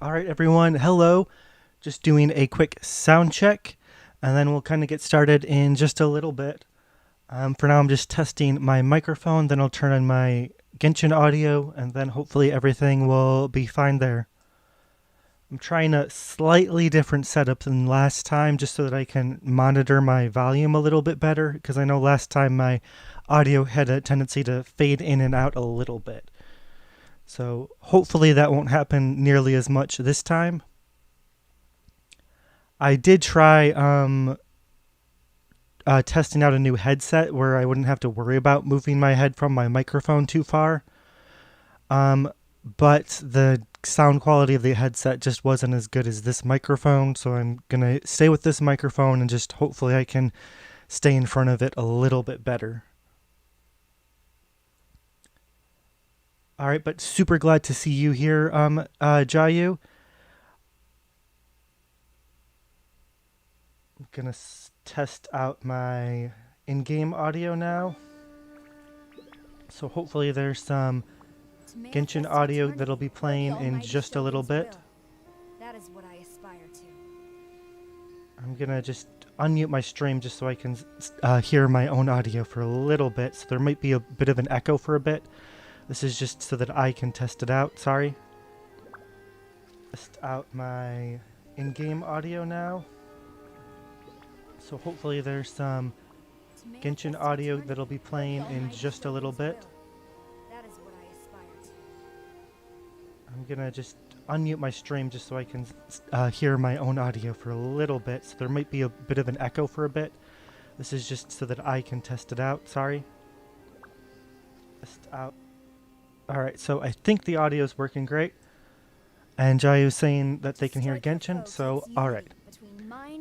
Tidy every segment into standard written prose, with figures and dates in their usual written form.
All right, everyone. Hello. Just doing a quick sound check, and then we'll kind of get started in just a little bit. For now, I'm just testing my microphone, then I'll turn on my Genshin audio, and then hopefully everything will be fine there. I'm trying a slightly different setup than last time just so that I can monitor my volume a little bit better, because I know last time my audio had a tendency to fade in and out a little bit. So hopefully that won't happen nearly as much this time. I did try testing out a new headset where I wouldn't have to worry about moving my head from my microphone too far. But the sound quality of the headset just wasn't as good as this microphone, so I'm going to stay with this microphone and just hopefully I can stay in front of it a little bit better. All right, but super glad to see you here, Jayu. I'm gonna test out my in-game audio now. So hopefully there's some Genshin audio that'll be playing in just a little bit. That is what I aspire to. I'm gonna just unmute my stream just so I can hear my own audio for a little bit. So there might be a bit of an echo for a bit. This is just so that I can test it out. Sorry. Test out my in-game audio now. So hopefully there's some Genshin audio that'll be playing in just a little bit. That is what I aspire to. I'm gonna just unmute my stream just so I can hear my own audio for a little bit. So there might be a bit of an echo for a bit. This is just so that I can test it out. Sorry. Test out. Alright, so I think the audio is working great. And Jayu's saying that they can hear Genshin, so alright.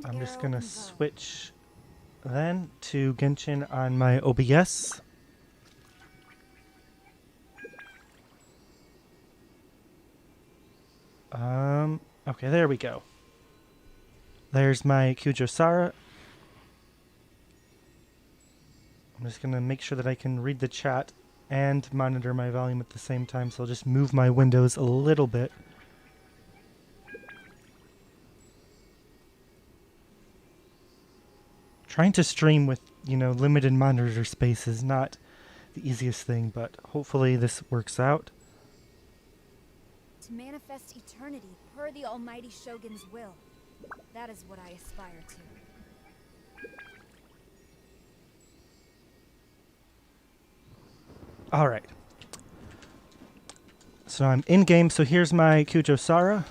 I'm just gonna switch then to Genshin on my OBS. Okay, there we go. There's my Kyujo Sara. I'm just gonna make sure that I can read the chat and monitor my volume at the same time, so I'll just move my windows a little bit. Trying to stream with, limited monitor space is not the easiest thing, but hopefully this works out. To manifest eternity per the almighty Shogun's will. That is what I aspire to. Alright. So I'm in-game, so here's my Kyujo Sara.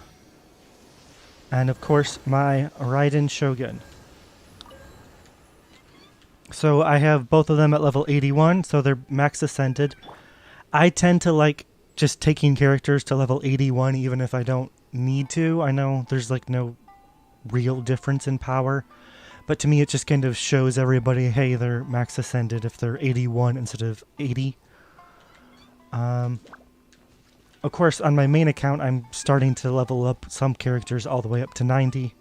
And of course, my Raiden Shogun. So I have both of them at level 81, so they're max ascended. I tend to like just taking characters to level 81 even if I don't need to. I know there's like no real difference in power, but to me it just kind of shows everybody, hey, they're max ascended if they're 81 instead of 80. Of course, on my main account, I'm starting to level up some characters all the way up to 90.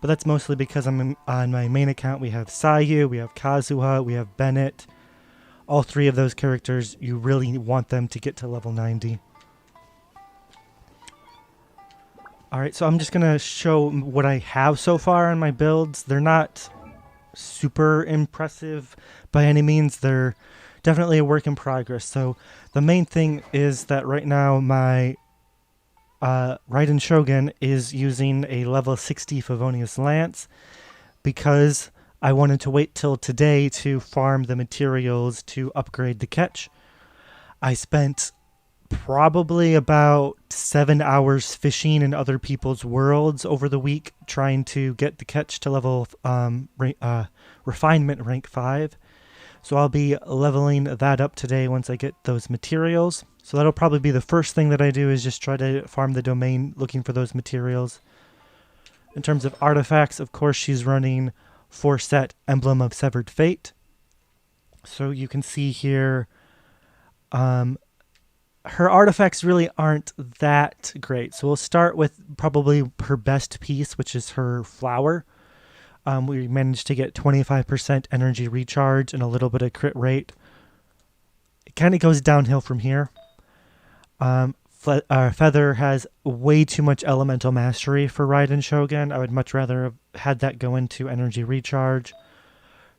But that's mostly because on my main account we have Sayu, we have Kazuha, we have Bennett. All three of those characters, you really want them to get to level 90. Alright, so I'm just going to show what I have so far on my builds. They're not super impressive by any means. They're definitely a work in progress. So the main thing is that right now my Raiden Shogun is using a level 60 Favonius Lance because I wanted to wait till today to farm the materials to upgrade the catch. I spent probably about 7 hours fishing in other people's worlds over the week trying to get the catch to level refinement rank 5. So I'll be leveling that up today once I get those materials. So that'll probably be the first thing that I do, is just try to farm the domain looking for those materials. In terms of artifacts, of course, she's running 4-set Emblem of Severed Fate. So you can see here, her artifacts really aren't that great. So we'll start with probably her best piece, which is her flower. We managed to get 25% energy recharge and a little bit of crit rate. It kind of goes downhill from here. Feather has way too much elemental mastery for Raiden Shogun. I would much rather have had that go into energy recharge.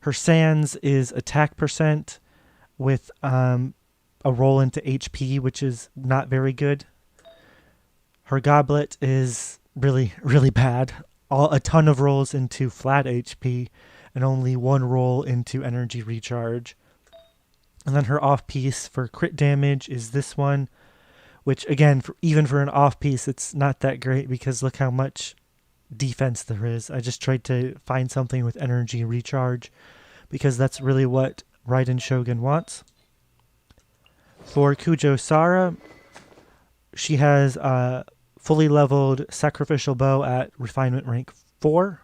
Her Sans is attack percent with a roll into HP, which is not very good. Her Goblet is really, really bad. A ton of rolls into flat HP and only one roll into energy recharge. And then her off piece for crit damage is this one, which again, even for an off piece, it's not that great because look how much defense there is. I just tried to find something with energy recharge because that's really what Raiden Shogun wants. For Kujo Sara, she has a fully leveled sacrificial bow at refinement rank 4.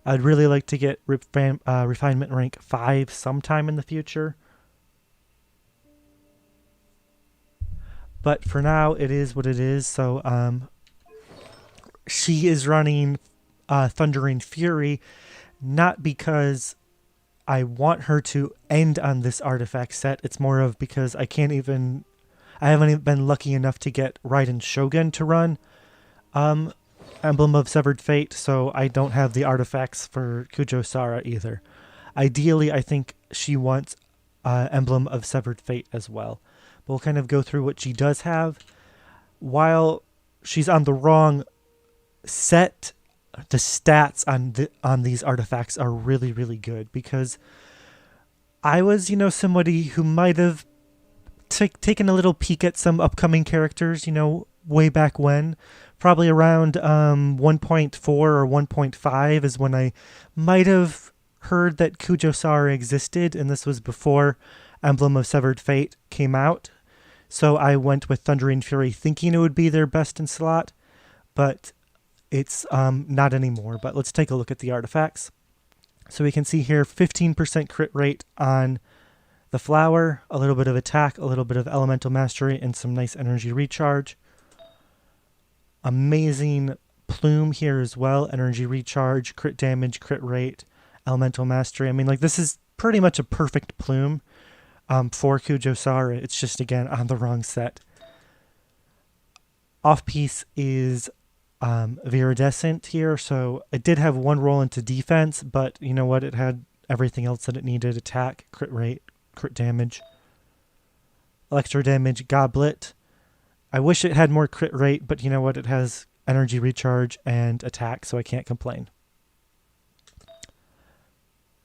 I'd really like to get refinement rank 5 sometime in the future. But for now, it is what it is. So she is running Thundering Fury, not because I want her to end on this artifact set. It's more of because I haven't even been lucky enough to get Raiden Shogun to run Emblem of Severed Fate, so I don't have the artifacts for Kujo Sara either. Ideally, I think she wants Emblem of Severed Fate as well. But we'll kind of go through what she does have. While she's on the wrong set, the stats on these artifacts are really, really good because I was, somebody who might have taken a little peek at some upcoming characters, way back when. Probably around 1.4 or 1.5 is when I might have heard that Kujo Sara existed, and this was before Emblem of Severed Fate came out. So I went with Thundering Fury thinking it would be their best in slot, but it's not anymore. But let's take a look at the artifacts. So we can see here 15% crit rate on the flower, a little bit of attack, a little bit of elemental mastery, and some nice energy recharge. Amazing plume here as well. Energy recharge, crit damage, crit rate, elemental mastery. I mean, this is pretty much a perfect plume for Kujo Sara. It's just, again, on the wrong set. Off piece is Viridescent here, so it did have one roll into defense, but you know what? It had everything else that it needed. Attack, crit rate, crit damage, electro damage, Goblet. I wish it had more crit rate, but you know what? It has energy recharge and attack, so I can't complain.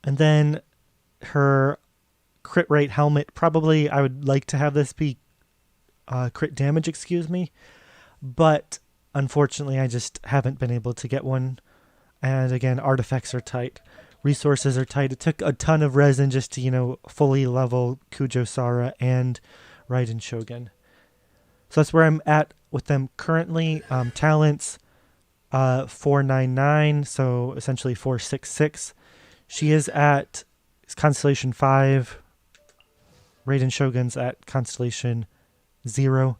And then her crit rate helmet, probably I would like to have this be crit damage, but unfortunately I just haven't been able to get one. And again, artifacts are tight. Resources are tight. It took a ton of resin just to, fully level Kujo Sara and Raiden Shogun. So that's where I'm at with them currently. Talents, 499, so essentially 466. She is at Constellation 5. Raiden Shogun's at Constellation 0.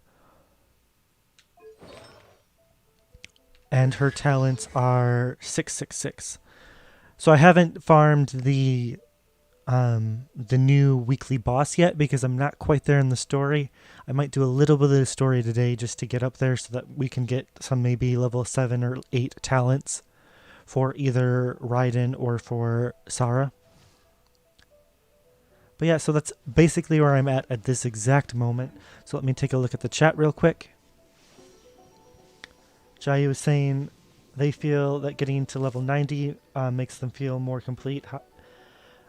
And her talents are 666. So I haven't farmed the new weekly boss yet because I'm not quite there in the story. I might do a little bit of the story today just to get up there so that we can get some maybe level 7 or 8 talents for either Ryden or for Sara. But yeah, so that's basically where I'm at this exact moment. So let me take a look at the chat real quick. Jayu is saying they feel that getting to level 90 makes them feel more complete.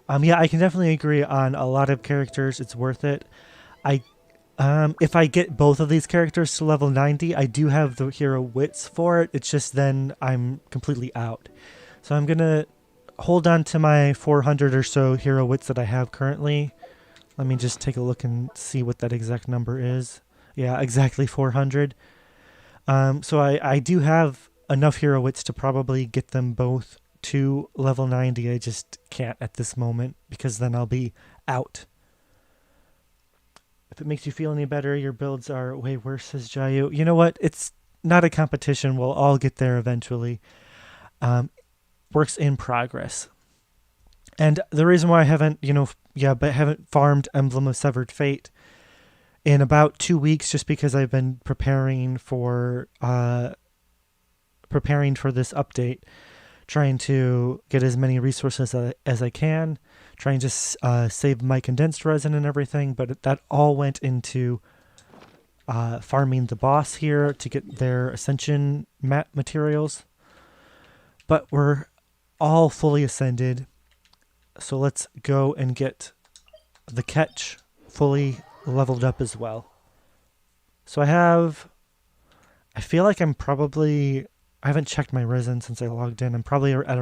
Yeah, I can definitely agree on a lot of characters. It's worth it. If I get both of these characters to level 90, I do have the hero wits for it. It's just then I'm completely out. So I'm going to hold on to my 400 or so hero wits that I have currently. Let me just take a look and see what that exact number is. Yeah, exactly 400. So I do have enough hero wits to probably get them both to level 90. I just can't at this moment because then I'll be out. If it makes you feel any better, your builds are way worse, says Jayu. You know what? It's not a competition. We'll all get there eventually. Works in progress. And the reason why I haven't, haven't farmed Emblem of Severed Fate in about 2 weeks, just because I've been preparing for this update, trying to get as many resources as I can, trying to save my condensed resin and everything, but that all went into farming the boss here to get their ascension materials. But we're all fully ascended, so let's go and get the catch fully leveled up as well. So I feel like I haven't checked my resin since I logged in. I'm probably at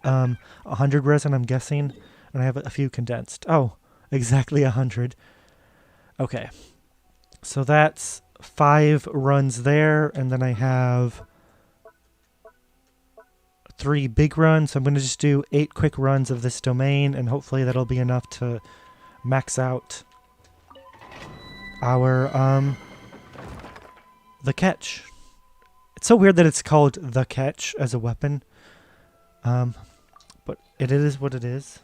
100 resin, I'm guessing, and I have a few condensed. Oh, exactly 100. Okay, so that's 5 runs there, and then I have 3 big runs. So I'm going to just do 8 quick runs of this domain, and hopefully that'll be enough to max out our the catch. It's so weird that it's called the catch as a weapon, but it is what it is.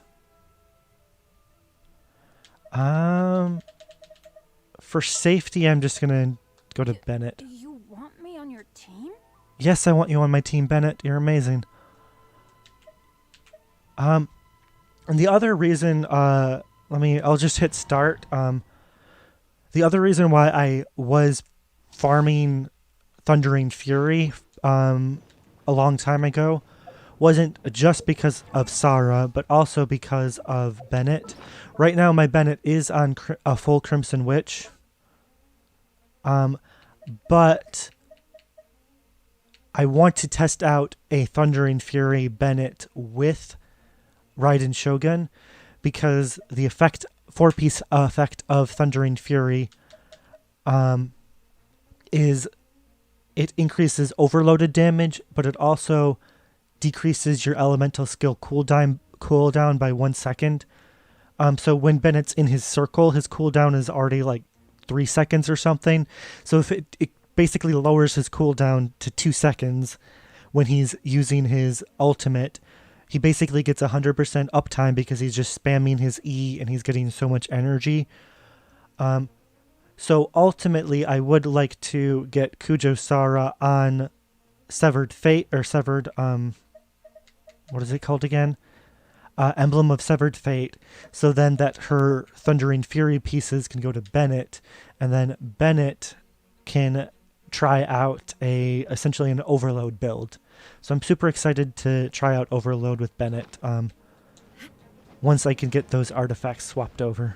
For safety, I'm just gonna go to Bennett. You want me on your team? Yes, I want you on my team, Bennett. You're amazing. And the other reason, I'll just hit start. The other reason why I was farming Thundering Fury a long time ago wasn't just because of Sara, but also because of Bennett. Right now, my Bennett is on a full Crimson Witch. But I want to test out a Thundering Fury Bennett with Raiden Shogun, because the 4-piece effect of Thundering Fury is it increases overloaded damage, but it also decreases your elemental skill cooldown by 1 second. So when Bennett's in his circle, his cooldown is already like 3 seconds or something. So if it basically lowers his cooldown to 2 seconds when he's using his ultimate, he basically gets 100% uptime because he's just spamming his E and he's getting so much energy. So ultimately, I would like to get Kujo Sara on Severed Fate, or Severed, what is it called again? Emblem of Severed Fate. So then that her Thundering Fury pieces can go to Bennett, and then Bennett can try out essentially an Overload build. So I'm super excited to try out Overload with Bennett once I can get those artifacts swapped over.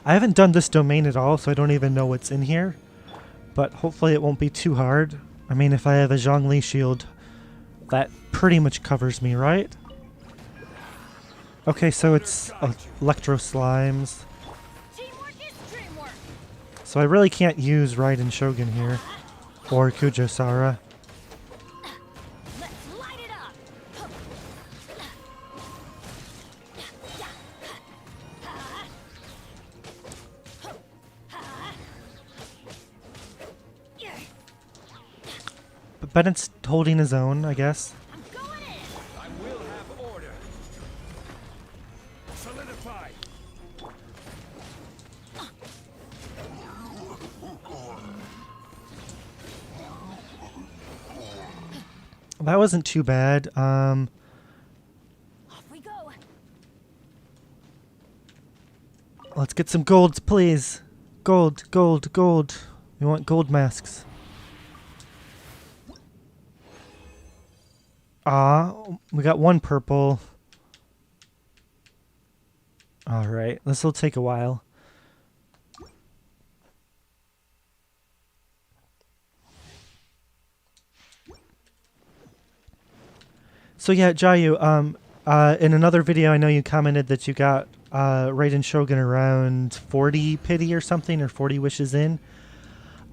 I haven't done this domain at all, so I don't even know what's in here. But hopefully it won't be too hard. I mean, if I have a Zhongli shield, that pretty much covers me, right? Okay, so it's Electro Slimes. So I really can't use Raiden Shogun here, or Kujo Sara. But Bennett's holding his own, I guess. I will have order. Solidify. That wasn't too bad. Off we go. Let's get some golds, please. Gold, gold, gold. We want gold masks. We got 1 purple. Alright, this will take a while. So yeah, Jayu, in another video I know you commented that you got Raiden Shogun around 40 pity or something, or 40 wishes in.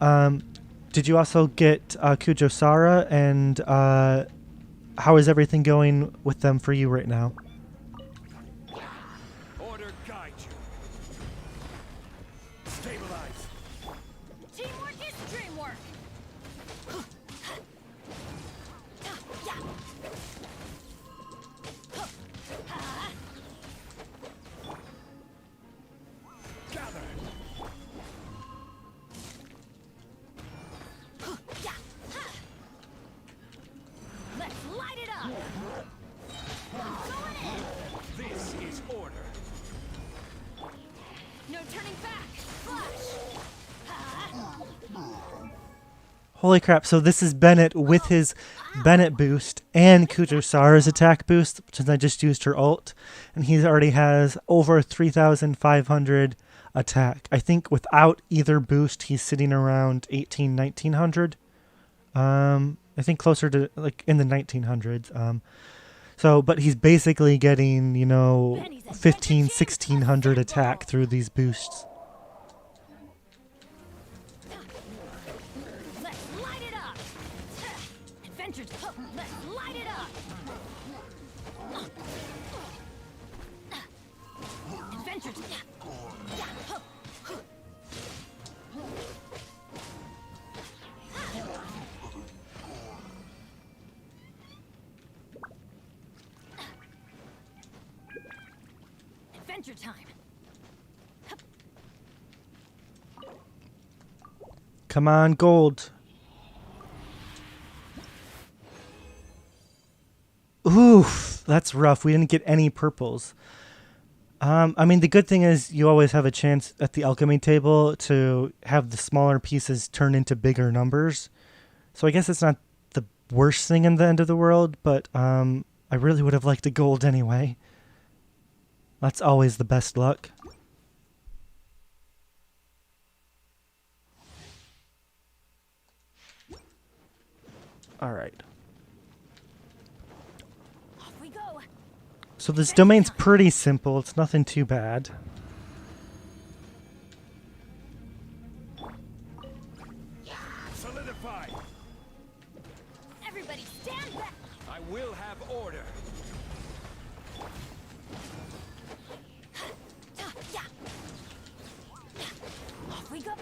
Did you also get Kujo Sara, and how is everything going with them for you right now? Order guide you. Stabilize. Teamwork is dreamwork. Holy crap, so this is Bennett with his Bennett boost and Sara's attack boost, since I just used her ult, and he already has over 3,500 attack. I think without either boost, he's sitting around 1900. I think closer to, like, in the 1900s. But he's basically getting, 1600 attack through these boosts. Adventure time. Come on, gold. Oof, that's rough. We didn't get any purples. I mean, the good thing is you always have a chance at the alchemy table to have the smaller pieces turn into bigger numbers. So I guess it's not the worst thing in the end of the world, but I really would have liked a gold anyway. That's always the best luck. All right. Off we go. So this domain's pretty simple. It's nothing too bad. Solidify. Everybody stand back. I will have order. Yeah. Off we go.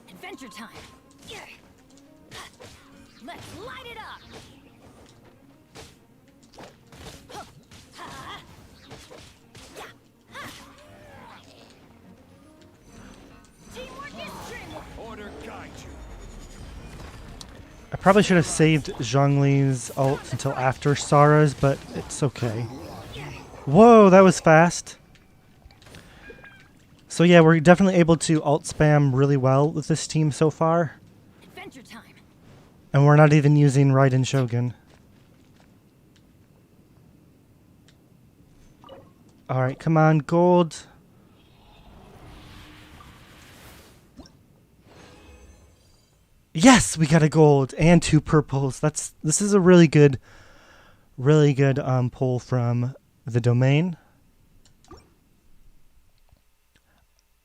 Adventure time. Let's light it up. Teamwork is teamwork. Order guide you. I probably should have saved Zhongli's ult until after Sara's, but it's okay. Whoa, that was fast. So yeah, we're definitely able to ult spam really well with this team so far. Adventure time. And we're not even using Raiden Shogun. Alright, come on, gold. Yes, we got a gold and 2 purples. This is a really good pull from the domain.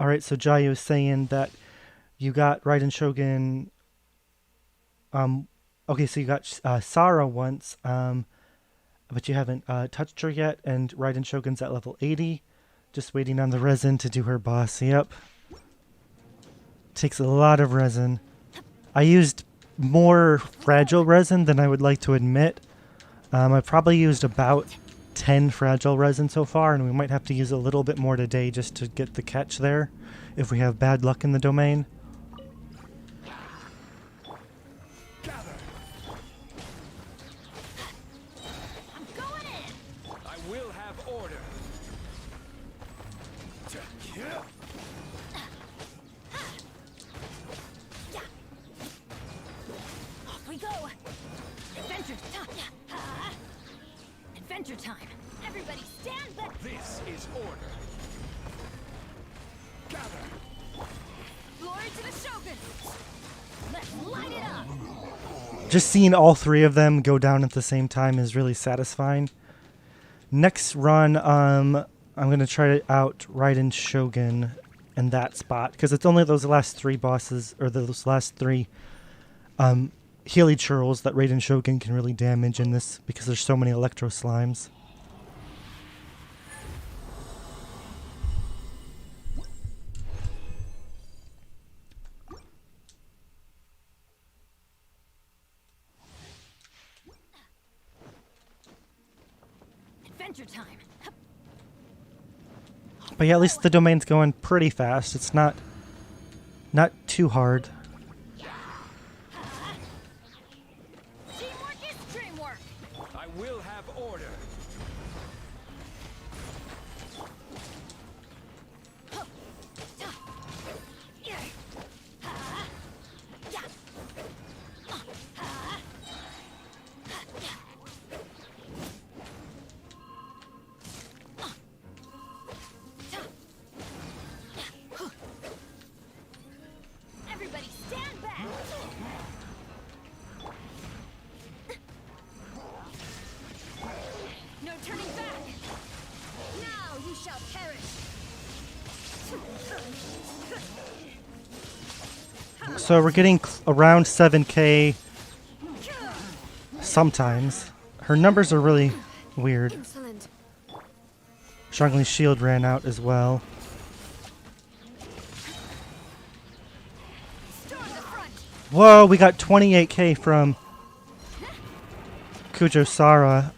Alright, so Jai was saying that you got Raiden Shogun. Okay, so you got Sara once, but you haven't touched her yet, and Raiden Shogun's at level 80. Just waiting on the resin to do her boss. Yep. Takes a lot of resin. I used more fragile resin than I would like to admit. I probably used about 10 fragile resin so far, and we might have to use a little bit more today just to get the catch there if we have bad luck in the domain. Gather. I'm going in. I will have order. Off we go. Adventure time. Adventure time. Everybody stand back. This is order. Gather. Glory to the Shogun. Let's light it up. Just seeing all 3 of them go down at the same time is really satisfying. Next run, I'm going to try out Raiden Shogun in that spot, because it's only those last 3 bosses, or those last 3 Healy Churls that Raiden Shogun can really damage in this, because there's so many Electro Slimes. Adventure time. But yeah, at least the domain's going pretty fast. It's not too hard. Teamwork is dreamwork. I will have order. So we're getting around 7k sometimes. Her numbers are really weird. Insolent. Zhongli's shield ran out as well. Storm the front. Whoa, we got 28k from Kujo Sara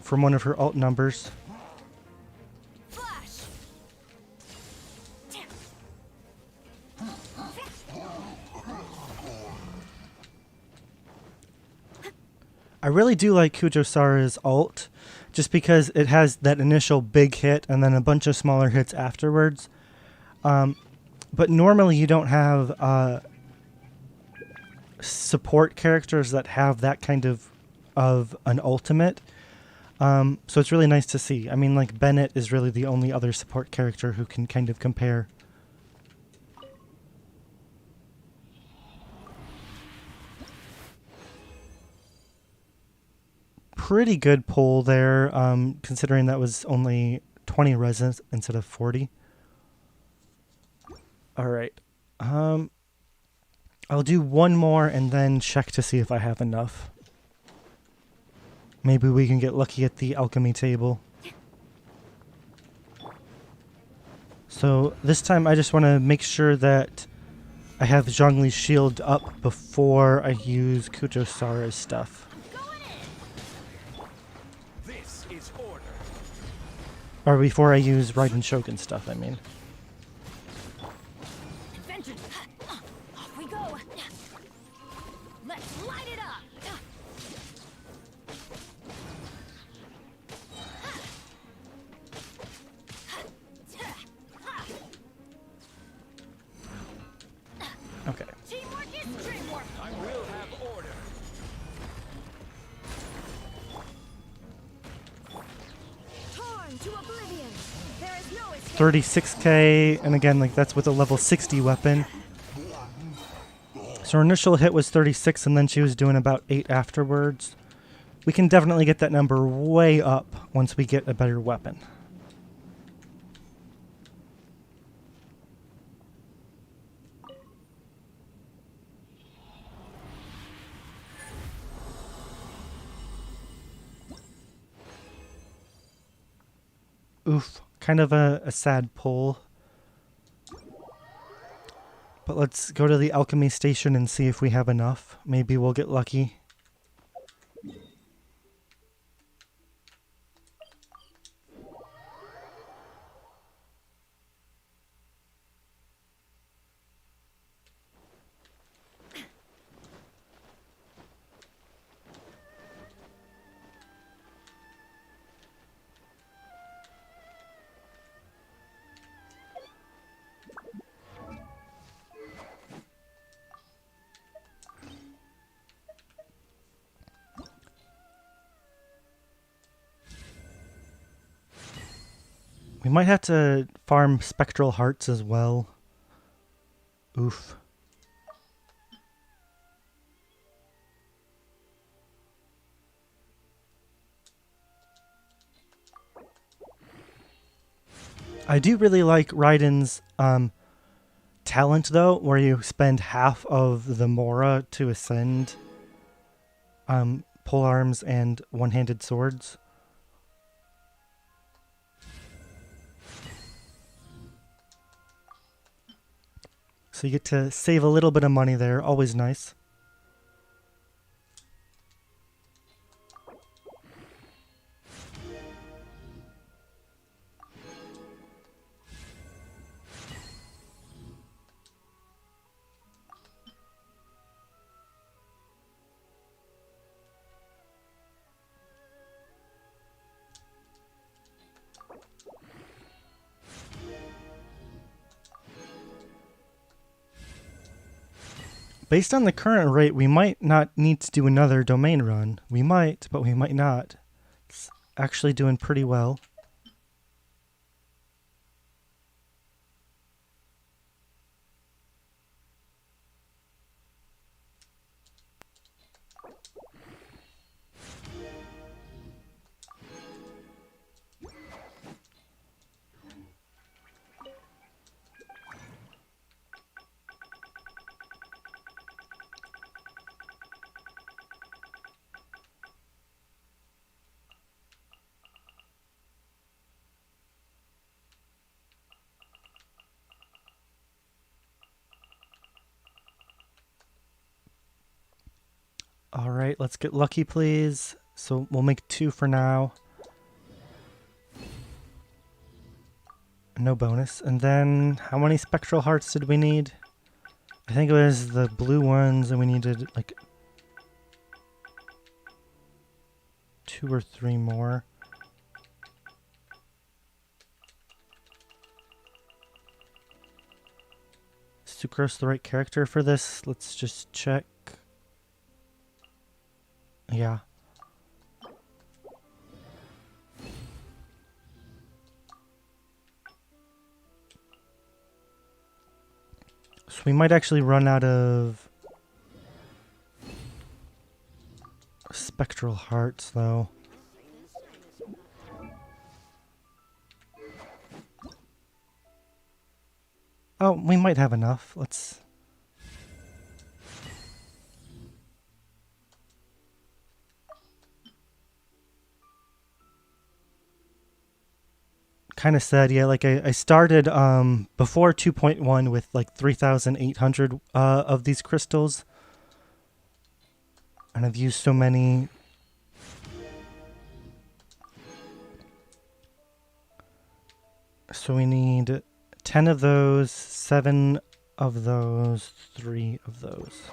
from one of her alt numbers. Flash. I really do like Kujo Sara's alt, just because it has that initial big hit and then a bunch of smaller hits afterwards. But normally you don't have support characters that have that kind of an ultimate. So it's really nice to see. I mean, like, Bennett is really the only other support character who can kind of compare. Pretty good pull there, considering that was only 20 resins instead of 40. Alright. I'll do one more and then check to see if I have enough. Maybe we can get lucky at the alchemy table. So this time I just want to make sure that I have Zhongli's shield up before I use Kujo Sara's stuff. This is order. Or before I use Raiden Shogun stuff, I mean. Adventure. Off we go. Let's light it up. Okay. Teamwork is dreamwork. I will have order. Torn to oblivion. There is no escape. 36k, and again, like, that's with a level 60 weapon. So her initial hit was 36, and then she was doing about 8 afterwards. We can definitely get that number way up once we get a better weapon. Oof, kind of a sad pull. But let's go to the alchemy station and see if we have enough. Maybe we'll get lucky. We might have to farm spectral hearts as well. Oof. I do really like Raiden's talent, though, where you spend half of the Mora to ascend pole arms and one-handed swords. So you get to save a little bit of money there, always nice. Based on the current rate, we might not need to do another domain run. We might, but we might not. It's actually doing pretty well. Alright, let's get lucky, please. So we'll make 2 for now. No bonus. And then, how many spectral hearts did we need? I think it was the blue ones, and we needed like 2 or 3 more. Is Sucrose the right character for this? Let's just check. Yeah. So we might actually run out of spectral hearts, though. Oh, we might have enough. Let's... Kind of sad, yeah. Like I started before 2.1 with like 3,800 of these crystals, and I've used so many. So we need 10 of those, 7 of those, 3 of those.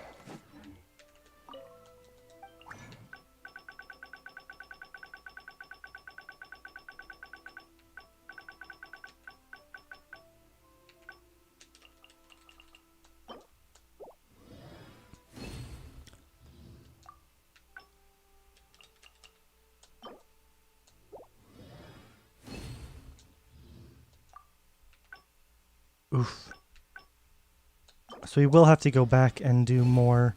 Oof. So we will have to go back and do more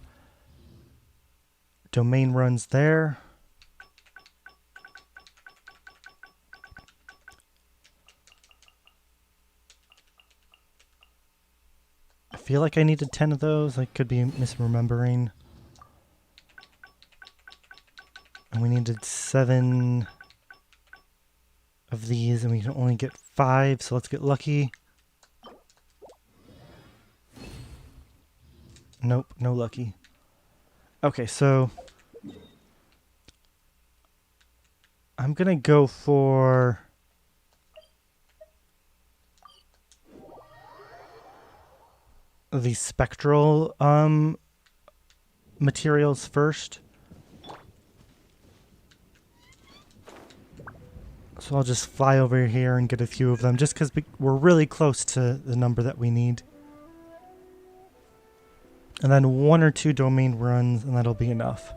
domain runs there. I feel like I needed 10 of those. I could be misremembering. And we needed 7 of these, and we can only get 5, so let's get lucky. Nope, no lucky. Okay, so I'm gonna go for the spectral materials first. So I'll just fly over here and get a few of them, just because we're really close to the number that we need. And then 1 or 2 domain runs, and that'll be enough.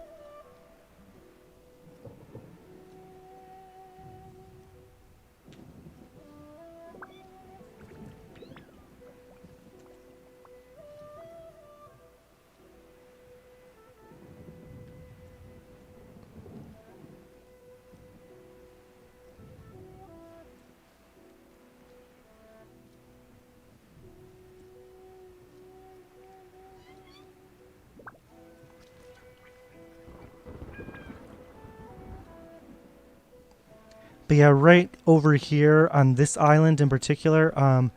But yeah, right over here on this island in particular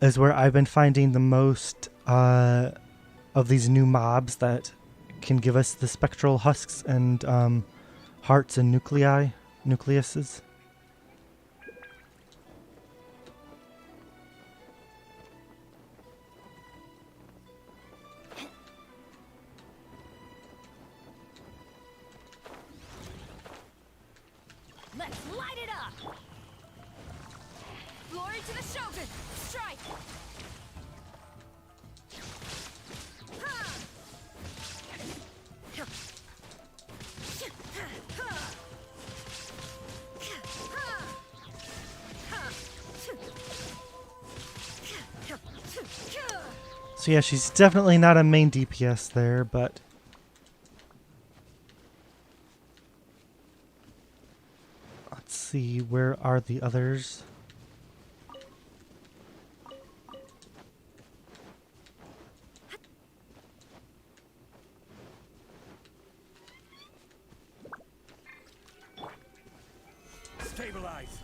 is where I've been finding the most of these new mobs that can give us the spectral husks and hearts and nucleuses. Let's light it up! Glory to the Shogun! Strike! So yeah, she's definitely not a main DPS there, but let's see, where are the others? Stabilize.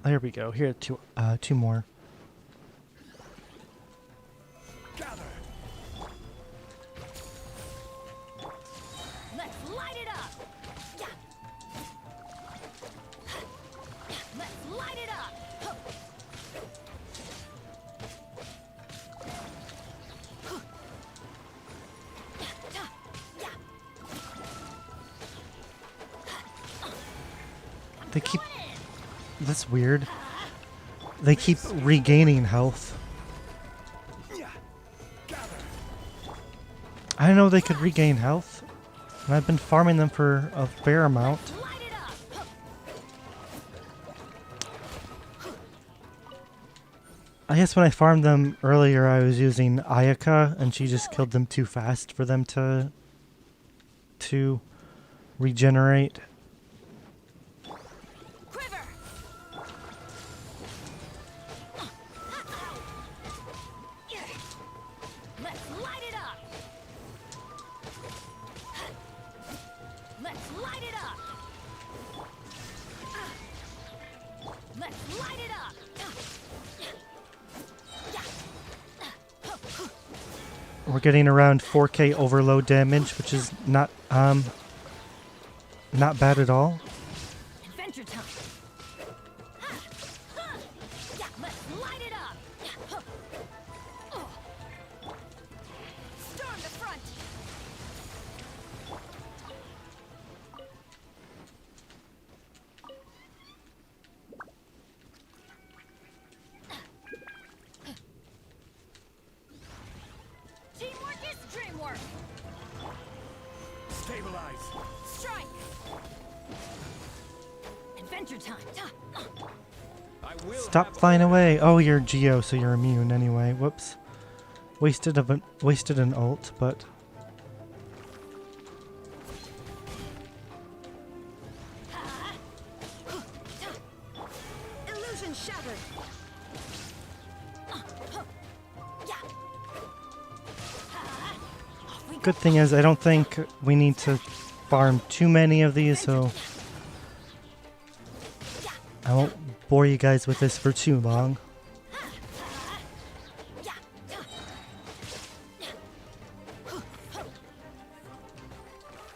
There we go. Here, two more. Gather. Let's light it up. Yeah. Let's light it up. They keep... That's weird. They keep regaining health. I didn't know they could regain health. And I've been farming them for a fair amount. Light it up. I guess when I farmed them earlier, I was using Ayaka, and she just killed them too fast for them to regenerate. Quiver. Let's light it up. Let's light it up. Let's light it up. We're getting around 4K overload damage, which is not bad at all. Adventure time. Yeah, let's light it up. Storm the front. Teamwork is dreamwork. Stabilize. Strike. Adventure time. I will Stop have flying away. Oh, you're Geo, so you're immune anyway. Whoops. Wasted an ult, but Illusion shattered. good thing is I don't think we need to farm too many of these, so I won't bore you guys with this for too long.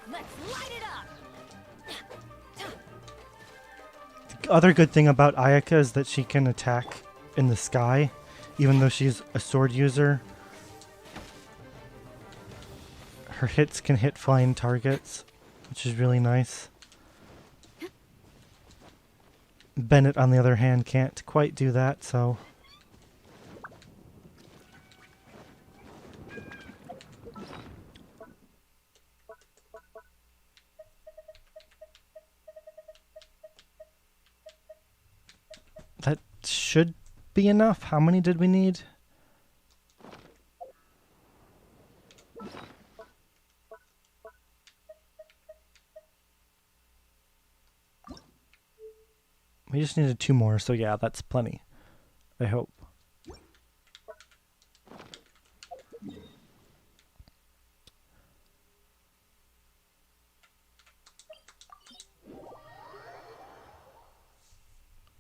Let's light it up. The other good thing about Ayaka is that she can attack in the sky, even though she's a sword user. Her hits can hit flying targets, which is really nice. Bennett, on the other hand, can't quite do that, so... That should be enough. How many did we need? We just needed 2 more, so yeah, that's plenty. I hope.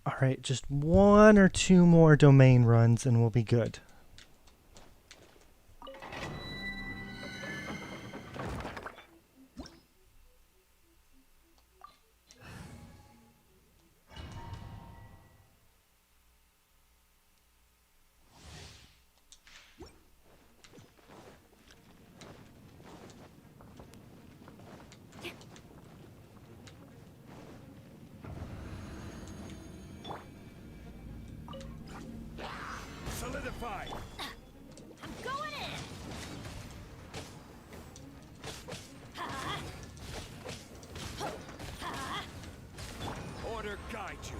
Alright, just 1 or 2 more domain runs and we'll be good. Solidify. I'm going in. Order guide you.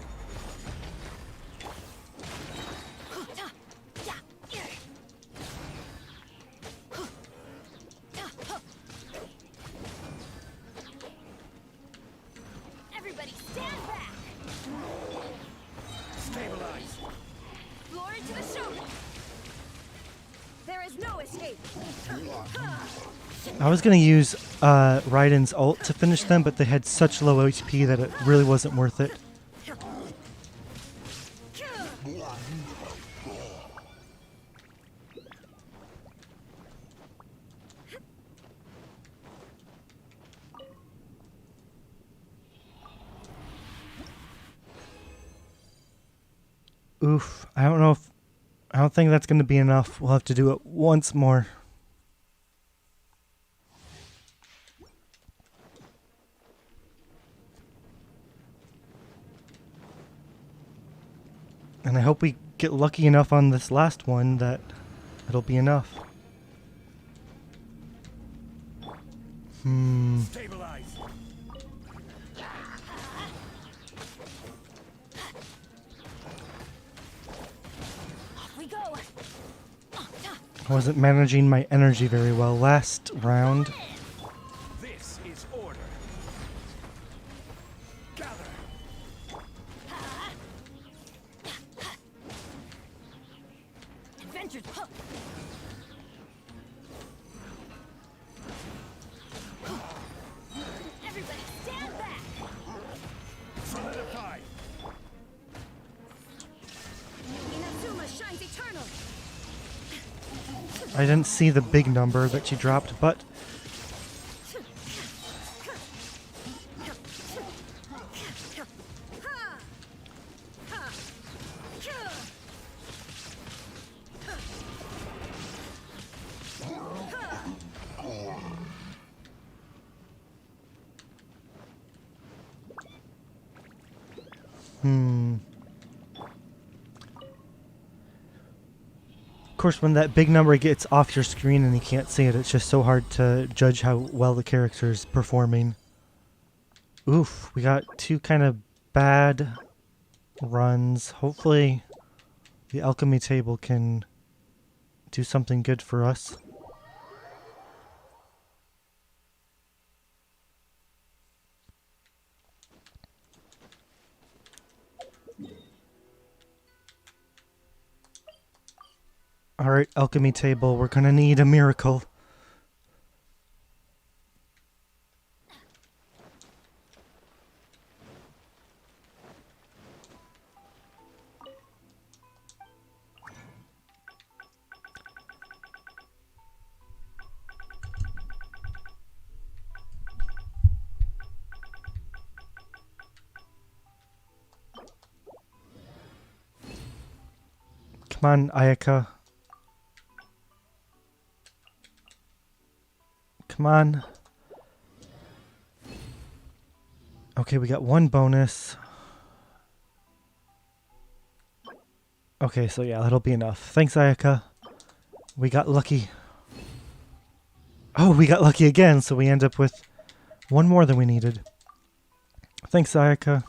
Everybody stand back. Stabilize. Glory to the Shogun. There is no escape. I was going to use Ryden's ult to finish them, but they had such low HP that it really wasn't worth it. Oof. I don't know if... I don't think that's going to be enough. We'll have to do it once more. And I hope we get lucky enough on this last one that it'll be enough. Stabilize. Off we go. I wasn't managing my energy very well last round. This is order. Gather. Adventure's hook. Everybody stand back. Solidify. Inazuma shines eternal. I didn't see the big number that she dropped, but of course, when that big number gets off your screen and you can't see it, it's just so hard to judge how well the character's performing. Oof, we got two kind of bad runs. Hopefully, the alchemy table can do something good for us. Alright, alchemy table, we're gonna need a miracle. Come on, Ayaka. Come on. Okay, we got one bonus. Okay, so yeah, that'll be enough. Thanks, Ayaka. We got lucky. Oh, we got lucky again, so we end up with one more than we needed. Thanks, Ayaka.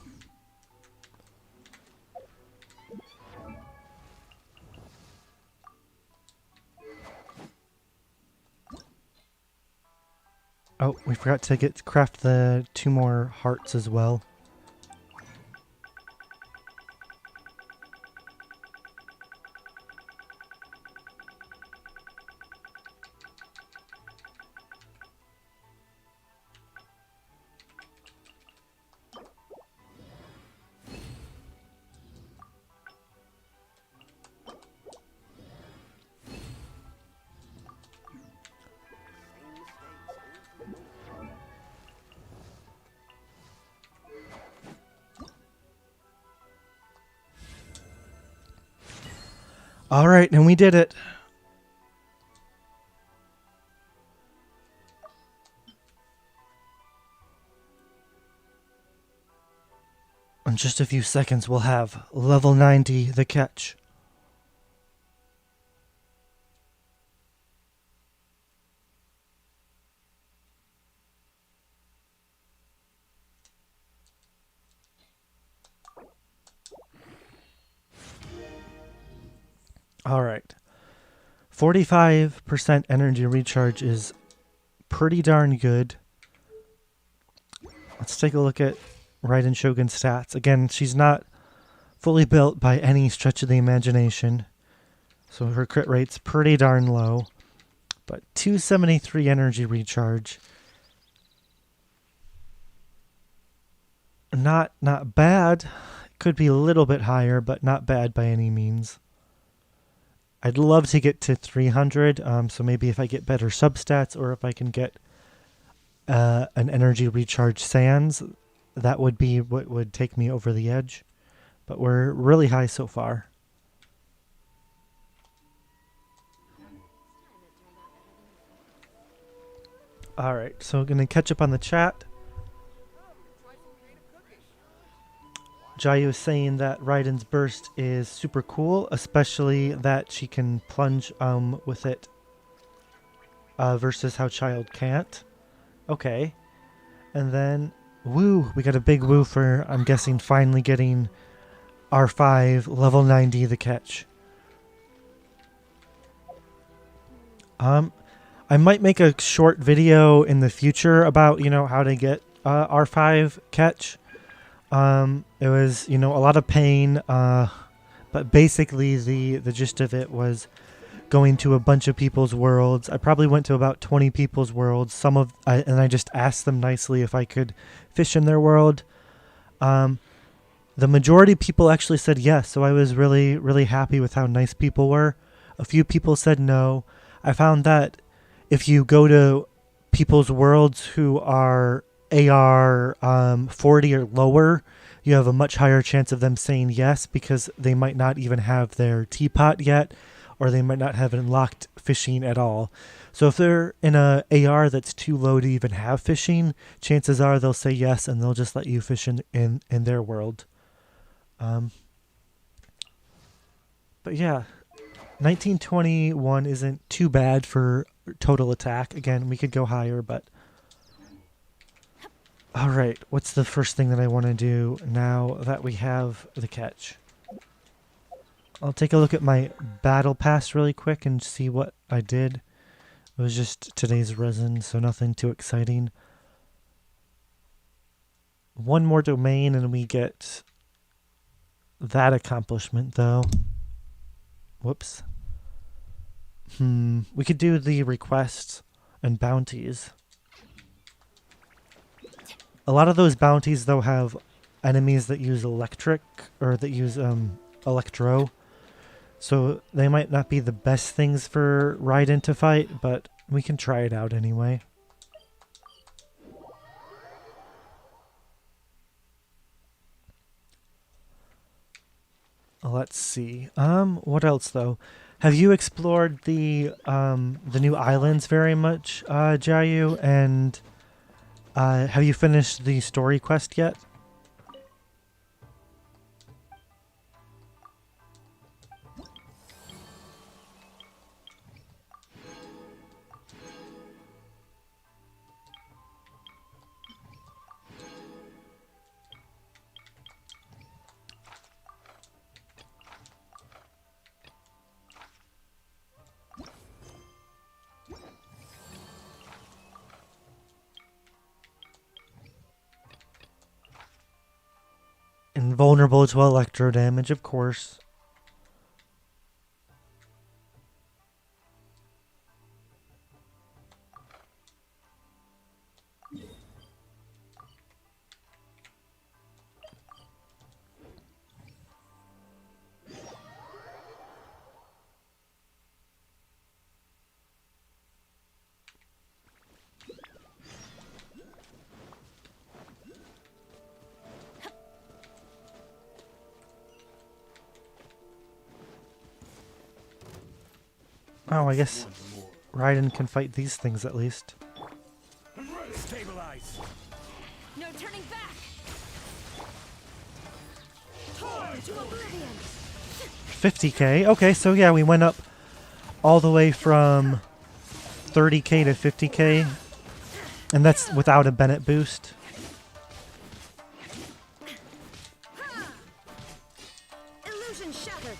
Oh, we forgot to craft the 2 more hearts as well. All right, and we did it. In just a few seconds, we'll have level 90, the catch. All right. 45% energy recharge is pretty darn good. Let's take a look at Raiden Shogun's stats. Again, she's not fully built by any stretch of the imagination, so her crit rate's pretty darn low. But 273 energy recharge. Not bad. Could be a little bit higher, but not bad by any means. I'd love to get to 300, so maybe if I get better substats or if I can get an energy recharge sands, that would be what would take me over the edge. But we're really high so far. Alright, so gonna catch up on the chat. Jayu is saying that Raiden's burst is super cool, especially that she can plunge with it versus how Child can't. Okay. And then, woo, we got a big woo for, I'm guessing, finally getting R5 level 90 the catch. I might make a short video in the future about, you know, how to get R5 catch. It was, you know, a lot of pain, but basically the gist of it was going to a bunch of people's worlds. I probably went to about 20 people's worlds. And I just asked them nicely if I could fish in their world. The majority of people actually said yes, so I was really, really happy with how nice people were. A few people said no. I found that if you go to people's worlds who are AR 40 or lower, you have a much higher chance of them saying yes because they might not even have their teapot yet, or they might not have unlocked fishing at all. So if they're in a AR that's too low to even have fishing, chances are they'll say yes and they'll just let you fish in their world. But yeah, 1921 isn't too bad for total attack. Again, we could go higher, but... Alright, what's the first thing that I want to do now that we have the catch? I'll take a look at my battle pass really quick and see what I did. It was just today's resin, so nothing too exciting. One more domain and we get that accomplishment, though. Whoops. We could do the requests and bounties. A lot of those bounties, though, have enemies that use electric, or that use electro. So they might not be the best things for Ryden to fight, but we can try it out anyway. Let's see. What else though? Have you explored the new islands very much, Jayu? And have you finished the story quest yet? Invulnerable to electro damage, of course. Oh, I guess Ryden can fight these things at least. Stabilize. No turning back. To oblivion. 50k. Okay, so yeah, we went up all the way from 30k to 50k. And that's without a Bennett boost. Illusion shattered.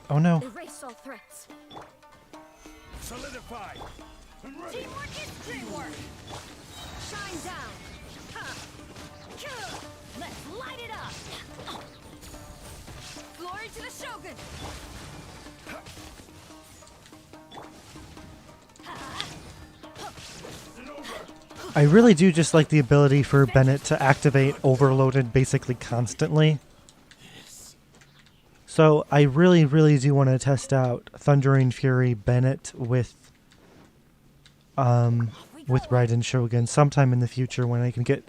Oh no. Erase all threats. Solidify. Teamwork is dreamwork. Shine down. Let's light it up. Glory to the Shogun. I really do just like the ability for Bennett to activate overloaded basically constantly. So I really, really do want to test out Thundering Fury Bennett with Raiden Shogun sometime in the future when I can get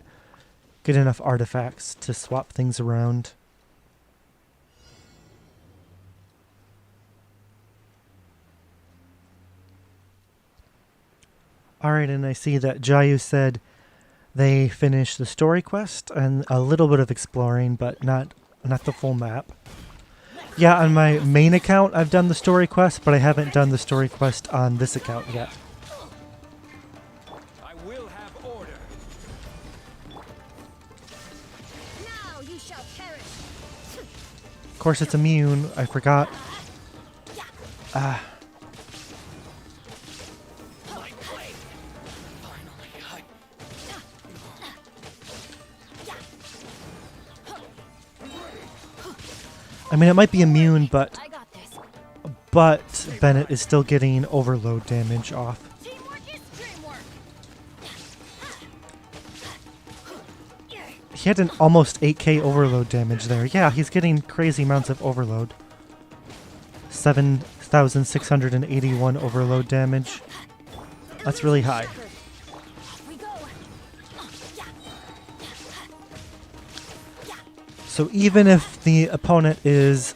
enough artifacts to swap things around. Alright, and I see that Jayu said they finished the story quest and a little bit of exploring, but not the full map. Yeah, on my main account I've done the story quest, but I haven't done the story quest on this account yet. I will have order. Now you shall perish. Of course it's immune, I forgot. Ah. I mean, it might be immune, but I got this. Bennett is still getting overload damage off. Teamwork is dreamwork. He had an almost 8k overload damage there. Yeah, he's getting crazy amounts of overload. 7,681 overload damage. That's really high. Off we go. So even if the opponent is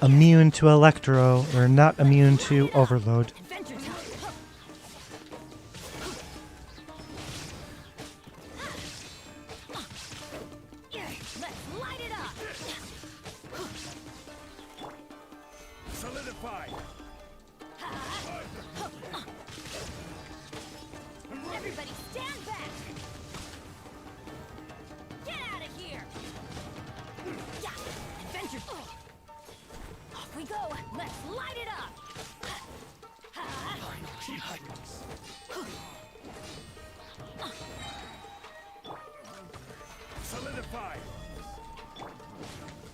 immune to Electro, or not immune to overload, Adventure time. Let's light it up. Solidify. Everybody stand back. Get out of here. Adventure. Off we go. Let's light it up. Solidify.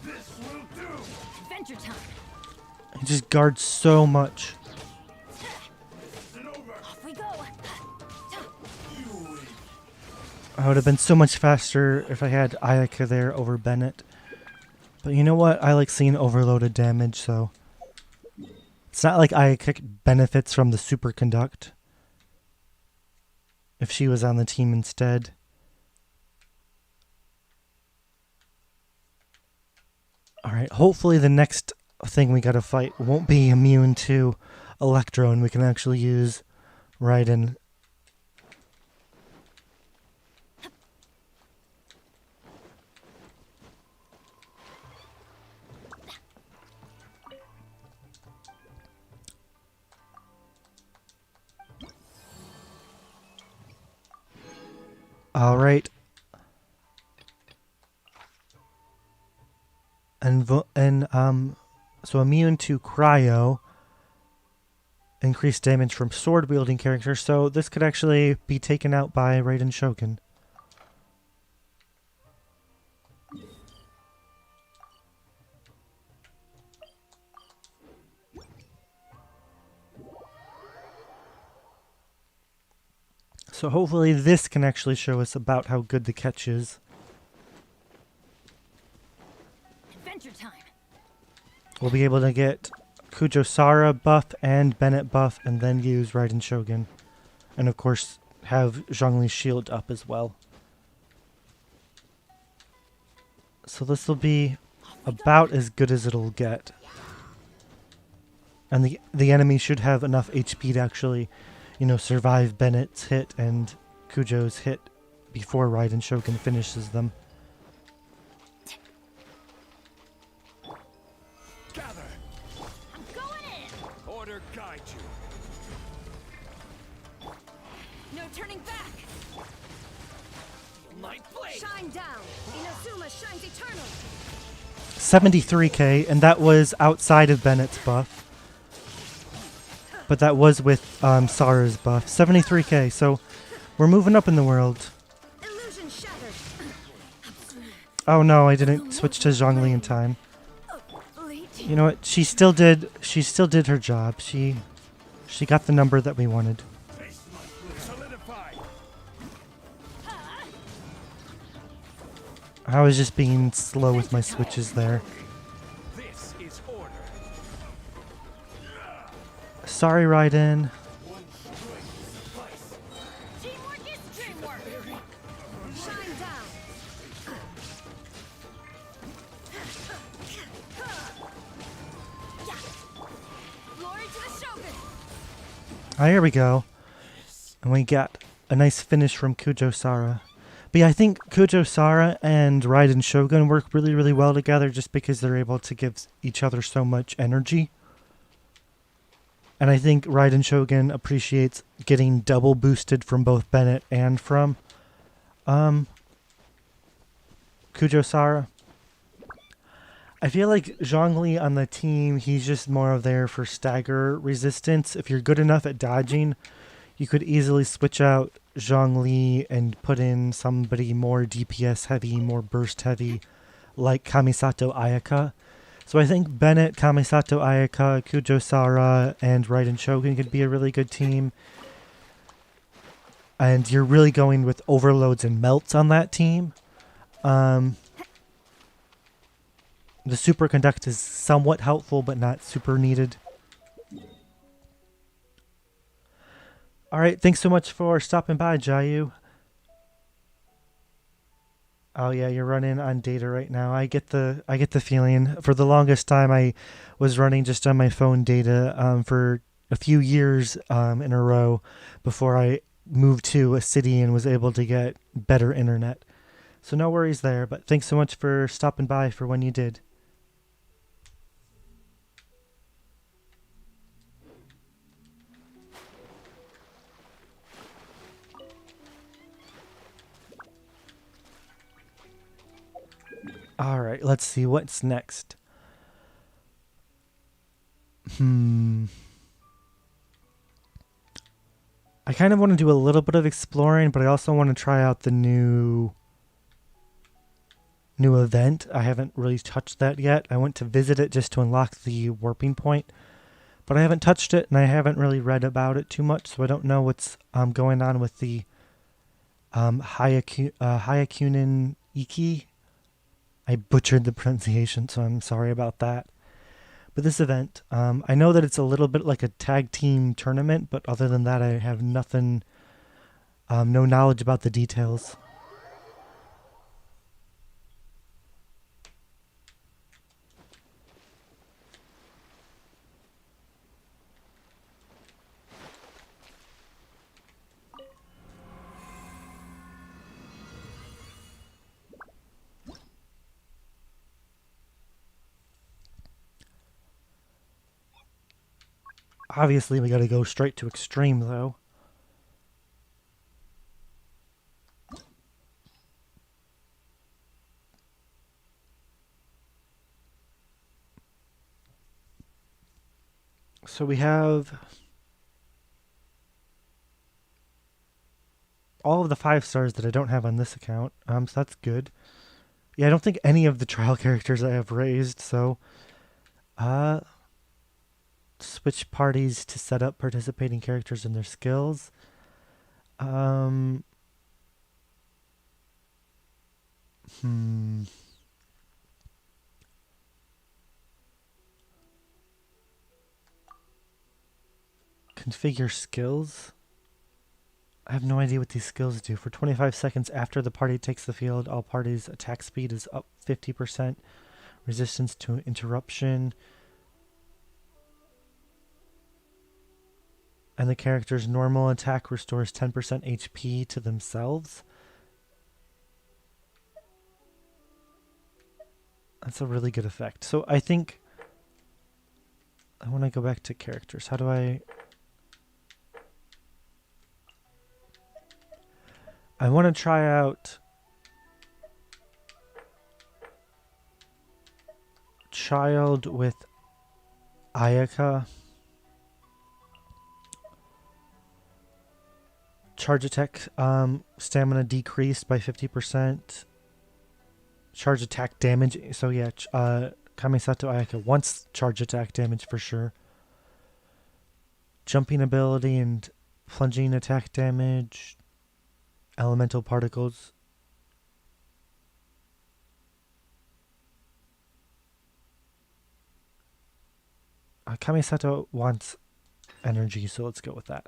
This will do. Adventure time. he just guards so much. Off we go. I would have been so much faster if I had Ayaka there over Bennett. But you know what? I like seeing overloaded damage, so it's not like Ayaka benefits from the superconduct. If she was on the team instead. Alright, hopefully the next thing we gotta fight won't be immune to Electro and we can actually use Ryden. Alright. So immune to cryo, increased damage from sword wielding characters, so this could actually be taken out by Raiden Shogun. So hopefully this can actually show us about how good the catch is. Adventure time. We'll be able to get Kujo Sara buff and Bennett buff and then use Raiden Shogun. And of course have Zhongli's shield up as well. So this will be about as good as it'll get. And the enemy should have enough HP to actually, you know, survive Bennett's hit and Kujo's hit before Raiden Shogun finishes them. Gather. I'm going in. Order guide you. No turning back. Light blade. Shine down. Inazuma shines eternal. 73k, and that was outside of Bennett's buff. But that was with Sara's buff. 73k, so we're moving up in the world. Illusion shattered. Oh no, I didn't switch to Zhongli in time. You know what? She still did her job. She got the number that we wanted. Solidify. I was just being slow with my switches there. This is order. Sorry, Ryden. Teamwork is dreamwork. Shine down. Glory to the Shogun. Ah, here we go. And we got a nice finish from Kujo Sara. But yeah, I think Kujo Sara and Raiden Shogun work really, really well together just because they're able to give each other so much energy. And I think Raiden Shogun appreciates getting double boosted from both Bennett and from Kujo Sara. I feel like Zhongli on the team, he's just more of there for stagger resistance. If you're good enough at dodging, you could easily switch out Zhongli and put in somebody more DPS heavy, more burst heavy, like Kamisato Ayaka. So I think Bennett, Kamisato Ayaka, Kujo Sara, and Raiden Shogun could be a really good team. And you're really going with overloads and melts on that team. The superconduct is somewhat helpful, but not super needed. All right, thanks so much for stopping by, Jayu. Oh yeah, you're running on data right now. I get the feeling. For the longest time, I was running just on my phone data for a few years in a row before I moved to a city and was able to get better internet. So no worries there. But thanks so much for stopping by for when you did. All right, let's see what's next. I kind of want to do a little bit of exploring, but I also want to try out the new event. I haven't really touched that yet. I went to visit it just to unlock the warping point, but I haven't touched it and I haven't really read about it too much, so I don't know what's going on with the Hyakunin Iki. I butchered the pronunciation, so I'm sorry about that. But this event, I know that it's a little bit like a tag team tournament, but other than that, I have nothing, no knowledge about the details. Obviously, we gotta go straight to extreme, though. So we have all of the 5 stars that I don't have on this account, so that's good. Yeah, I don't think any of the trial characters I have raised, so switch parties to set up participating characters and their skills. Configure skills. I have no idea what these skills do. For 25 seconds after the party takes the field, all parties' attack speed is up 50%. Resistance to interruption. And the character's normal attack restores 10% HP to themselves. That's a really good effect. So I think I want to go back to characters. How do I want to try out Child with Ayaka. Charge attack stamina decreased by 50%. Charge attack damage. So yeah, Kamisato Ayaka wants charge attack damage for sure. Jumping ability and plunging attack damage. Elemental particles. Kamisato wants energy, so let's go with that.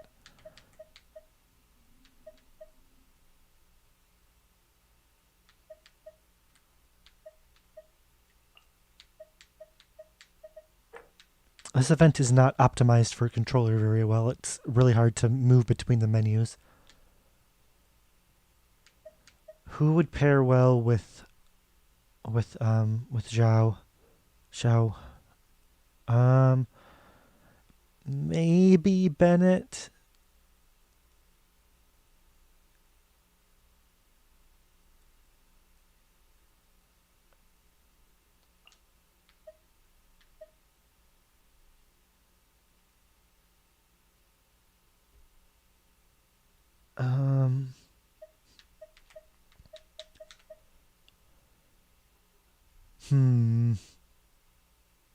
This event is not optimized for a controller very well. It's really hard to move between the menus. Who would pair well with Zhao? Xiao. Maybe Bennett. Um, hmm.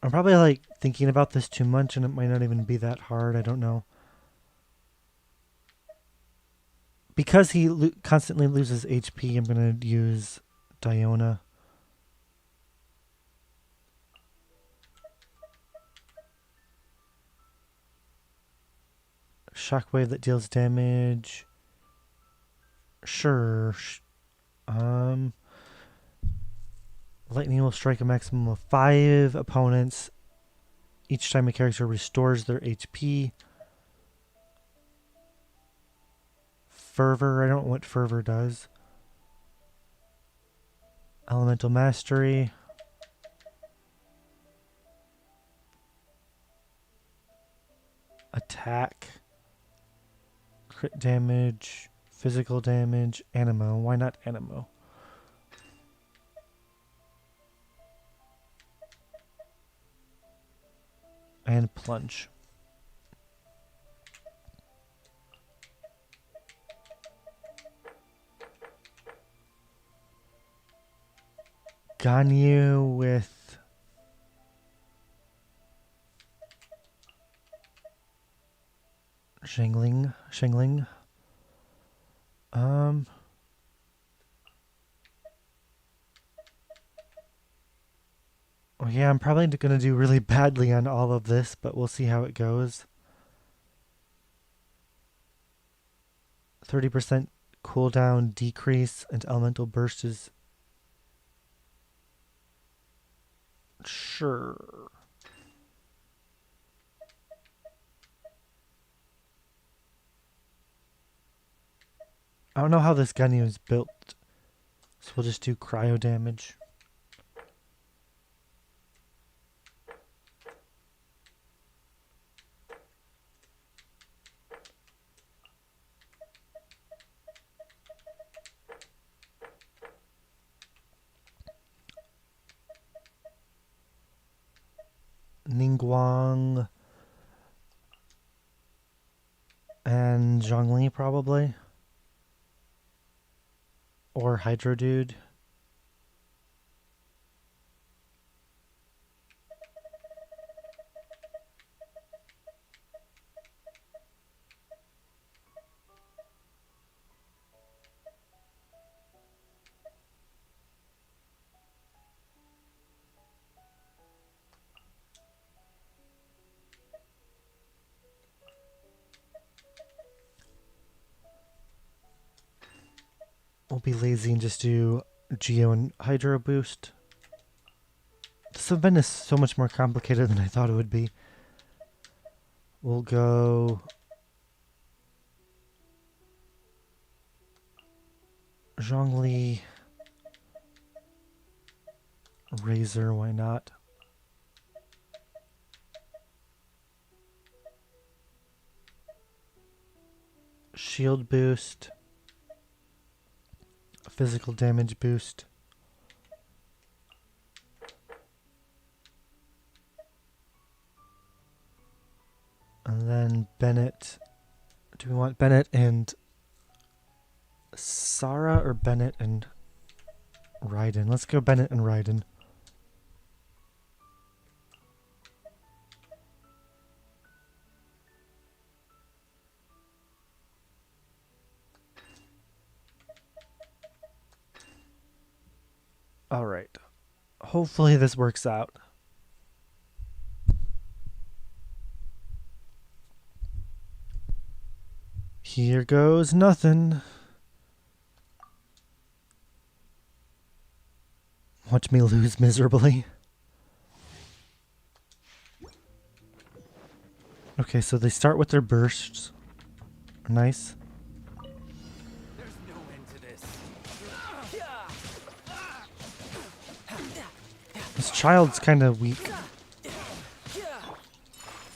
I'm probably like thinking about this too much and it might not even be that hard. I don't know. Because he constantly loses HP, I'm going to use Diona. Shockwave that deals damage. Sure. Lightning will strike a maximum of 5 opponents each time a character restores their HP. Fervor, I don't know what Fervor does. Elemental Mastery. Attack. Crit damage. Physical damage. Animo. Why not Animo? And Plunge. Ganyu with Shingling. Well, yeah, I'm probably going to do really badly on all of this, but we'll see how it goes. 30% cooldown decrease and elemental burst is... Sure. I don't know how this Ganyu is built, so we'll just do cryo damage. Ningguang and Zhongli probably. Or Hydro Dude. We'll be lazy and just do Geo and Hydro Boost. This event is so much more complicated than I thought it would be. We'll go Zhongli, Razor, why not? Shield boost, physical damage boost. And then Bennett. Do we want Bennett and Sara or Bennett and Ryden? Let's go Bennett and Ryden. All right. Hopefully this works out. Here goes nothing. Watch me lose miserably. Okay, so they start with their bursts. Nice. There's no end to this. This child's kind of weak.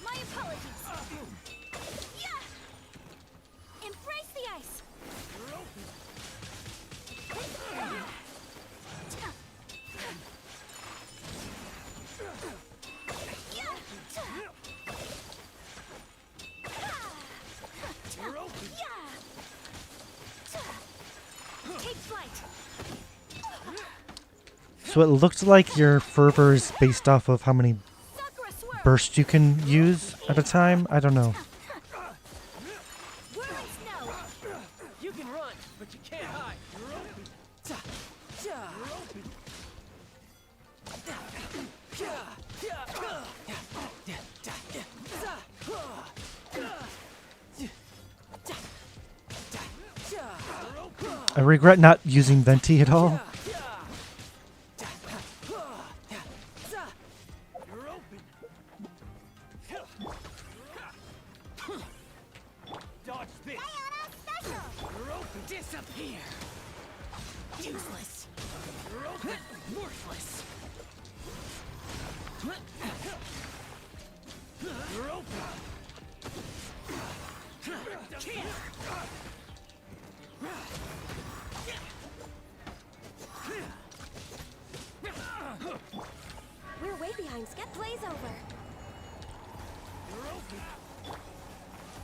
My apologies. Yeah. Embrace the ice. Take flight. So it looked like your fervor is based off of how many Sakura swirl. bursts you can use at a time. I don't know. Whirling snow. You can run, but you can't hide. I regret not using Venti at all. Dodge this. Disappear. Useless. Worthless. We're way behind. Get Blaze over.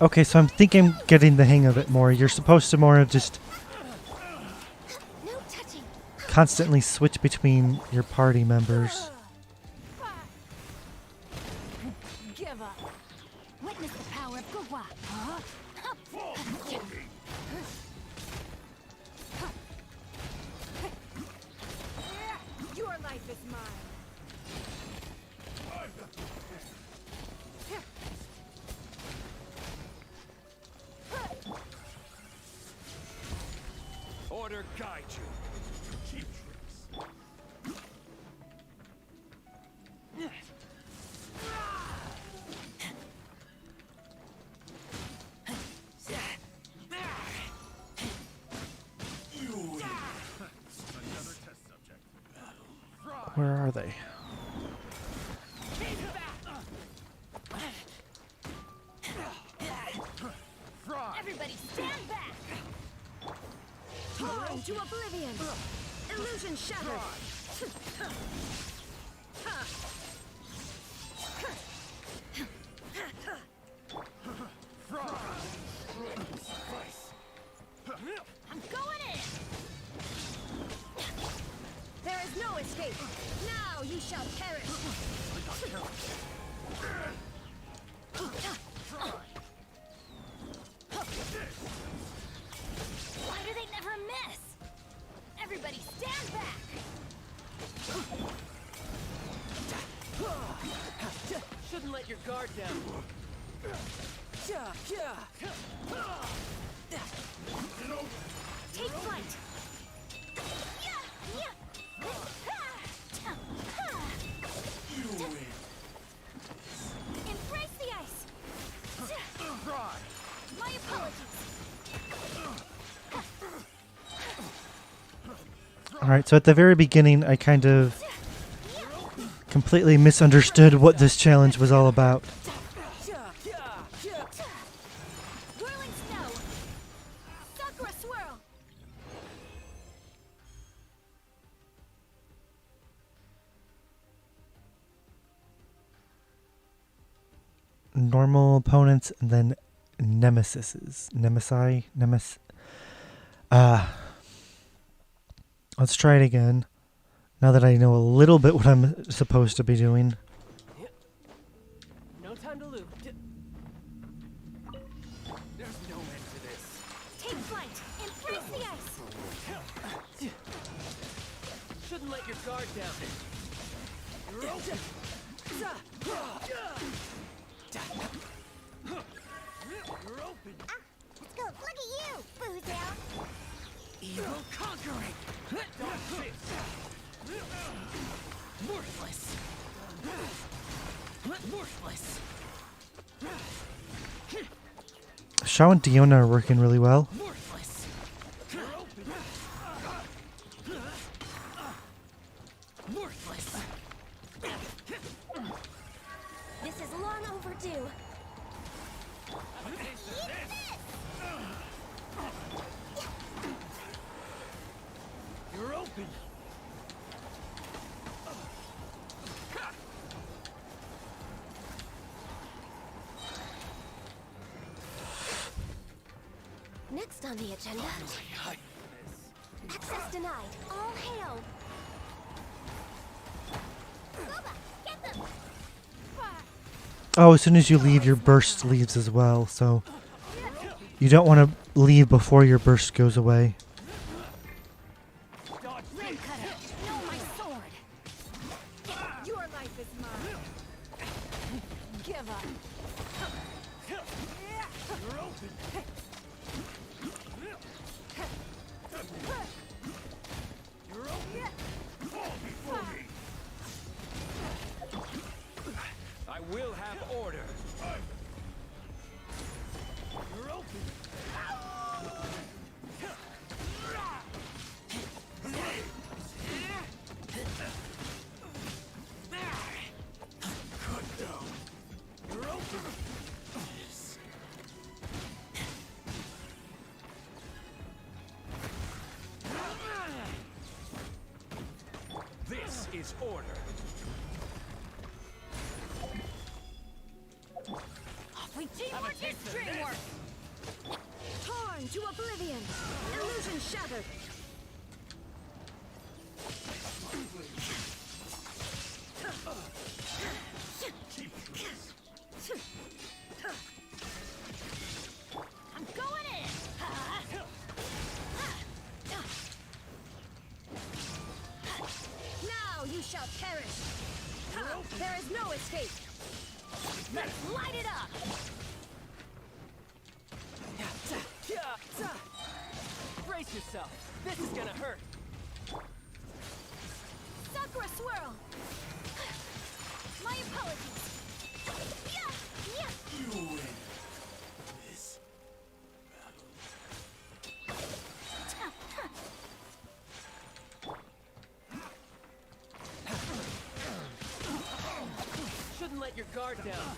Okay, so I'm thinking I'm getting the hang of it more. You're supposed to more just No touching. constantly switch between your party members. Give up. Witness the power of Gua. Your life is mine. Order guide you. Cheap tricks. Where are they? Everybody stand back. Falling to oblivion. Illusion shattered. I'm going in. There is no escape. Now you shall perish. Why do they never miss? Everybody stand back. Shouldn't let your guard down. Take flight. Embrace the ice. My apologies. Alright, so at the very beginning, I kind of completely misunderstood what this challenge was all about. Whirling snow. Sakura swirl. Normal opponents and then nemesises. Let's try it again. Now that I know a little bit what I'm supposed to be doing. No time to lose. There's no end to this. Take flight. Embrace the ice. Shouldn't let your guard down. Let's go. Look at you, Boozow. Evil conquering. Worthless. Worthless. Shao and Diona are working really well. Worthless. Worthless. This is long overdue. You're open. Next on the agenda. Access denied. All hail. Boba, get them. Oh, as soon as you leave, your burst leaves as well, so you don't want to leave before your burst goes away. Dodge Red this. cutter, know my sword. Your life is mine. Give up. You're open. You're open. Fall before me. I will have order. You're open. You're open. This is order. Teamwork is dreamwork. Torn to oblivion. Illusion shattered. I'm going in. Now you shall perish. There is no escape. Let's light it up. Brace yourself. This is gonna hurt. Sakura swirl. My apologies. Yeah, yeah. You win. Shouldn't let your guard down.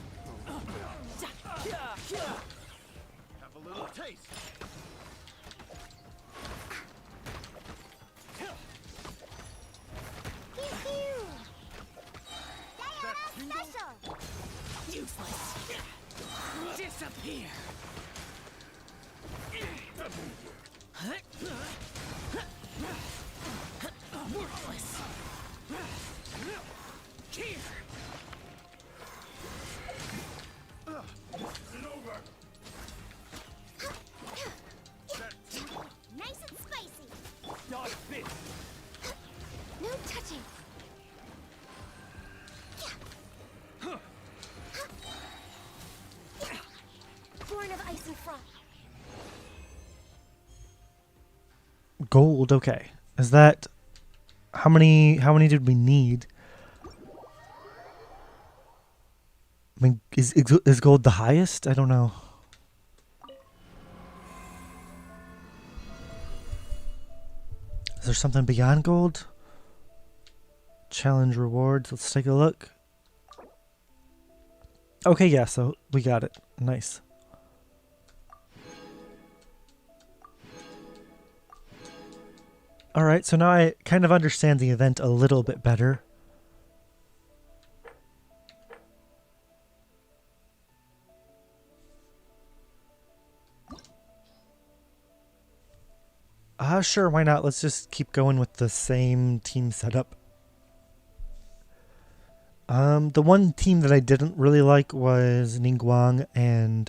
Have a little taste. Pew-pew. Diana special. Useless. Disappear. Worthless. Here. Nice and spicy. Dodge this. No touching. Born of ice and frost. Gold, okay. Is that how many did we need? I mean, is gold the highest? I don't know. Is there something beyond gold? Challenge rewards. Let's take a look. Okay, yeah, so we got it. Nice. Alright, so now I kind of understand the event a little bit better. Sure, why not? Let's just keep going with the same team setup. The one team that I didn't really like was Ningguang and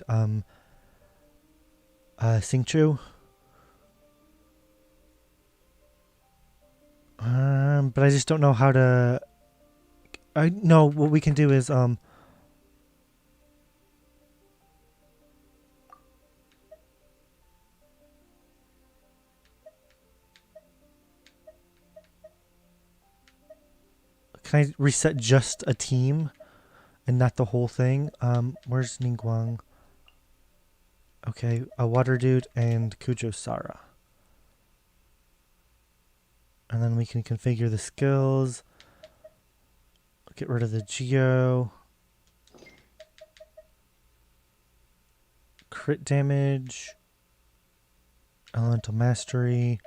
Xingqiu. But I just don't know how to. I know what we can do is can I reset just a team and not the whole thing. Where's Ningguang? Okay, a water dude and Kujo Sara. And then we can configure the skills. Get rid of the Geo. Crit damage. Elemental Mastery.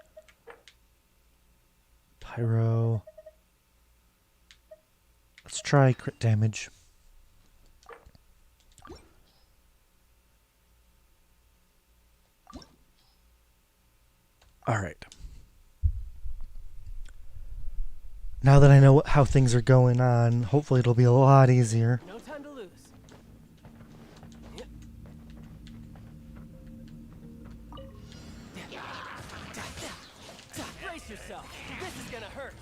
Pyro. Let's try crit damage. Alright. Now that I know how things are going on, hopefully it'll be a lot easier. No time to lose. Brace yourself. This is gonna hurt.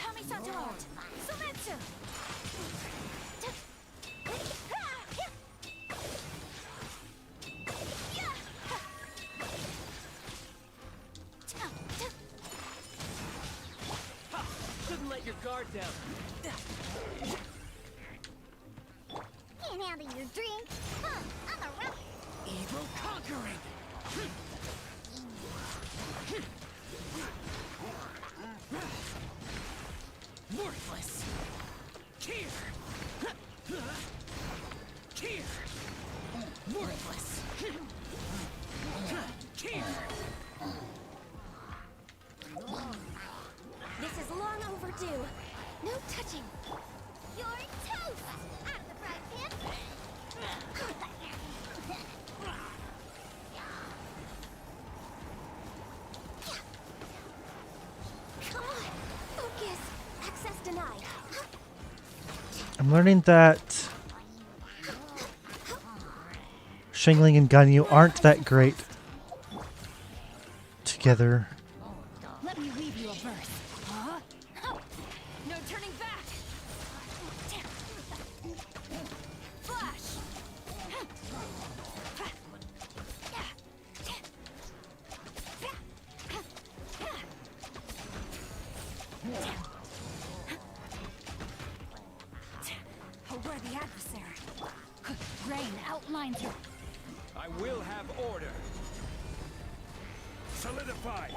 Kami-sato art. Sumetsu. Couldn't let your guard down. Can't handle your drink. Huh, I'm a rough. Evil conquering. Worthless. Here. Here. Worthless. Here. This is long overdue. No touching. You're toast. Out of the frying pan. Come on. Focus. Access denied. I'm learning that Shingling and Ganyu aren't that great together. Let me leave you a verse. Huh? No turning back. Flash. A worthy adversary. Rain outlines your. I will have order. Solidify.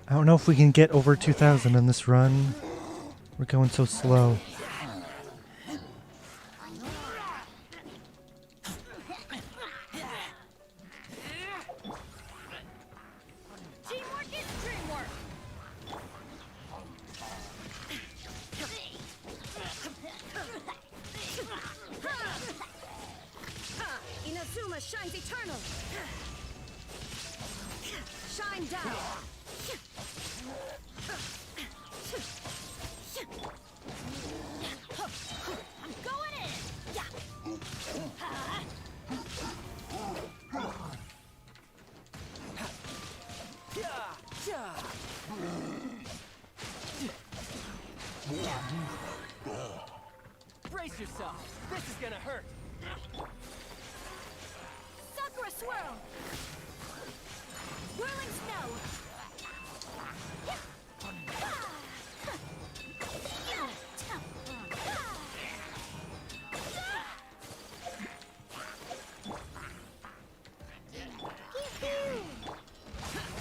I don't know if we can get over 2,000 in this run. We're going so slow. Teamwork is dreamwork. Inazuma shines eternal. Shine down. I'm going in. Brace yourself. This is gonna hurt. Sakura swirl. Whirling snow.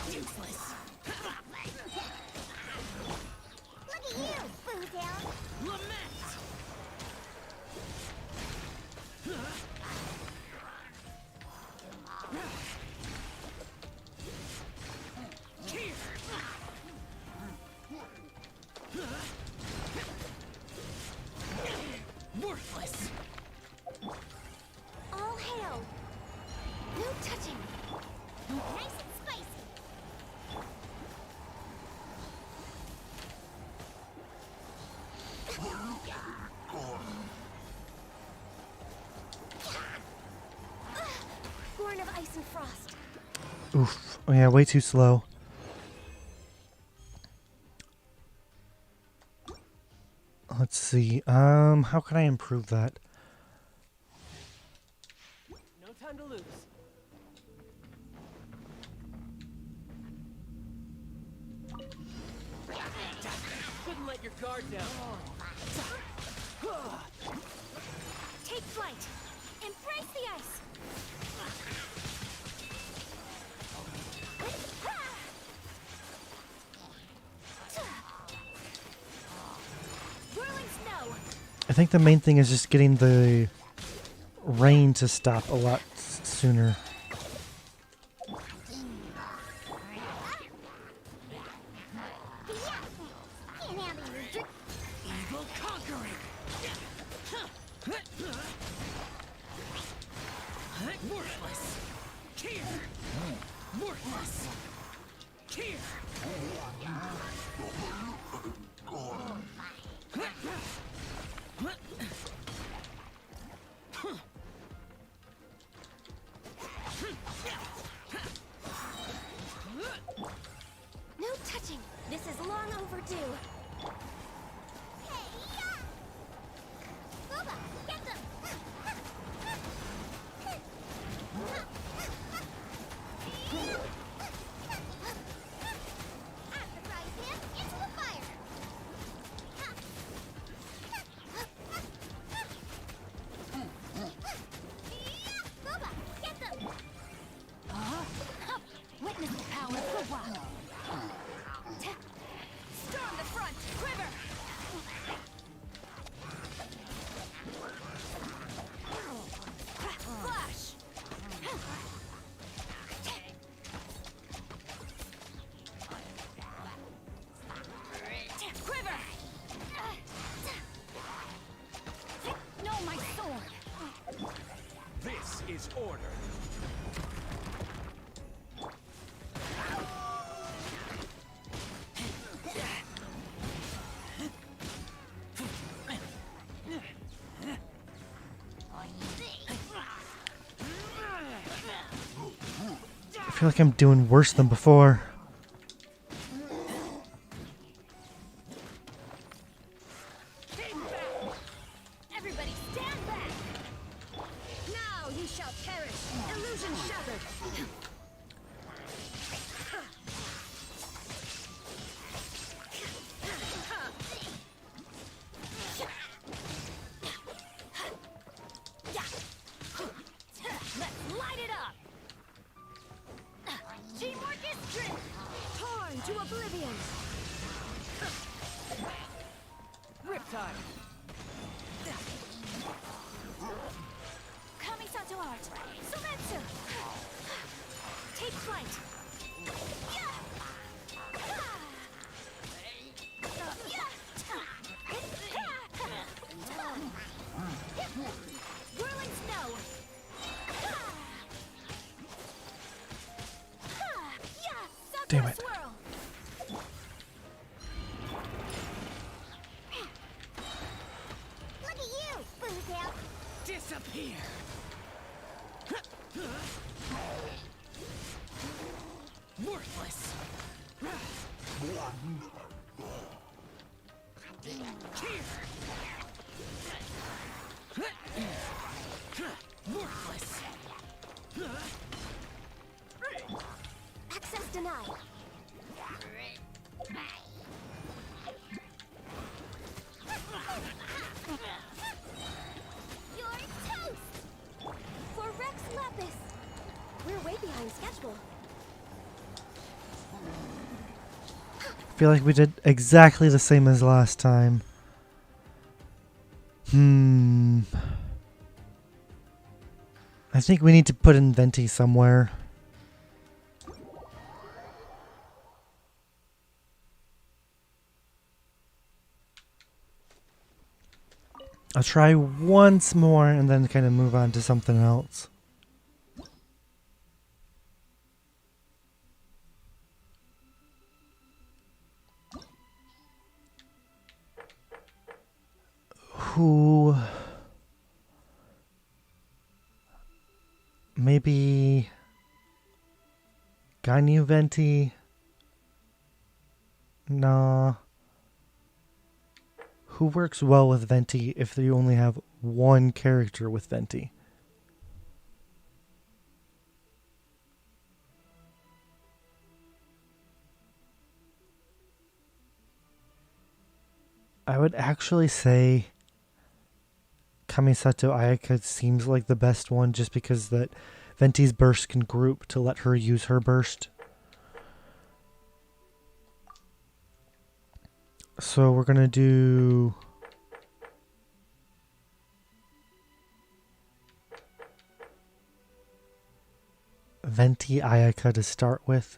Useless. Look at you, Boo-Down. Lament. Here. Worthless. All hail. No touching. Nice and spicy. Born of ice and frost. Oof. Oh yeah, way too slow. Let's see. How can I improve that? Guard down. Take flight. Embrace the ice. Whirling snow. I think the main thing is just getting the rain to stop a lot sooner. Evil conquering. Worthless. Here. Worthless. Here. No touching. This is long overdue. Booba, get them! At the prize hand, into the fire! Booba, get them! Witness the power of Booba! Storm the front! Quiver! Flash! Quiver! No, my sword! This is order. I feel like I'm doing worse than before. Everybody stand back! Now you shall perish! Illusion shattered! Let's light it up! Teamwork is strength! Torn to oblivion! Riptide. Kamisato art! Sumetsu! Take flight! Whirling snow! Damn it. Swirl! Look at you, Boozle! Disappear. Worthless. Here. Worthless. Access denied. You're toast! For Rex Lapis! We're way behind schedule. I feel like we did exactly the same as last time. I think we need to put in Venti somewhere. I'll try once more and then kind of move on to something else. Who... Maybe... Ganyu Venti? No. Who works well with Venti if you only have one character with Venti? I would actually say Kamisato Ayaka seems like the best one just because that Venti's burst can group to let her use her burst. So we're going to do Venti Ayaka to start with.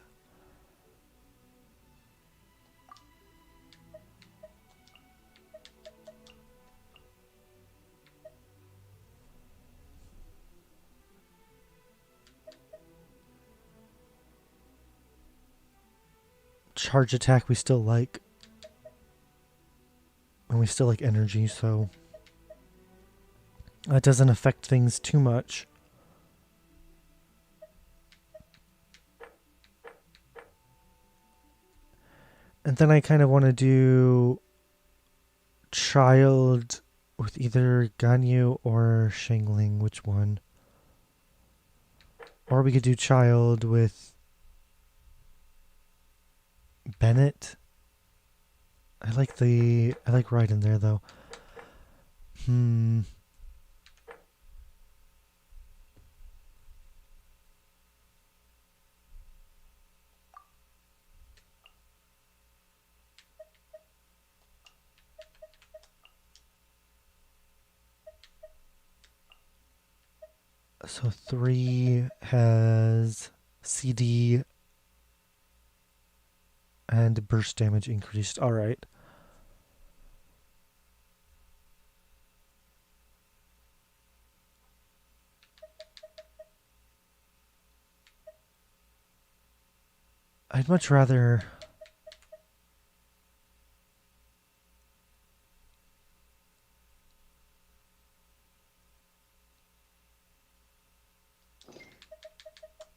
Charge attack we still like. And we still like energy, so that doesn't affect things too much. And then I kind of want to do Child with either Ganyu or Shangling. Which one? Or we could do Child with Bennett. I like Ryden there though. So 3 has CD and burst damage increased. All right. I'd much rather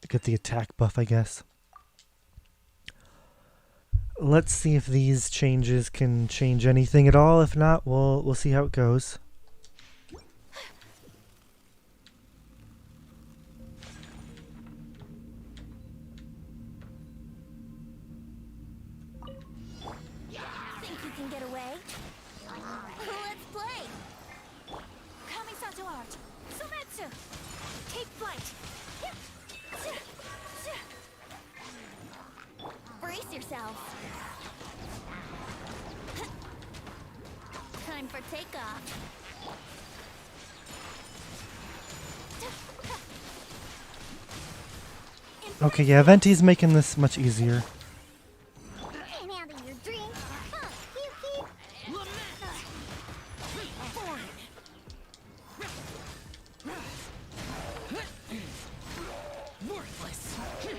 get the attack buff, I guess. Let's see if these changes can change anything at all. If not, we'll see how it goes. Think you can get away? Let's play! Kamisato art! Sumetsu! Take flight! Brace yourself! Time for takeoff! Okay, yeah, Venti's making this much easier. Your drink. Huh, cute. Worthless. Here. Worthless. Here.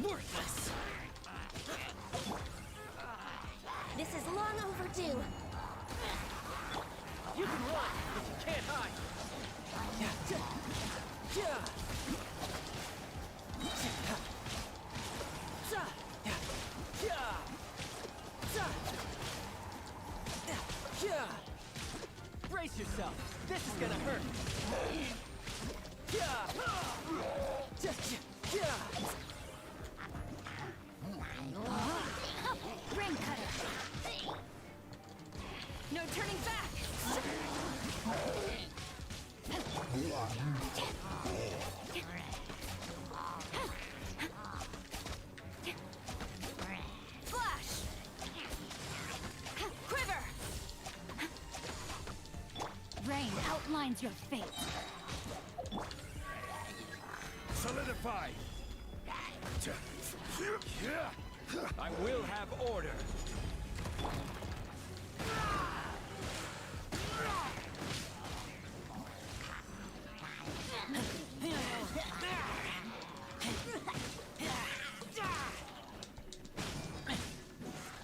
Worthless. This is long overdue. You can run, but you can't hide. Brace yourself. This is gonna hurt. Rain cutter. No turning back. Flash. Quiver. Rain outlines your fate. Solidify. I will have order.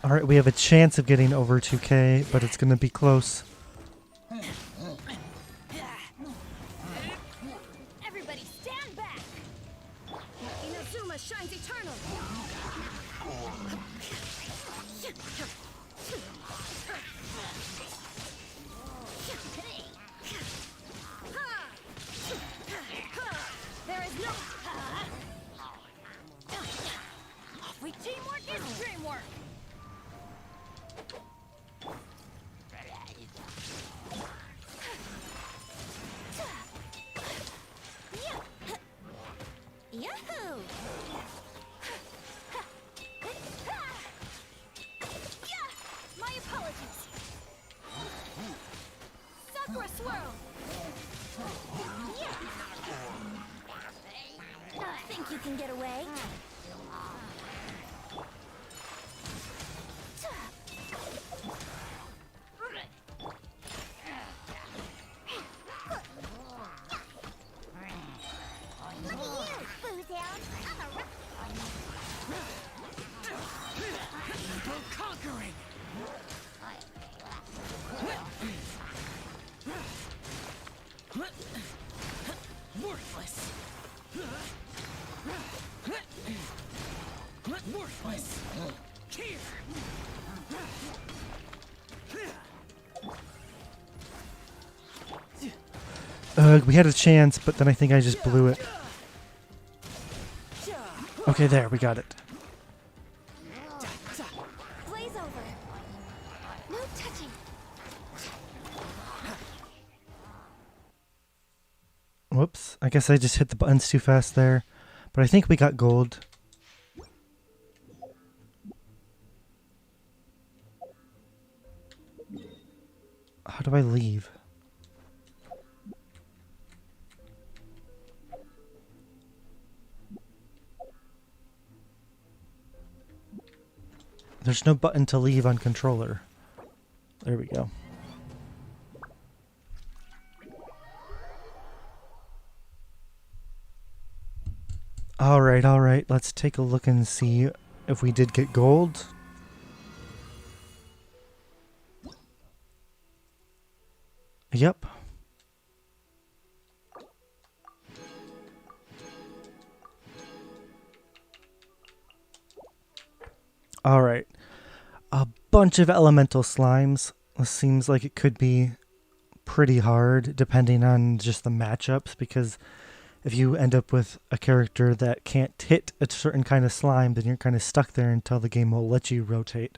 All right, we have a chance of getting over 2K, but it's going to be close. Everybody stand back. Inazuma shines eternal. For a swirl. Think you can get away? Look at you, Boozehound. For conquering. Worthless. Worthless. Here. We had a chance, but then I think I just blew it. Okay, there, we got it. Blaze over. No touching. Whoops, I guess I just hit the buttons too fast there. But I think we got gold. How do I leave? There's no button to leave on controller. There we go. Alright, let's take a look and see if we did get gold. Yep. Alright. A bunch of elemental slimes. This seems like it could be pretty hard depending on just the matchups, because if you end up with a character that can't hit a certain kind of slime, then you're kind of stuck there until the game will let you rotate.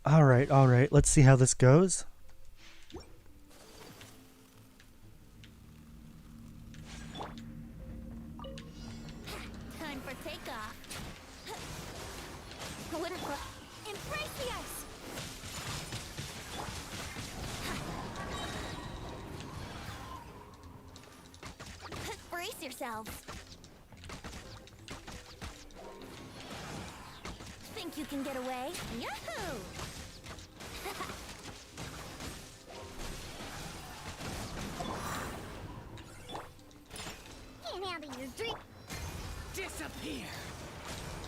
Alright, let's see how this goes. Time for takeoff. Embrace the ice. Brace yourselves. Think you can get away? Yahoo! Can't handle your drink. Disappear.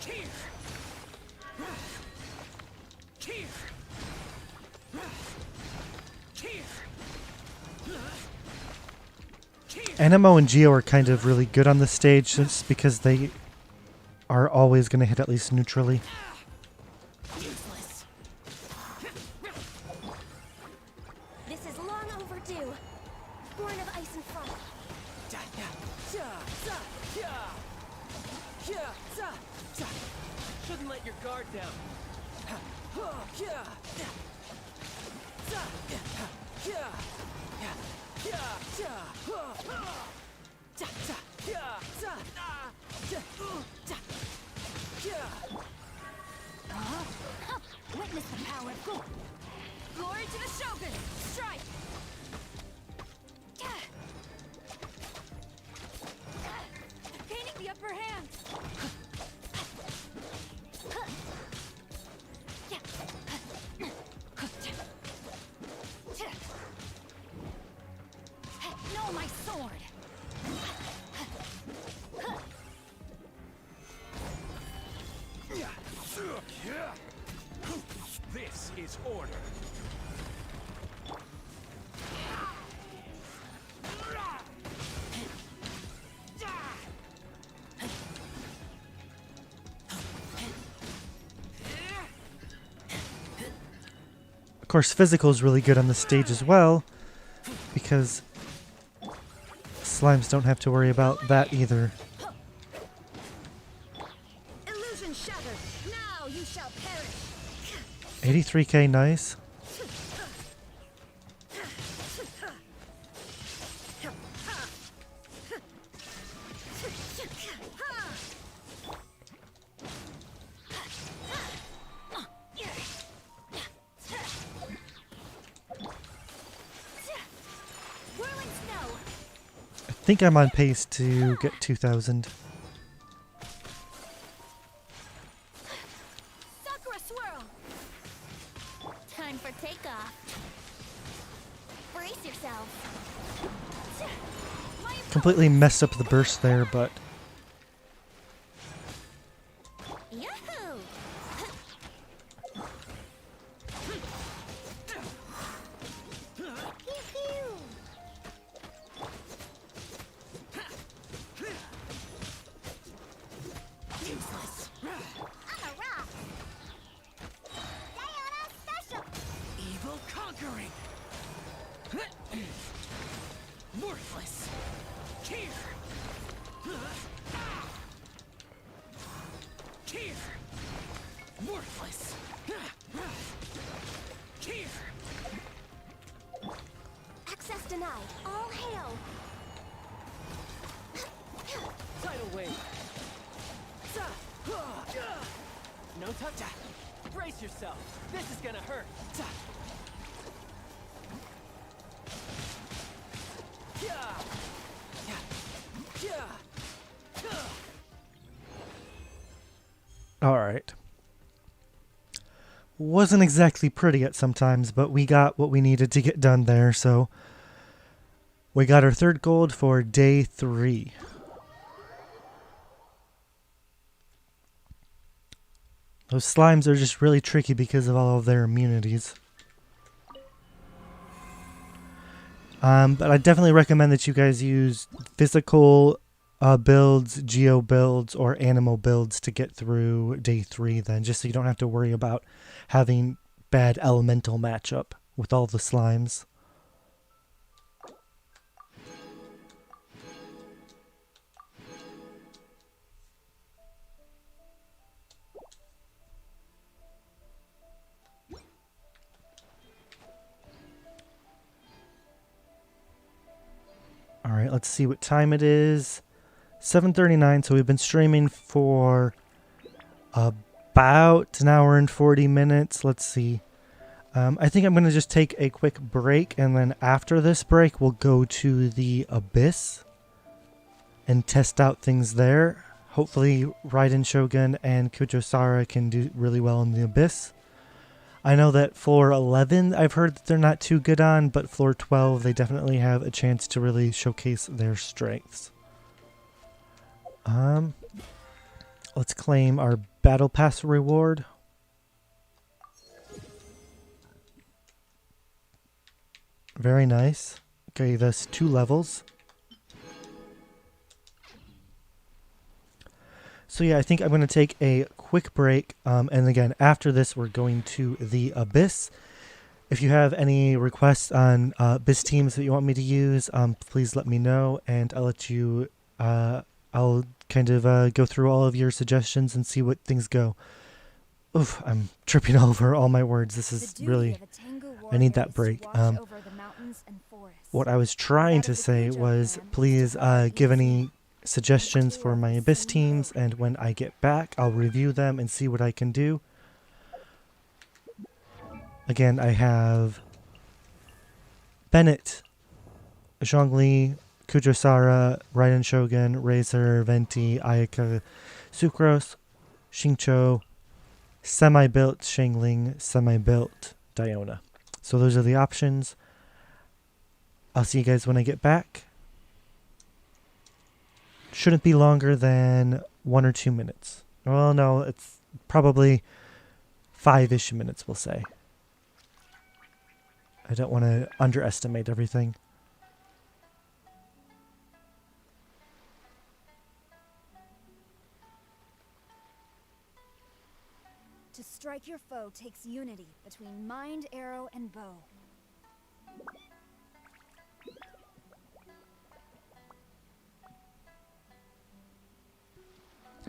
Here. Here. Here. Anemo and Geo are kind of really good on this stage just because they are always going to hit at least neutrally. Useless. This is long overdue. Born of ice and fire. Shouldn't let your guard down. Witness the power of gold. Glory to the Shogun! Strike! Gaining the upper hand! No, my sword! This is order. Of course, physical is really good on the stage as well, because slimes don't have to worry about that either. Illusion shattered! Now you shall perish! 83k, nice. think I'm on pace to get 2,000. Sakura swirl. Time for takeoff. Brace yourself. Completely messed up the burst there, but Yahoo! Useless. I'm a rock. Diana special. Evil conquering. Worthless. Here. Here. Worthless. Here. Access denied. All hail. Tidal wave. No touch. Brace yourself. This is gonna hurt. alright. Wasn't exactly pretty at sometimes, but we got what we needed to get done there, so we got our 3rd gold for day 3. Those slimes are just really tricky because of all of their immunities. But I definitely recommend that you guys use physical builds, geo builds, or animal builds to get through day 3 then, just so you don't have to worry about having bad elemental matchup with all the slimes. Alright, let's see what time it is. 7:39, so we've been streaming for about an hour and 40 minutes. Let's see. I think I'm going to just take a quick break, and then after this break, we'll go to the Abyss and test out things there. Hopefully, Raiden Shogun and Sara can do really well in the Abyss. I know that floor 11, I've heard that they're not too good on, but floor 12, they definitely have a chance to really showcase their strengths. Let's claim our Battle Pass reward. Very nice. Gave us 2 levels. So yeah, I think I'm going to take a quick break, and again, after this, we're going to the Abyss. If you have any requests on Abyss teams that you want me to use, please let me know, and I'll let you, I'll kind of go through all of your suggestions and see what things go. Oof, I'm tripping over all my words. This is really, I need that break. What I was trying to say was, please give any suggestions for my Abyss teams, and when I get back, I'll review them and see what I can do. Again, I have Bennett, Zhongli, Sara, Raiden Shogun, Razor, Venti, Ayaka, Sucrose, Xingqiu, semi-built Shangling, semi-built Diona. So those are the options. I'll see you guys when I get back. Shouldn't be longer than 1 or 2 minutes. Well, no, it's probably 5-ish minutes, we'll say. I don't want to underestimate everything. To strike your foe takes unity between mind, arrow, and bow.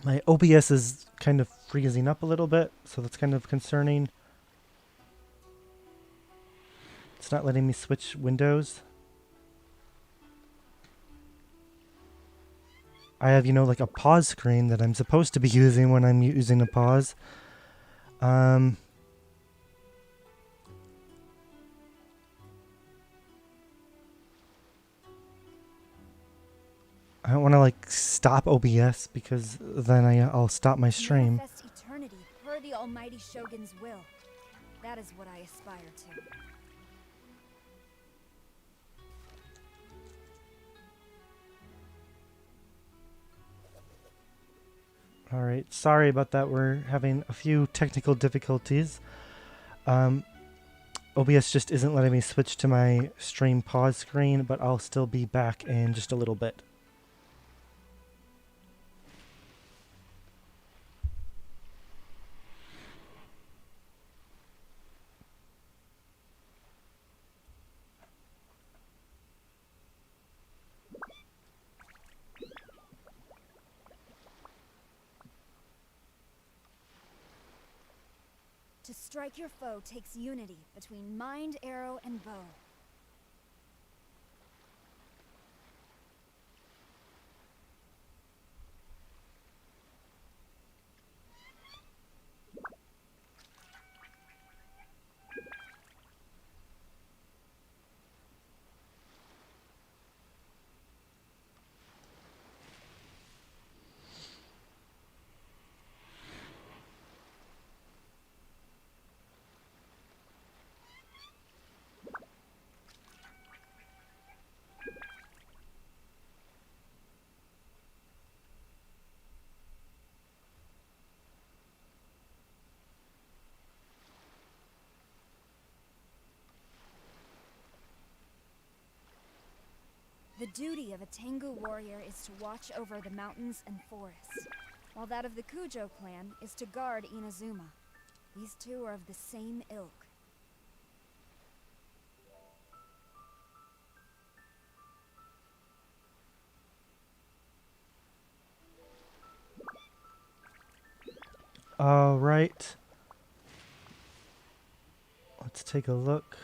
My OBS is kind of freezing up a little bit, so that's kind of concerning. It's not letting me switch windows. I have, you know, like a pause screen that I'm supposed to be using when I'm using a pause. I don't want to like stop OBS because then I'll stop my stream. Manifest eternity per the almighty Shogun's will. That is what I aspire to. Alright, sorry about that. We're having a few technical difficulties. OBS just isn't letting me switch to my stream pause screen, but I'll still be back in just a little bit. To strike your foe takes unity between mind, arrow, and bow. The duty of a Tengu warrior is to watch over the mountains and forests, while that of the Kujo clan is to guard Inazuma. These two are of the same ilk. All right. Let's take a look.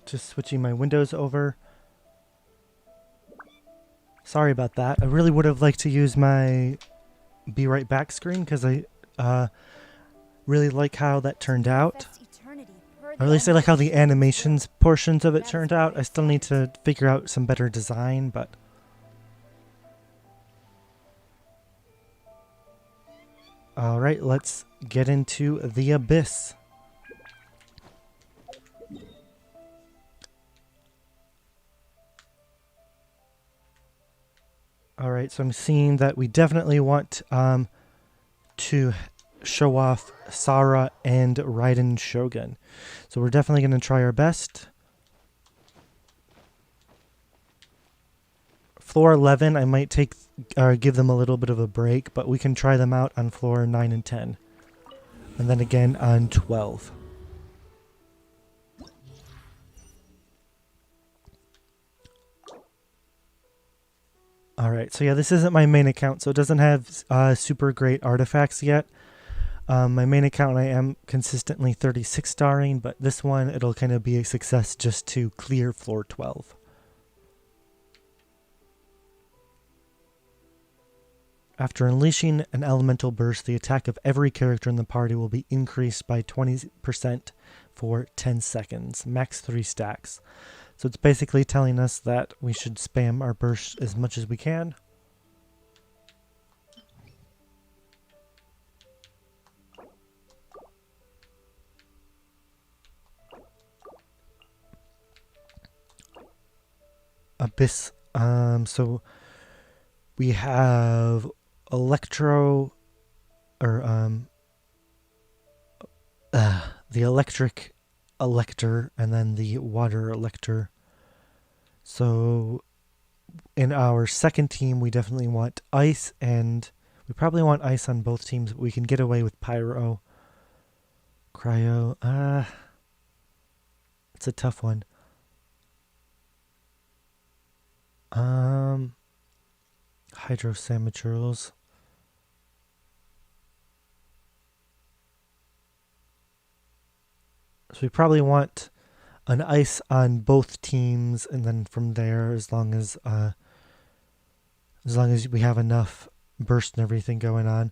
Just switching my windows over. Sorry about that. I really would have liked to use my be right back screen because I really like how that turned out. Or at least I like how the animations portions of it turned out. I still need to figure out some better design, but... Alright, let's get into the Abyss. Alright, so I'm seeing that we definitely want to show off Sara and Raiden Shogun. So we're definitely going to try our best. Floor 11, I might give them a little bit of a break, but we can try them out on floor 9 and 10. And then again on 12. Alright, so yeah, this isn't my main account, so it doesn't have super great artifacts yet. My main account I am consistently 36 starring, but this one it'll kind of be a success just to clear floor 12. After unleashing an elemental burst, the attack of every character in the party will be increased by 20% for 10 seconds, max 3 stacks. So it's basically telling us that we should spam our burst as much as we can. Abyss. So we have Electro, or the Electric Elector, and then the Water Elector. So in our second team, we definitely want Ice, and we probably want Ice on both teams, but we can get away with Pyro. Cryo, it's a tough one. Hydro Samaturals. So we probably want an Ice on both teams, and then from there, as long as we have enough burst and everything going on,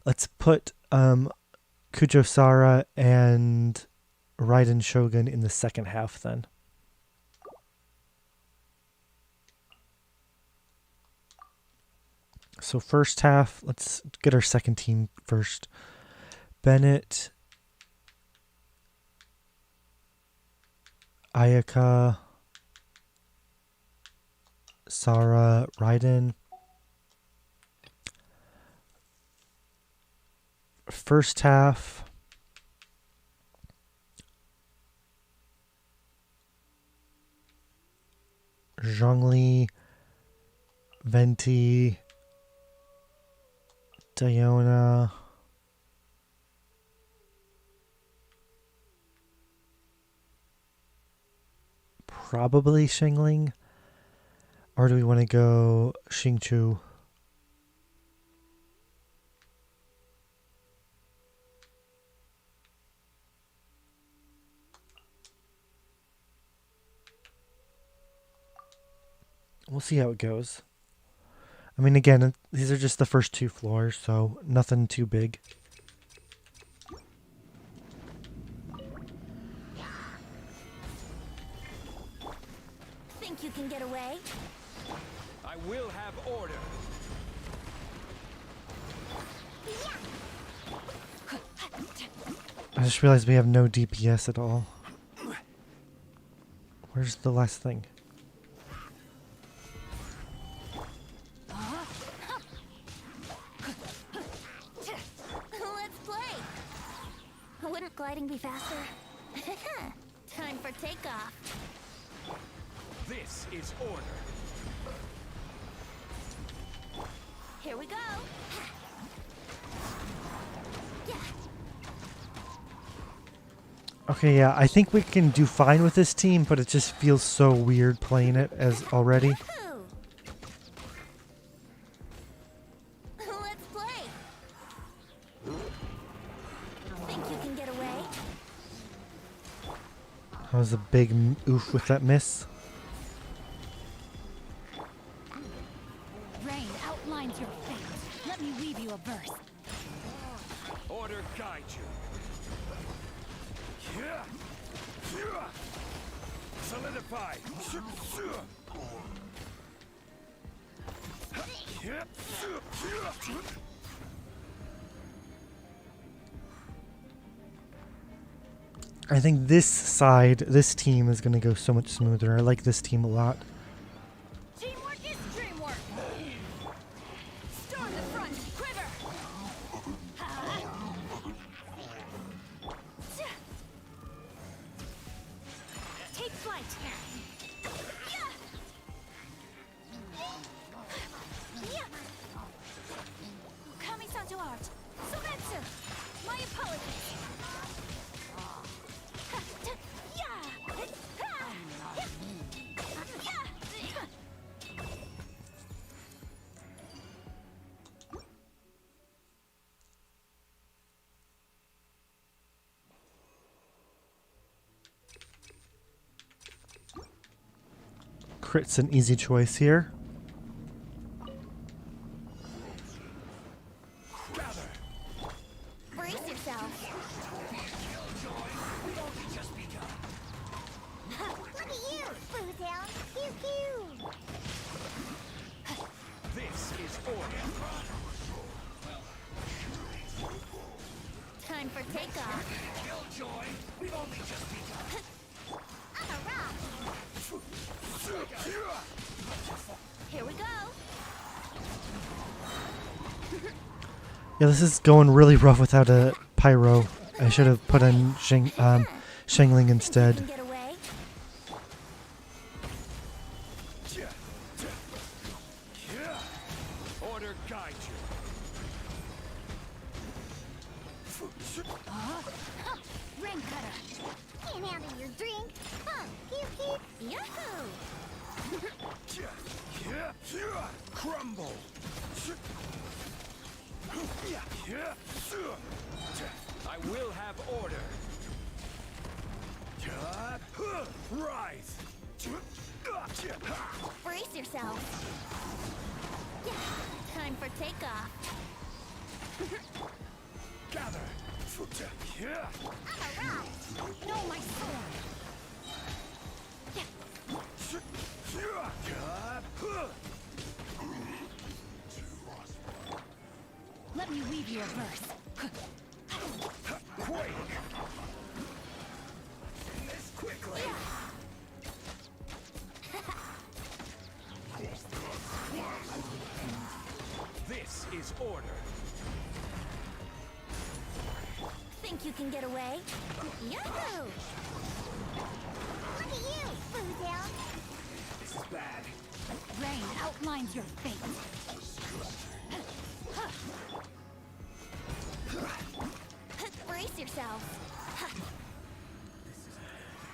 let's put Kujo Sara and Raiden Shogun in the second half then. So first half, let's get our second team first. Bennett, Ayaka, Sara, Ryden. First half, Zhongli, Venti, Diona, probably Xingling, or do we want to go Xingqiu? We'll see how it goes. I mean, again, these are just the first 2 floors, so nothing too big. Think you can get away? I will have order. I just realized we have no DPS at all. Where's the last thing? Let's play! Wouldn't gliding be faster? Time for takeoff. This is order. Here we go! Okay, yeah, I think we can do fine with this team, but it just feels so weird playing it as already. Yahoo! Let's play! Think you can get away? That was a big oof with that miss. Rain outlines your fate. Let me weave you a verse. Order guide you. Solidify. I think this side, this team is going to go so much smoother. I like this team a lot. Teamwork is dreamwork. Storm the front, quiver. Take flight. Kami-san to art. Soretsu. My apologies. Crit's an easy choice here. Brace yourself. Look at you, Bootown. Pew pew. This is order. Time for takeoff. Killjoy, we've only just begun. I'm a rock. Here we go. Yeah, this is going really rough without a pyro. I should have put in Shangling instead. Can get away? Order guide you. Ring cutter. Can't handle your drink. Huh? Pew pew. Yahoo! Crumble. I will have order. Rise. Brace yourself. Yeah. Time for takeoff. Gather. No, my sword. Let me weave you a verse. This is order. Think you can get away? Yahoo! Look at you, Foozle! This is bad. Rain outlines your fate. Brace yourselves.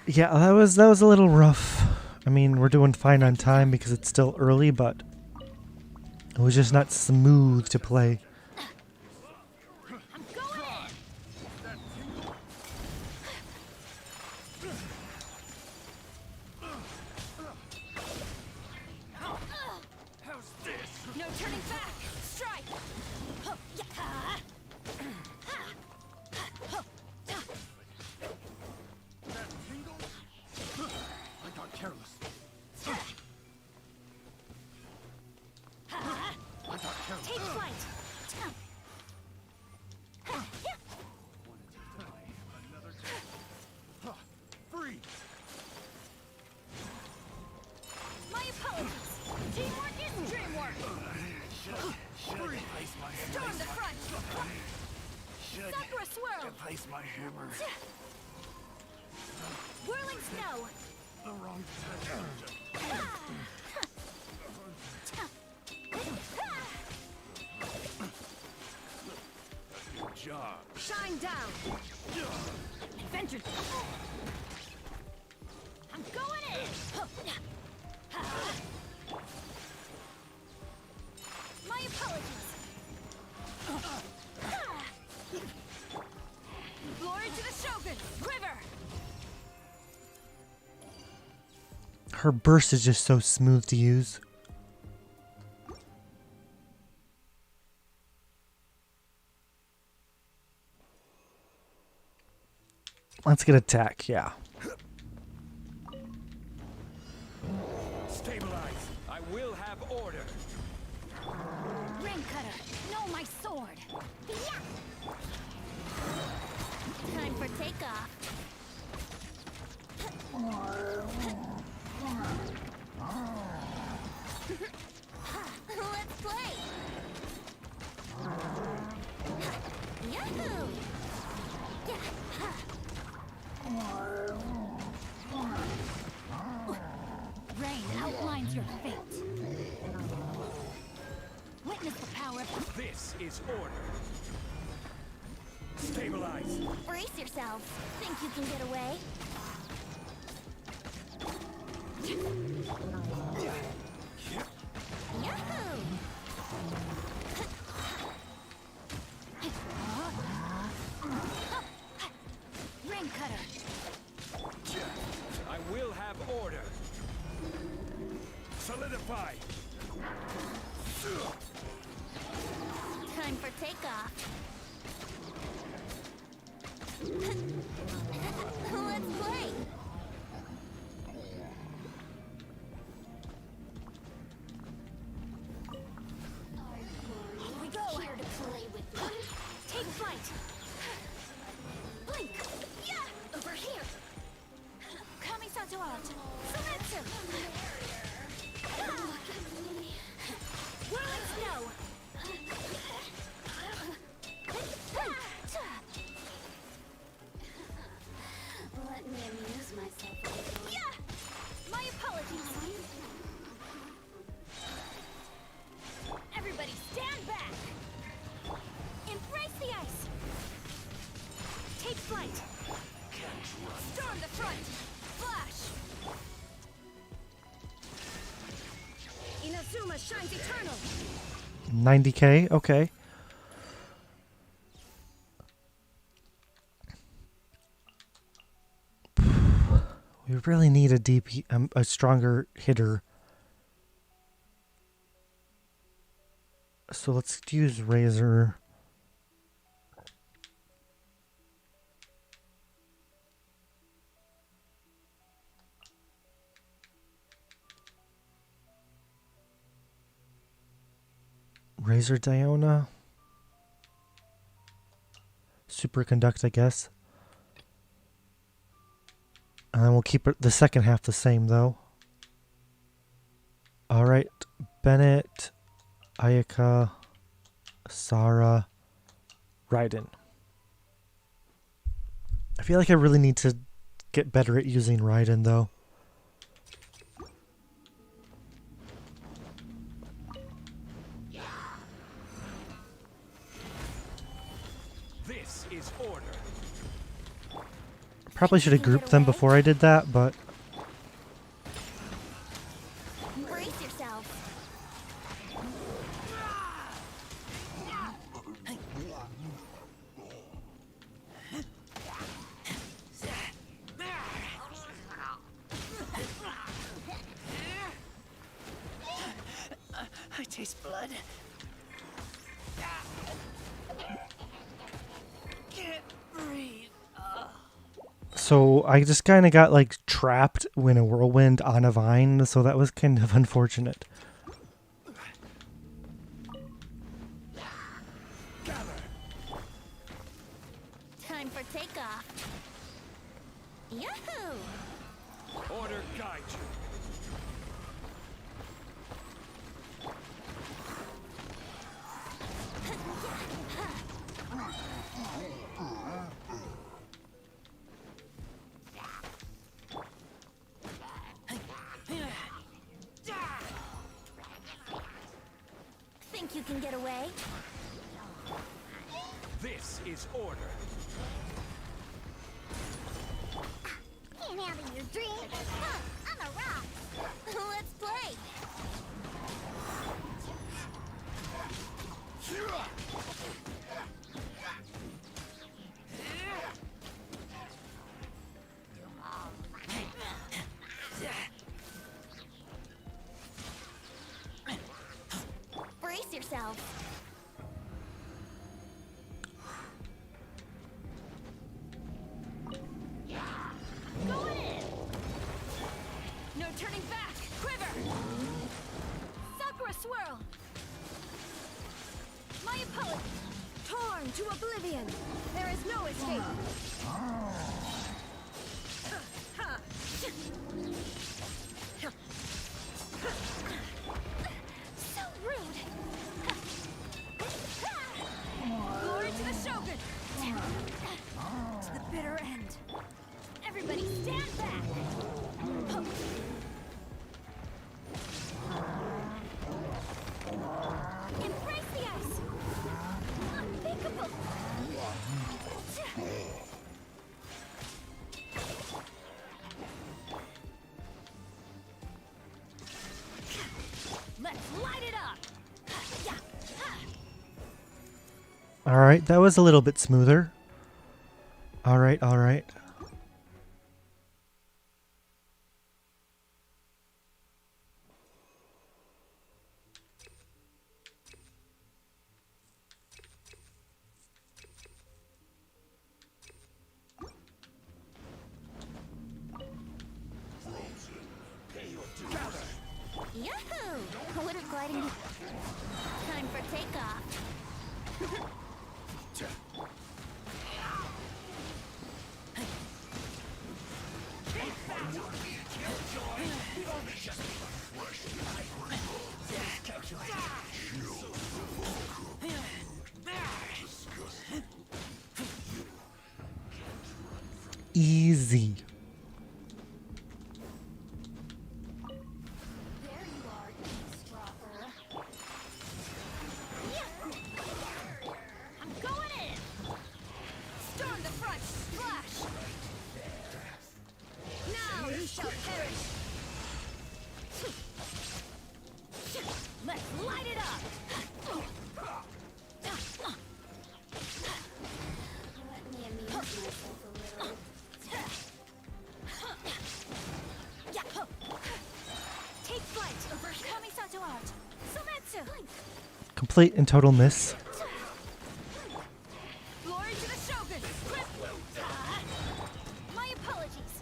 Yeah, that was a little rough. I mean, we're doing fine on time because it's still early, but it was just not smooth to play. I'm going in. How's this? No turning back. Strike. That tingle? I got careless. I got careless. Take flight. Freeze! My apologies. Teamwork is dreamwork. Storm the front. Sakura swirl. Place my hammer. Whirling snow. The wrong Good job. Shine down. Adventure. I'm going in. My apologies. Glory to the Shogun. Quiver. Her burst is just so smooth to use. Let's get attack, yeah. Stabilize. I will have order. Ring cutter. No, my sword. Yeah! Time for takeoff. Let's play! Yahoo! Rain outlines your fate. Witness the power of This is order. Stabilize. Brace yourselves. Think you can get away? Yahoo! ring cutter. I will have order. Solidify. Time for takeoff. Let's play. Here we go. Here to play with me. Take flight. Blink. Yeah. Over here. Kamisato out. Sumetsu. Whirling snow. Let me amuse myself. Yeah. My apologies. Everybody stand back. Embrace the ice. Take flight. Storm the front. Flash. Inazuma shines eternal. 90k, okay. We really need a a stronger hitter. So let's use Razor. Razor Diona. Superconduct, I guess. And then we'll keep the second half the same, though. Alright, Bennett, Ayaka, Sara, Ryden. I feel like I really need to get better at using Ryden, though. This is order. Probably should have grouped them before I did that, but Brace yourself. I taste blood. Can't breathe. so I just kind of got like trapped in a whirlwind on a vine, so that was kind of unfortunate. Time for takeoff. Yahoo! Order guide you. Think you can get away? This is order. Can't handle your drink. Huh, I'm a rock. Let's play. Brace yourself. Go in. No turning back. Quiver. Sakura swirl. My opponent. Torn to oblivion. There is no escape. So rude. Glory to the Shogun. To the bitter end. Everybody stand back. Embrace the ice. Unthinkable. Let's light it up. Yeah. Alright, that was a little bit smoother. Alright, alright. Yahoo! Water gliding. Time for takeoff. Easy. I'm going in. Storm the front. Splash. Now you shall perish. Let's light it up. Let me amuse myself a little. Yeah. Take flight over Kamisato out. Sometsu. Complete and total miss. Glory to the Shogun. My apologies.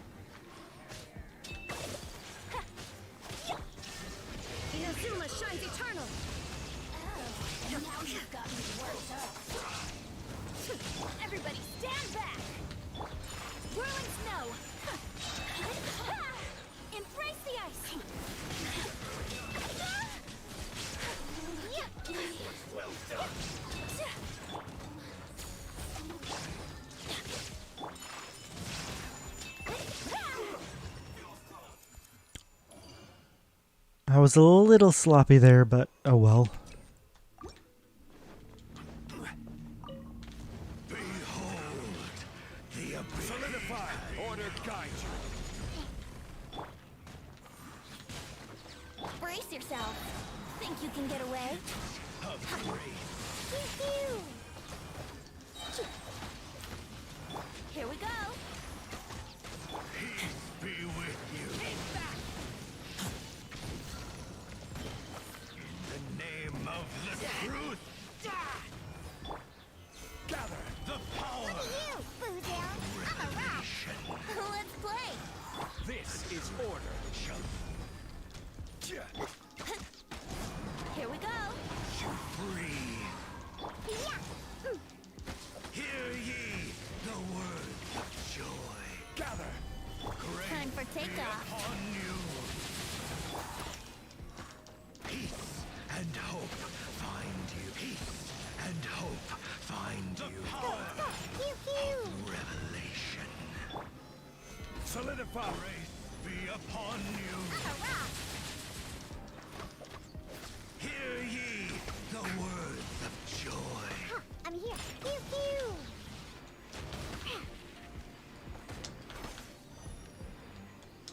Inazuma shines eternal. I was a little sloppy there, but oh well. Solidify. Order guide you. Brace yourself. Think you can get away? Pew-pew. Here we go. Be with you. In the name of the truth. Gather the power. You, Boozound. I'm a rock. Let's play. This is order. Here we go. Free. Yeah. Hear ye the words of joy. Gather. Grace Time for be takeoff. upon you. Peace and hope find you. Peace and hope find you. Power. Pew pew. Revelation. Solidify. Grace be upon you. I'm a rock. Hear ye the words of joy. Huh, I'm here. Pew pew.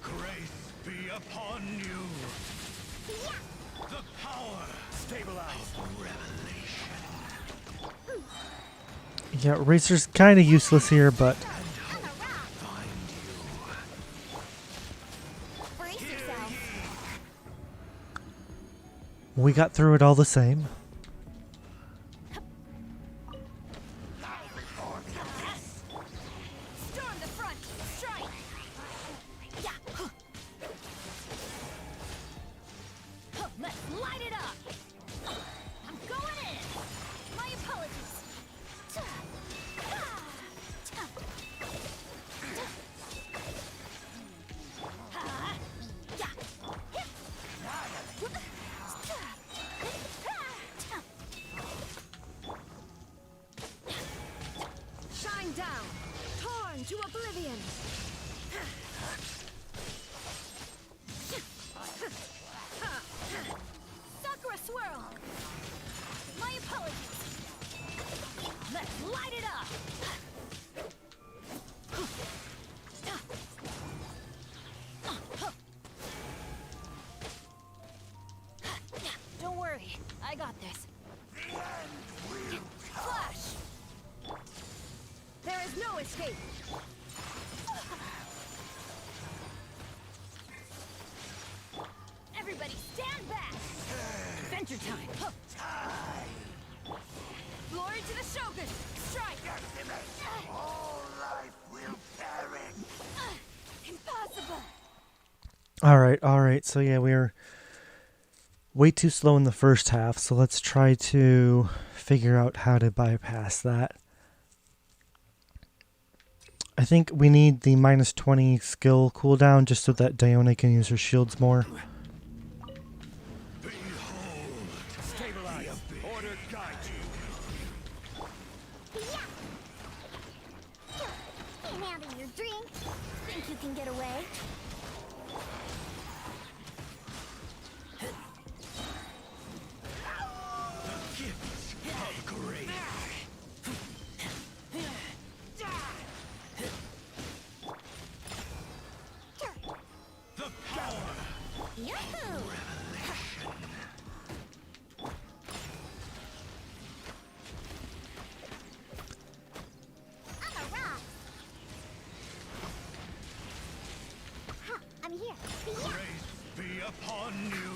Grace be upon you. Yeah. The power. Stabilize. Revelation. Yeah, Racer's kind of useless here, but I'm a rock. Find you. Brace yourself. we got through it all the same. Storm the front. Strike. Yeah. Let's light it up. I'm going in. My apologies. Shine down, torn to oblivion. Sakura swirl. My apologies. Let's light it up. Don't worry, I got this. Flash. There is no escape. Everybody stand back. Adventure time. Glory to the Shogun. Strike. All life will perish. Impossible. All right. So yeah, we were way too slow in the first half, so let's try to figure out how to bypass that. I think we need the -20 skill cooldown just so that Dione can use her shields more. Stabilize. Order guide you. Yeah. Came out of your drink. Think you can get away? Gifts of grace. The power. Yahoo! I'm a rock. Huh, I'm here. Yeah. Grace be upon you.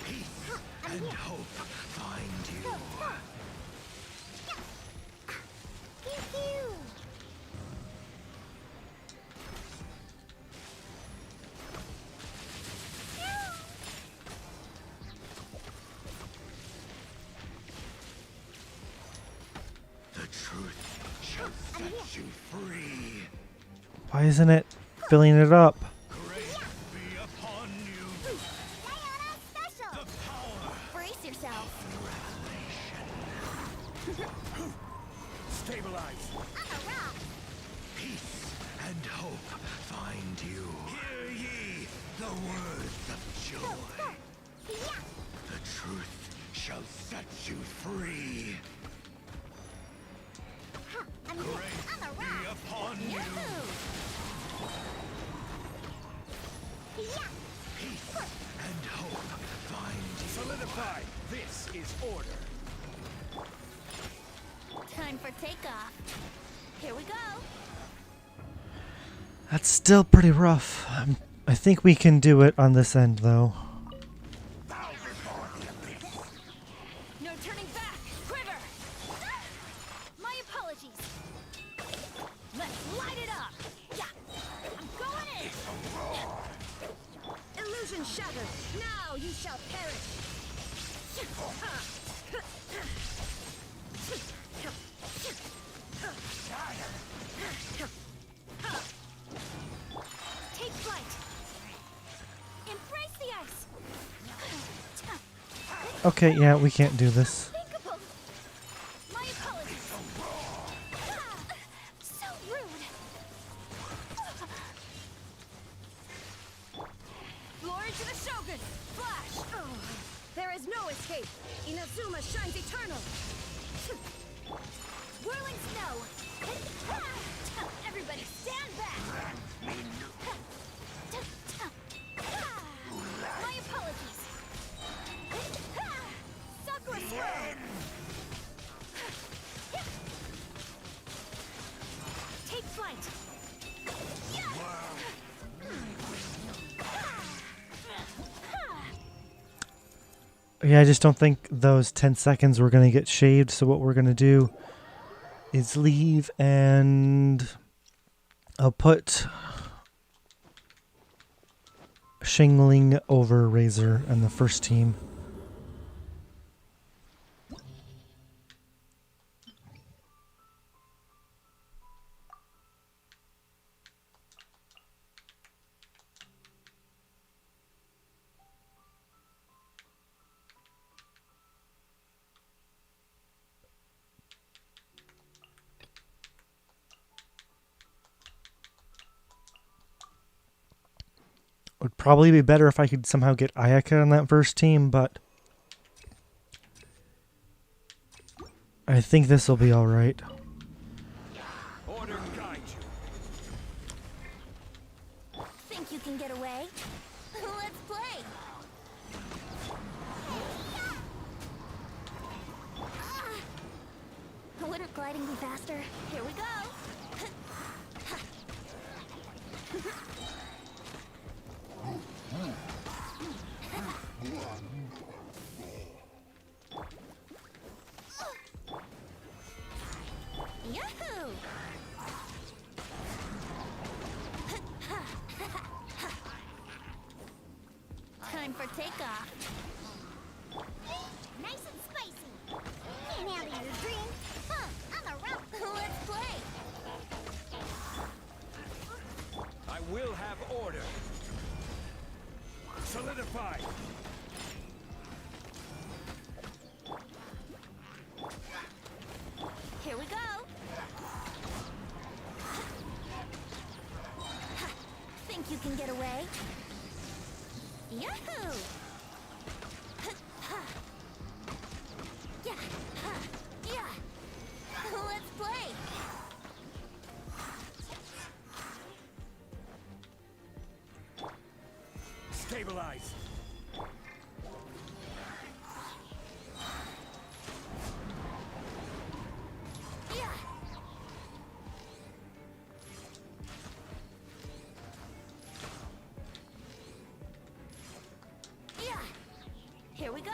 Peace and hope find you. Go, go. Yeah. Pew pew. The truth shall set you free. Why isn't it filling it up? Grace be upon you. Diana special. The power. Brace yourself. Stabilize. I'm a rock. Peace and hope find you. Hear ye the shall set you free. I'm Grace a be rock. upon you. Yeah. Peace and hope find you. Solidify. This is order. Time for takeoff. Here we go. That's still pretty rough. I think we can do it on this end, though. No turning back. Quiver. My apologies. Let's light it up. Yeah. I'm going in. Illusion shattered. Now you shall perish. Take flight. Embrace the ice. Okay, yeah, we can't do this. Unthinkable. My apologies. So rude. Glory to the Shogun. Flash. There is no escape. Inazuma shines eternal. Whirling snow. Everybody stand back. My apologies. Sakura swirl. Take flight. Yeah, I just don't think those 10 seconds were going to get shaved, so what we're going to do is leave, and I'll put Shingling over Razor in the first team. Would probably be better if I could somehow get Ayaka on that first team, but I think this will be alright. Order guide you. Think you can get away? Let's play. Wouldn't gliding be faster? Here we go. Yahoo! Time for takeoff. Nice and spicy. Get out of your drink. I'm a rock. Let's play. I will have order. Solidify. Here we go. Think you can get away? Yahoo! Yeah. Yeah. Let's play. Stabilize. Yeah. Yeah. Here we go.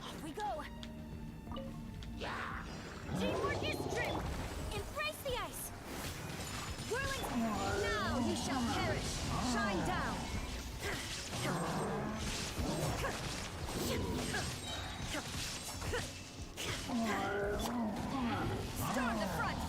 Off we go. Teamwork is strength. Embrace the ice. Whirling. Now you shall perish. Shine down. Storm the front.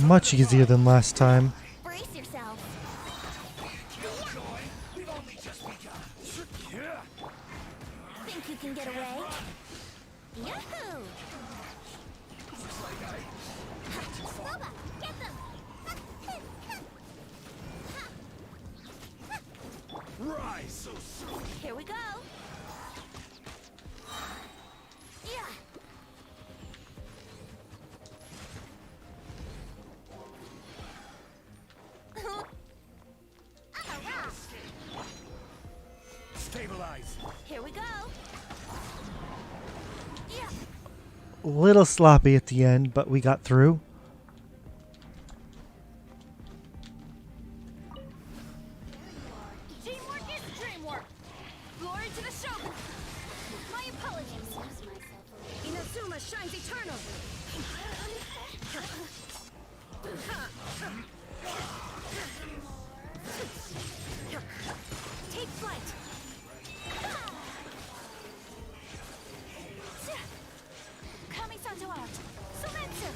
Much easier than last time. Brace yourself. Think you can get away? Yahoo! Boba, get them! Rise so soon. Here we go. Yeah. Stabilize. Here we go. Yeah. A little sloppy at the end, but we got through. Teamwork is dreamwork. Glory to the Shogun. My apologies. Inazuma shines eternal. Take flight. Kami-sato out. Sumetsu.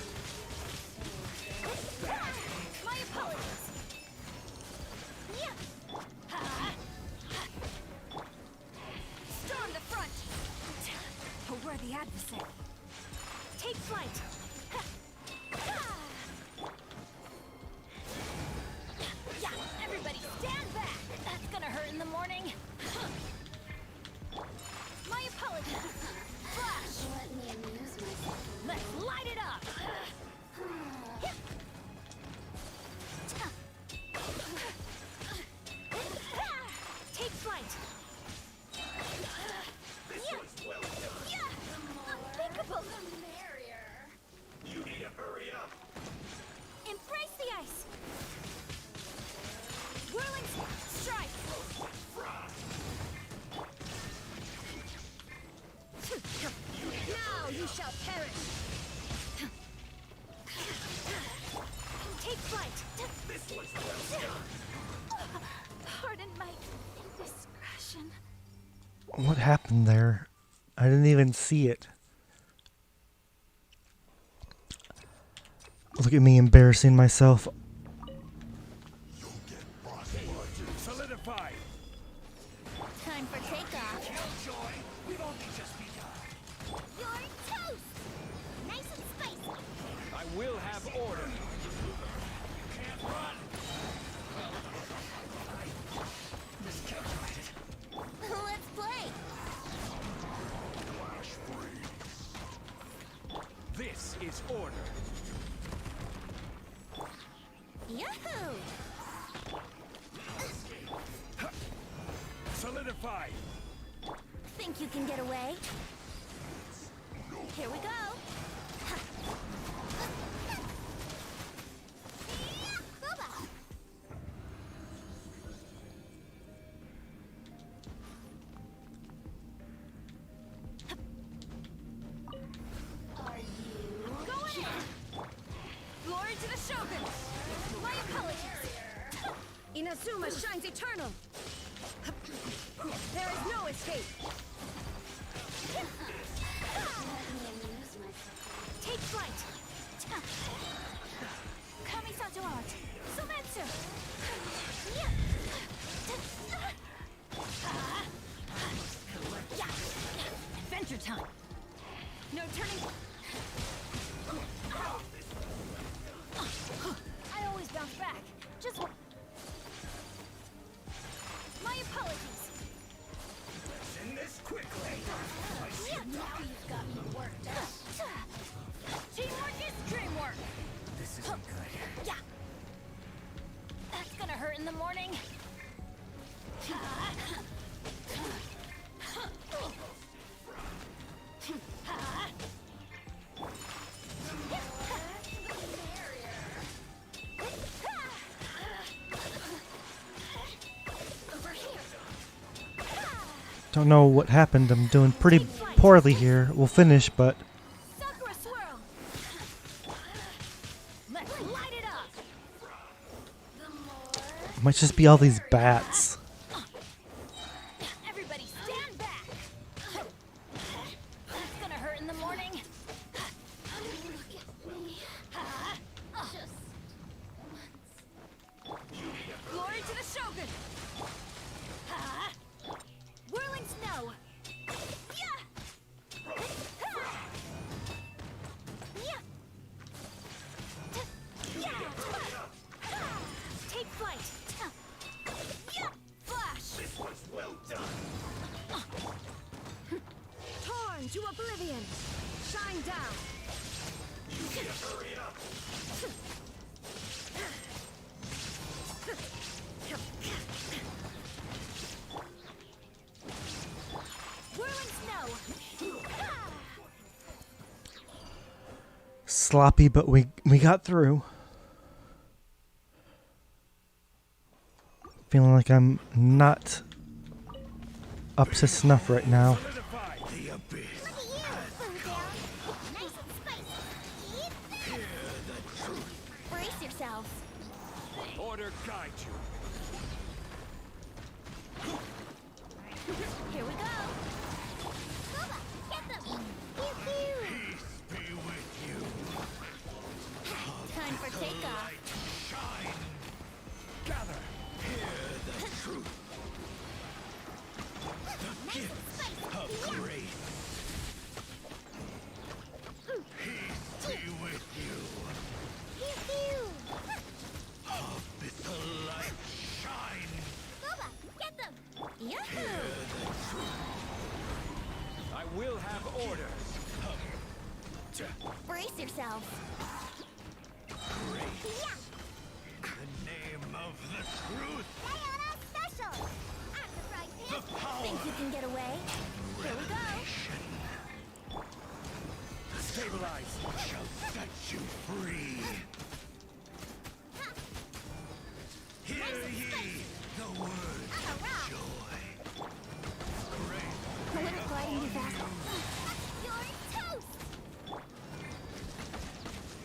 My apologies. Yeah. Storm the front. A worthy adversary. Take flight. Yeah, everybody stand back. That's gonna hurt in the morning. My apologies. Flash. Let me amuse myself. Let's light it up. Take flight. Yeah. Unthinkable. You need to hurry up. Embrace the ice. Whirling strike. Now you shall perish. Take flight. This was well done. Pardon my indiscretion. What happened there? I didn't even see it. Look at me embarrassing myself. Solidify. Time for takeoff. Killjoy. We've only just begun. You're toast! Nice and spicy. I will have order. Can't run. Miscalculated. Let's play. Flash freeze. This is order. Yahoo! Solidify. Think you can get away? Here we go. Boba! Going in. Glory to the Shogun. My apologies. Inazuma shines eternal. There is no escape. Take flight. Kami-sato out. Sumetsu. Yeah. Adventure time. No turning. I always bounce back. Just my apologies. In this quickly. Now you've got me worked up. Teamwork is dreamwork. This isn't good. Yeah. That's gonna hurt in the morning. Over here. Don't know what happened. I'm doing pretty poorly here. We'll finish, but Sakura swirl. Let's light it up. it might just be all these bats. Everybody stand back. That's gonna hurt in the morning. Look at me. sloppy, but we got through. Feeling like I'm not up to snuff right now. The abyss. Look at you, Boo Nice and spicy. Eat this. Hear the truth. Brace yourselves. Order guide you. Here we go. Booba, get them. Pew pew. Peace be with you. Time for takeoff. Light shine. Gather. Hear the truth. The gift of grace. Peace be with you. Pew pew. Abyssal light shine. Booba, get them. Yahoo! I will have order. Brace yourselves. Grace. Yeah. The name of the truth. Diana special. I'm the fried pig. The power. Think you can get away? Here we go. Stabilize. Shall set you free. Hear ye the word I'm a rock. joy. Grace. Wouldn't gliding be fast? You're toast.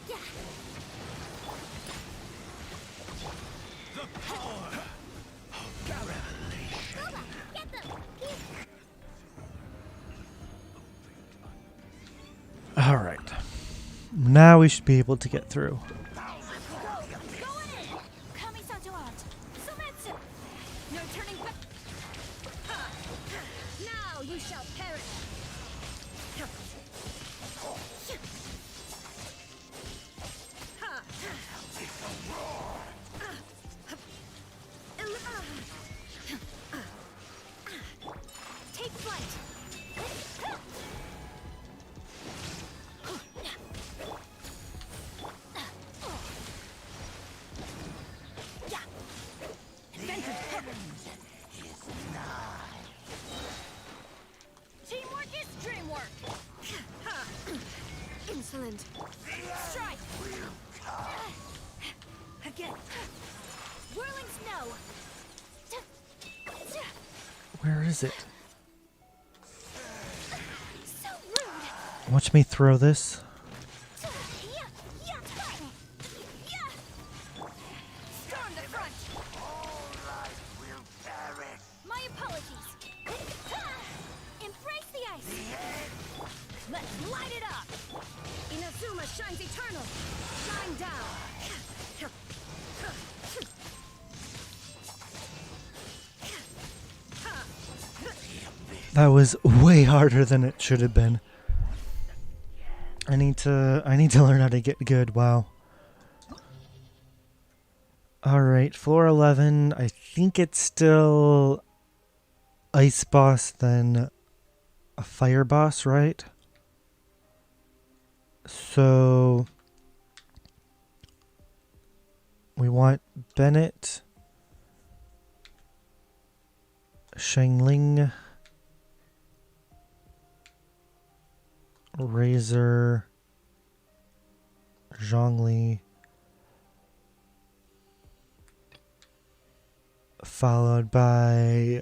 Yeah. The power of revelation. Booba, get them. Pew. All right. Now we should be able to get through. Going in. Kami-santo out. Sumetsu. No turning back. Now you shall perish. Take flight. Yeah. Teamwork is dreamwork. Insolent. Strike. Again. Whirling snow. Where is it? So rude. Watch me throw this. Storm the front. My apologies. Embrace the ice. Let's light it up. Inazuma shines eternal. Shine down. That was way harder than it should have been. I need to learn how to get good. Wow. All right, floor 11. I think it's still ice boss then a fire boss, right? So we want Bennett, Shangling, Razor, Zhongli, followed by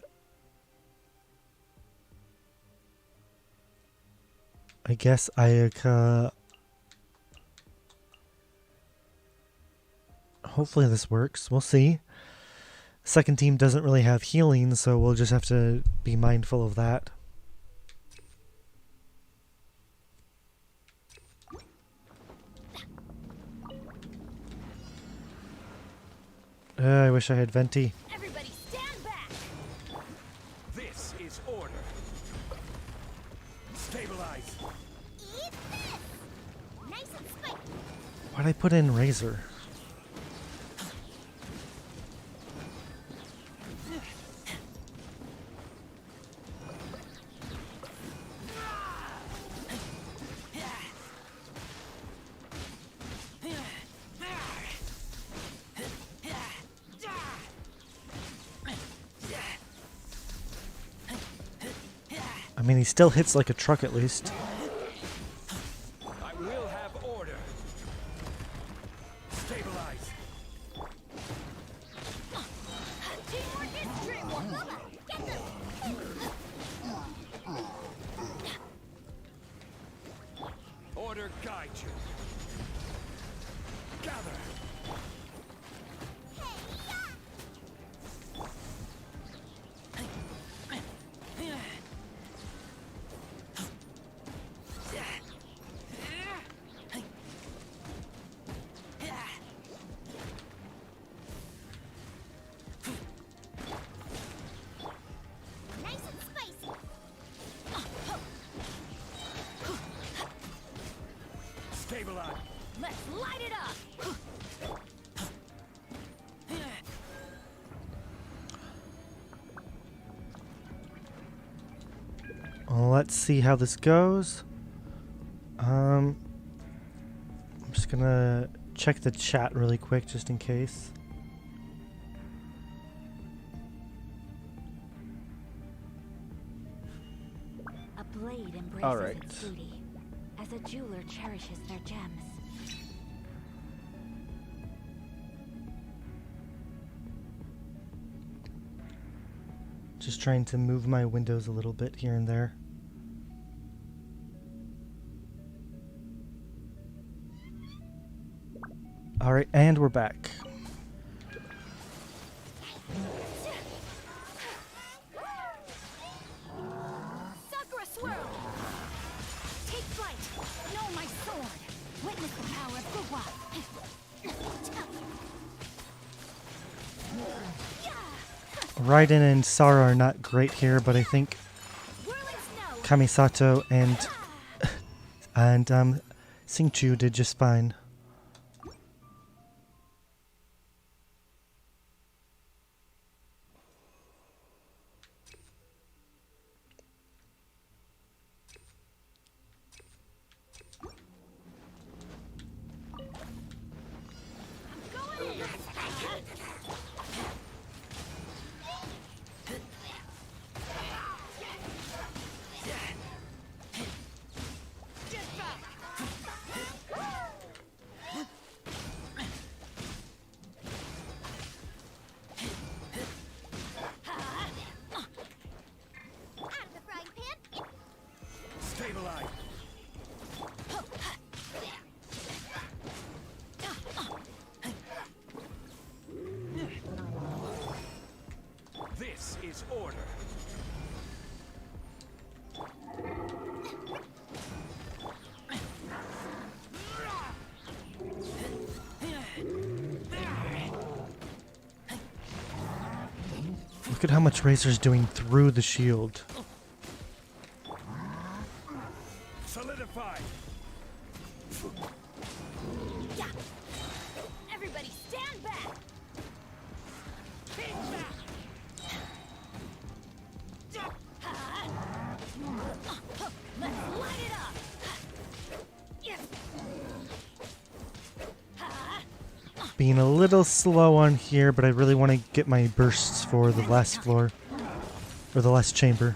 I guess Ayaka. Hopefully this works. We'll see. Second team doesn't really have healing, so we'll just have to be mindful of that. I wish I had Venti. Everybody stand back. This is order. Stabilize. Eat this. Nice and spicy. Why'd I put in Razor? I mean, he still hits like a truck at least. I will have order. Stabilize. Let's light it up! Well, let's see how this goes. I'm just gonna check the chat really quick just in case. A blade embraces All right. its beauty, as a jeweler cherishes their gems. Just trying to move my windows a little bit here and there. All right, and we're back. Sakura swirl! Take flight! Know my sword! Witness the power of Fuwa! Ryden and Sara are not great here, but I think Whirling snow! Kamisato and Singchu did just fine. Out of the frying pan. Stabilize. This is order. Look at how much Razor's doing through the shield. Solidify. Yeah. Everybody stand back! Let's light it up! Being a little slow on here, but I really want to get my bursts for the last floor. Or the last chamber.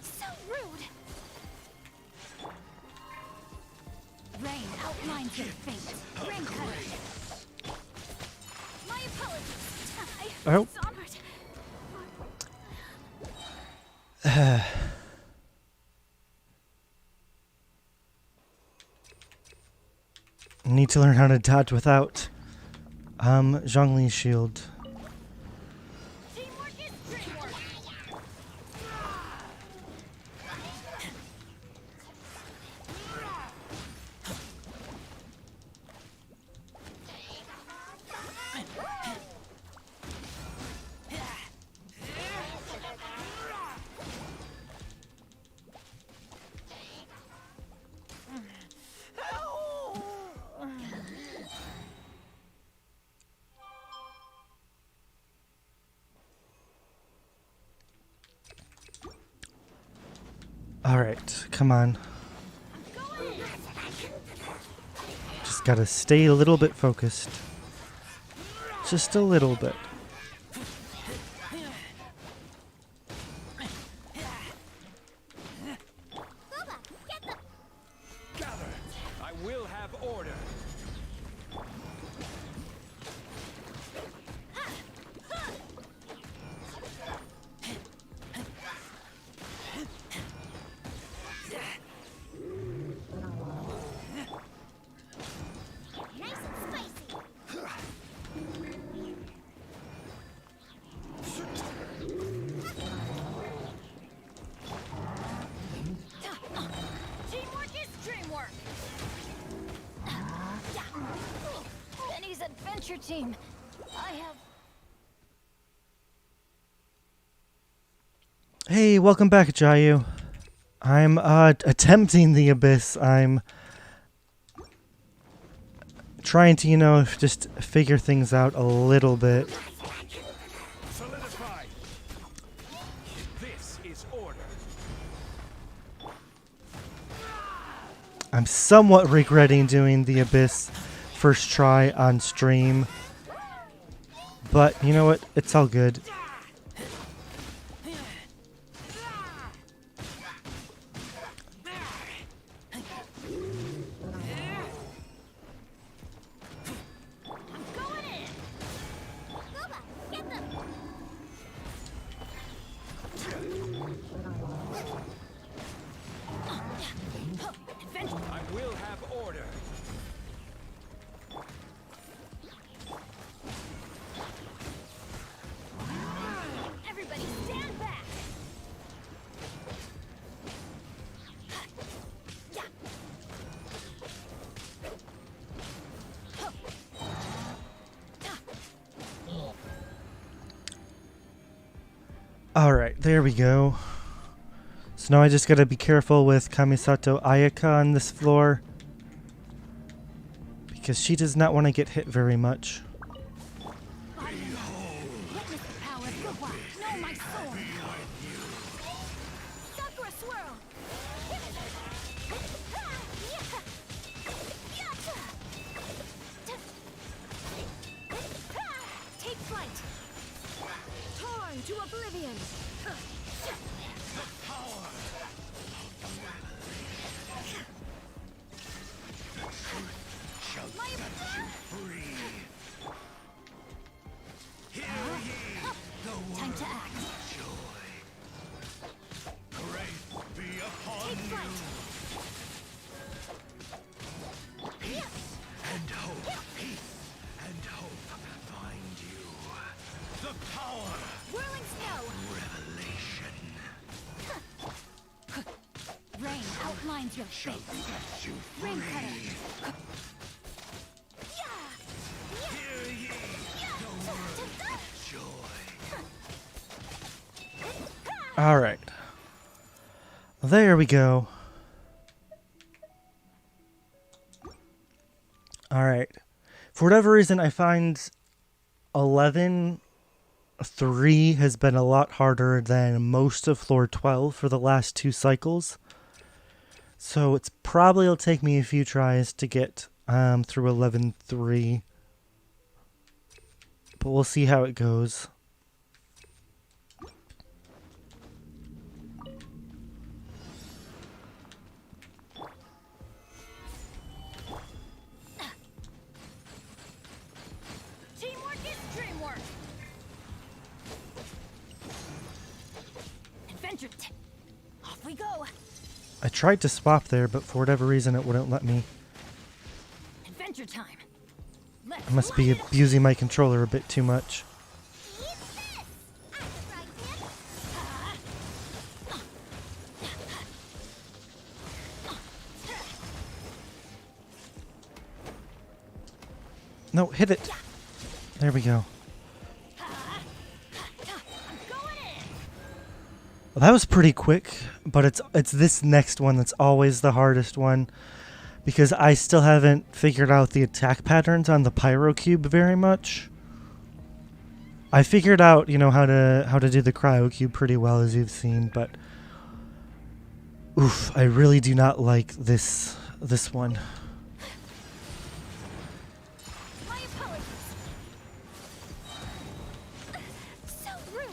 So rude! Rain outlines your fate. Rain cutter. My apologies. Oh. It's onward. Need to learn how to dodge without Zhongli's shield. Teamwork is dreamwork. Alright, come on. Just gotta stay a little bit focused. Just a little bit. Booba, get the... Gather. I will have order. Nice and spicy. Benny's adventure team. I have... Hey, welcome back, Jayu. I'm attempting the abyss. I'm trying to, you know, just figure things out a little bit. Solidify. This is order. I'm somewhat regretting doing the abyss first try on stream. But, you know what? It's all good. I will have order. Everybody stand back! Alright, there we go. So now I just gotta be careful with Kamisato Ayaka on this floor, because she does not want to get hit very much. Witness the power of Gugwa. Know my soul. Sakura swirl. Take flight. Torn to oblivion! Shall set you free. Hear ye the Time word to act. of joy. Grace be upon Take you. flight. Peace and hope. Peace and hope find you. The power. Whirling snow. Revelation. Rain outlines your Shall fate. set you Rain free. cutter. Hear ye the word of joy. Alright. There we go. Alright. For whatever reason, I find 11-3 has been a lot harder than most of floor 12 for the last 2 cycles. So it's probably will take me a few tries to get through 11-3. But we'll see how it goes. Teamwork is dreamwork. Adventure. Off we go. I tried to swap there, but for whatever reason it wouldn't let me. Adventure time. Let's I must be light it up. abusing my controller a bit too much. Eat this! After No, hit it. There we go. I'm going in. Well, that was pretty quick, but it's this next one that's always the hardest one, because I still haven't figured out the attack patterns on the Pyro Cube very much. I figured out, you know, how to do the Cryo Cube pretty well, as you've seen, but oof, I really do not like this one. My apologies. So rude.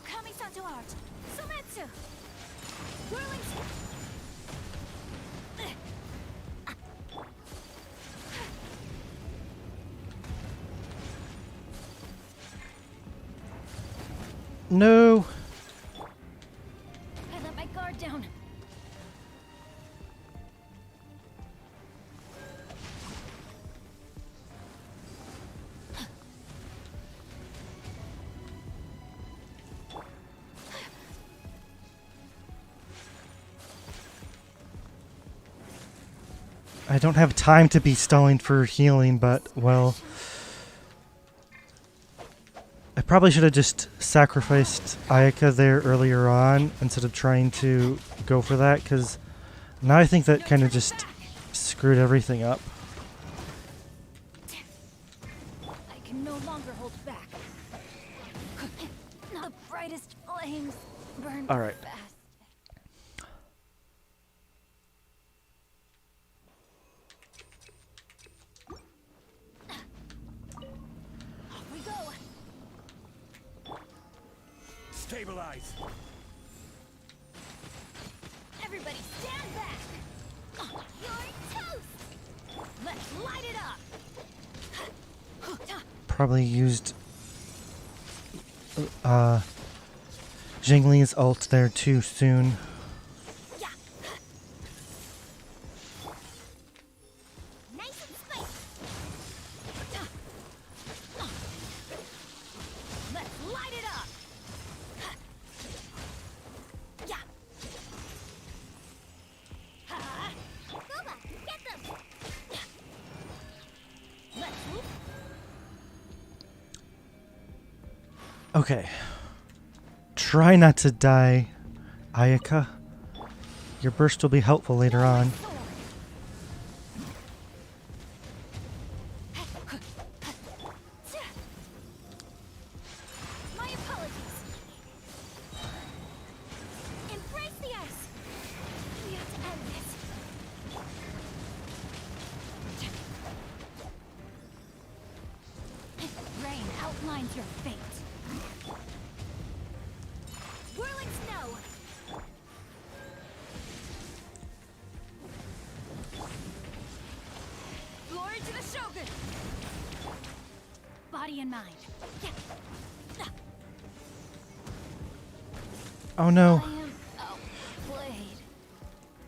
Kamisato art. Sometsu. Whirling. No. I let my guard down. I don't have time to be stalling for healing, but, well... I probably should have just sacrificed Ayaka there earlier on instead of trying to go for that, because now I think that kind of just screwed everything up. I can no longer hold back. The brightest flames burn Alright. fast. Off we go. Stabilize. Everybody stand back! You're toast! Let's light it up! Probably used Zhongli's ult there too soon. Yeah. Nice and spicy! Let's light it up! Yeah. Boba, get them! Let's move. Okay. Try not to die, Ayaka. Your burst will be helpful later on. My apologies. Embrace the ice. We have to end this. Rain outlines your fate. Whirling snow. Glory to the Shogun. Body and mind. Yeah. Oh no, I am outplayed.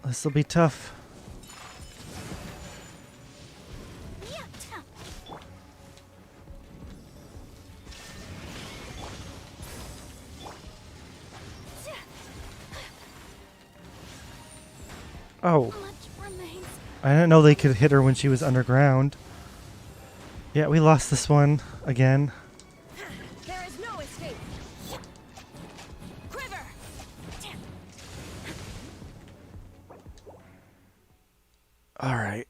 this will be tough. Yeah. Oh, Much remains. I didn't know they could hit her when she was underground. Yeah, we lost this one again. There is no escape. Quiver. Alright.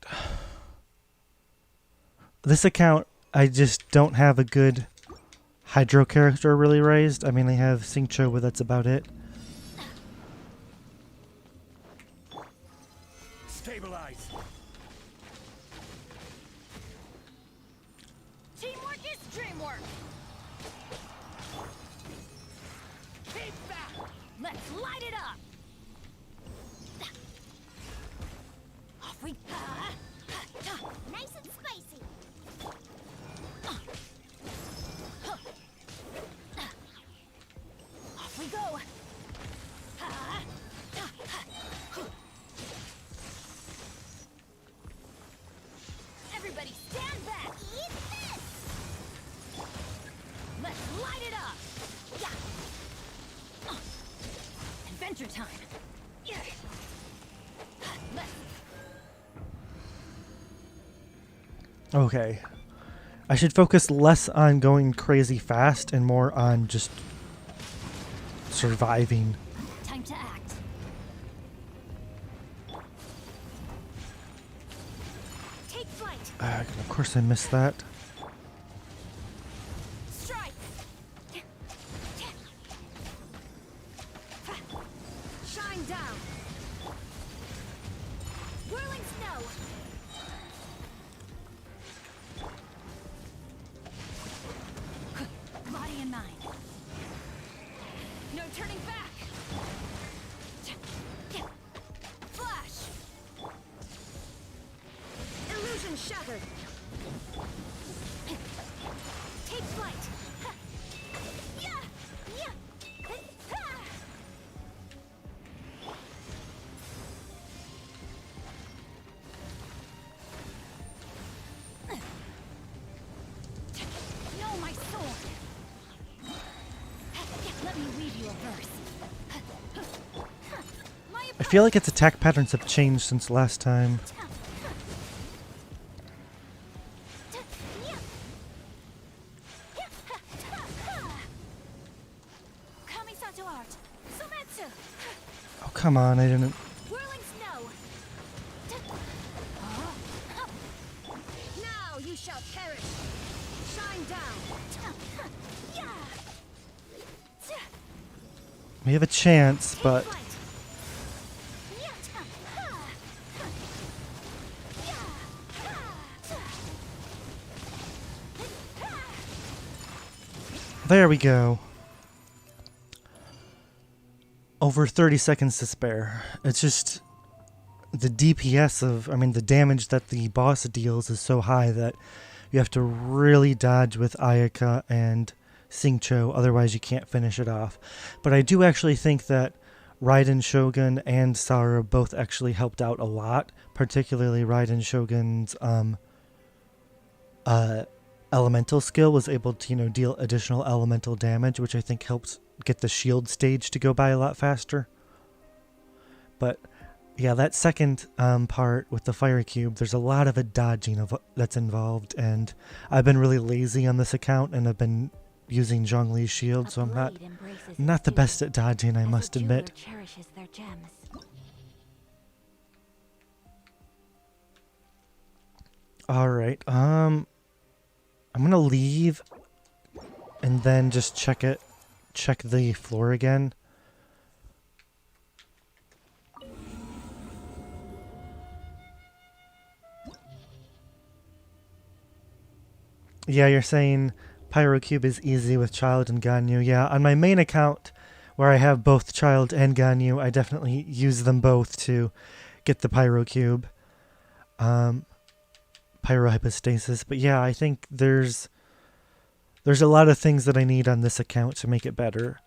This account, I just don't have a good Hydro character really raised. I mean, I have Xingqiu, but that's about it. Stabilize. Teamwork is dreamwork. Keep back. Let's light it up. Off we go. Nice and spicy. Off we go. Everybody stand back. Eat this. Let's light it up. Yeah. Adventure time. Yeah. Let's Okay. I should focus less on going crazy fast and more on just surviving. time to act. Take flight. Of course I missed that. Strike. Shine down. Whirling snow. Body and mind. No turning back. Flash. Illusion shattered. Take flight. Yeah. Yeah. No, my sword. Let me weave you a verse. I feel like its attack patterns have changed since last time. Kamisato art. Sometsu. Oh, come on, I didn't... Whirling snow. Now you shall perish. Shine down. We have a chance, Take but... flight. There we go. Over 30 seconds to spare. It's just... The DPS of... I mean, the damage that the boss deals is so high that you have to really dodge with Ayaka and Xingqiu, otherwise you can't finish it off. But I do actually think that Raiden Shogun and Sara both actually helped out a lot, particularly Raiden Shogun's elemental skill was able to, deal additional elemental damage, which I think helps get the shield stage to go by a lot faster. But yeah, that second part with the fire cube, there's a lot of dodging that's involved, and I've been really lazy on this account, and I've been using Zhongli's shield, so I'm not the best at dodging, I must admit. Cherishes their gems. All right, I'm gonna leave, and then just check the floor again. Yeah, you're saying Pyrocube is easy with Child and Ganyu. Yeah, on my main account, where I have both Child and Ganyu, I definitely use them both to get the Pyrocube. Pyrohypostasis. But yeah, I think there's a lot of things that I need on this account to make it better.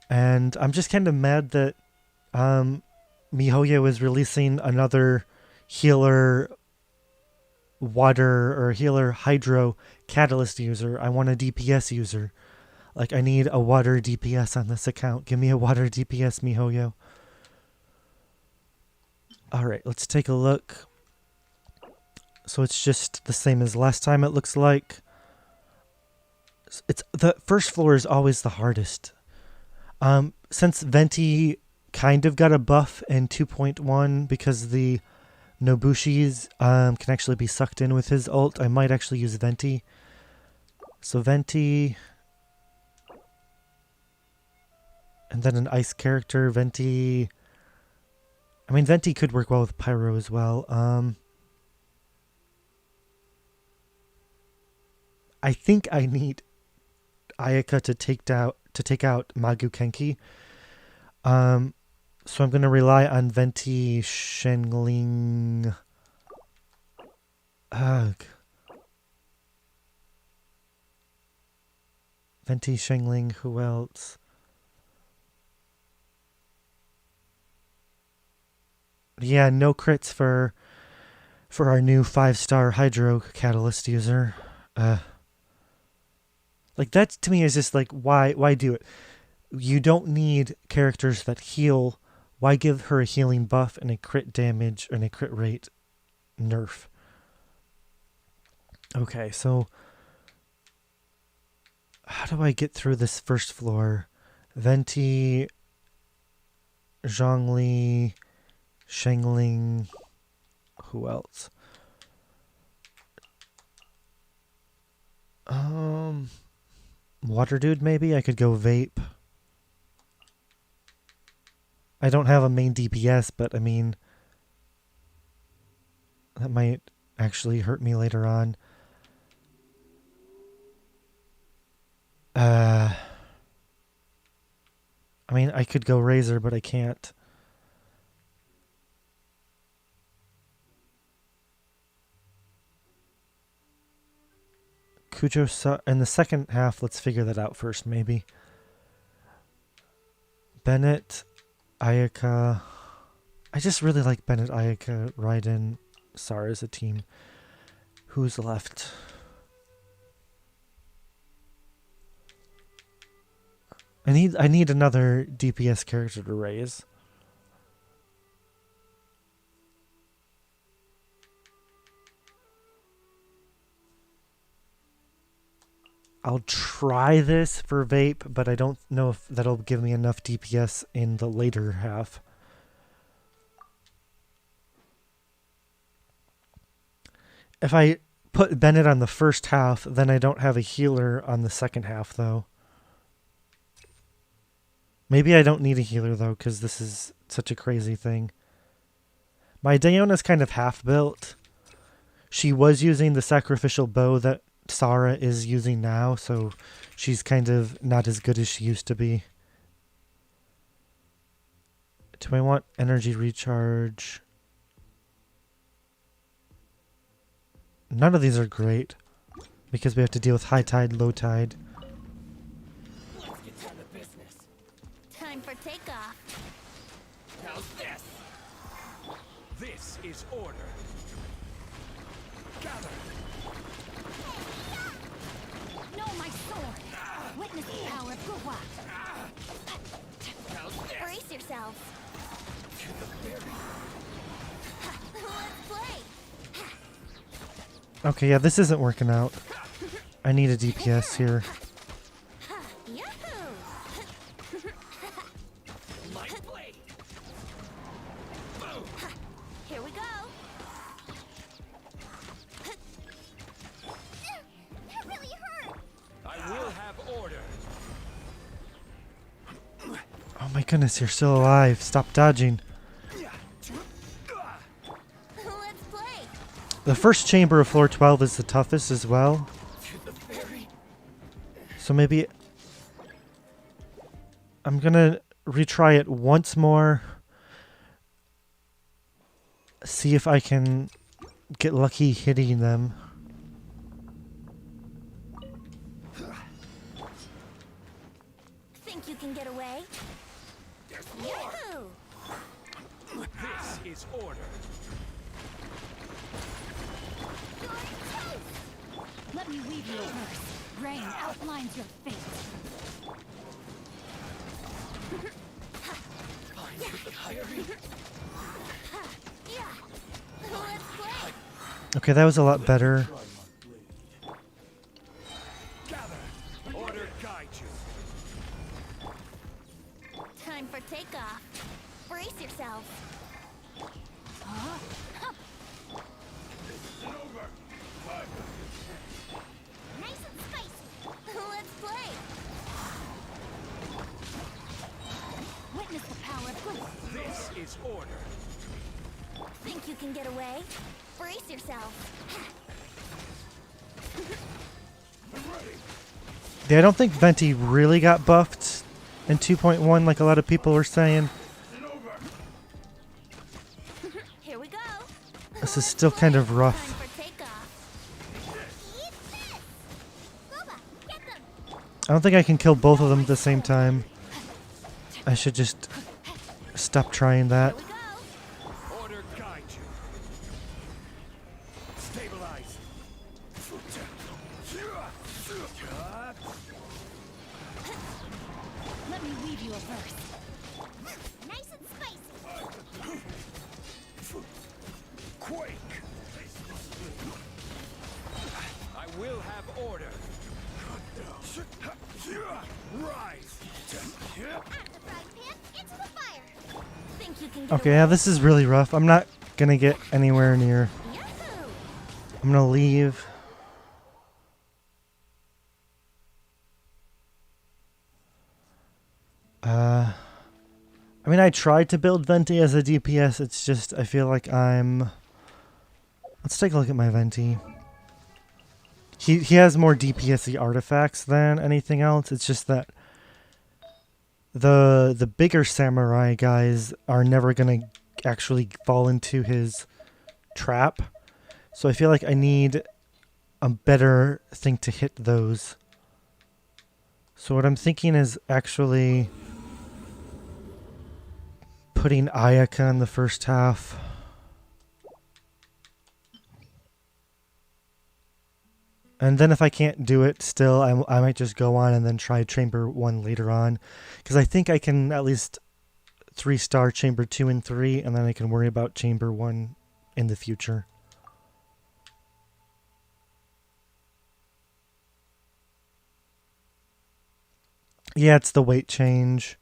And I'm just kind of mad that MiHoYo is releasing another healer water or healer hydro catalyst user. I want a DPS user. Like, I need a water DPS on this account. Give me a water DPS, MiHoYo. Alright, let's take a look. So it's just the same as last time, it looks like. It's the first floor is always the hardest. Since Venti kind of got a buff in 2.1 because the Nobushis can actually be sucked in with his ult, I might actually use Venti. So Venti, and then an ice character, Venti. I mean, Venti could work well with Pyro as well. I think I need Ayaka to take out Magu Kenki. So I'm gonna rely on Venti, Shenling. Ugh. Venti, Shengling, who else? Yeah, no crits for our new 5-star Hydro Catalyst user. Like, that to me is just like, why do it? You don't need characters that heal. Why give her a healing buff and a crit damage and a crit rate nerf? Okay, so how do I get through this first floor? Venti, Zhongli, Shengling, who else? Water Dude, maybe? I could go Vape. I don't have a main DPS, but I mean, that might actually hurt me later on. I mean, I could go Razor, but I can't. Kujo, in the second half, let's figure that out first, maybe. Bennett, Ayaka. I just really like Bennett, Ayaka, Ryden, Sara as a team. Who's left? I need another DPS character to raise. I'll try this for Vape, but I don't know if that'll give me enough DPS in the later half. If I put Bennett on the first half, then I don't have a healer on the second half, though. Maybe I don't need a healer, though, because this is such a crazy thing. My Diona's kind of half-built. She was using the sacrificial bow that Sara is using now, so she's kind of not as good as she used to be. Do I want energy recharge? None of these are great because we have to deal with high tide, low tide. Let's get down to business. Time for takeoff. How's this? This is order. Gather. No, my sword. Witness the power of Guhua. How's this? Brace yourselves. Let's play. Okay, yeah, this isn't working out. I need a DPS here. Yahoo! Light blade. Boom. Here we go. That really hurt. I will have order. Oh my goodness, you're still alive. Stop dodging. Let's play. The first chamber of floor 12 is the toughest as well. So maybe I'm gonna retry it once more. See if I can get lucky hitting them. Think you can get away? Yahoo! This is order. Let me weave you a verse. Rain outlines your fate. Yeah. Let's play. Okay, that was a lot better. Gather. Order guide you. Time for takeoff. Brace yourselves. Nice and spicy. Let's play. Witness the power of good. This is order. Think you can get away? Brace yourself. Yeah, I don't think Venti really got buffed in 2.1 like a lot of people were saying. Here we go. This is still kind of Time rough. for takeoff. Eat this. Boba, get them. I don't think I can kill both of them at the same time. I should just stop trying that. Here we go. Order guide you. Stabilize. Let me weave you a verse. Nice and spicy. Quake. I will have order. Rise. Out the frying pan, into the fire. Think you can get Okay, away? yeah, this is really rough. I'm not gonna get anywhere near. Yahoo! I'm gonna leave. I mean, I tried to build Venti as a DPS. It's just, I feel like I'm... Let's take a look at my Venti. He has more DPS-y artifacts than anything else. It's just that the bigger samurai guys are never going to actually fall into his trap. So I feel like I need a better thing to hit those. So what I'm thinking is actually putting Ayaka in the first half. And then if I can't do it still, I might just go on and then try Chamber 1 later on. Because I think I can at least 3-star Chamber 2 and 3, and then I can worry about Chamber 1 in the future. Yeah, it's the weight change.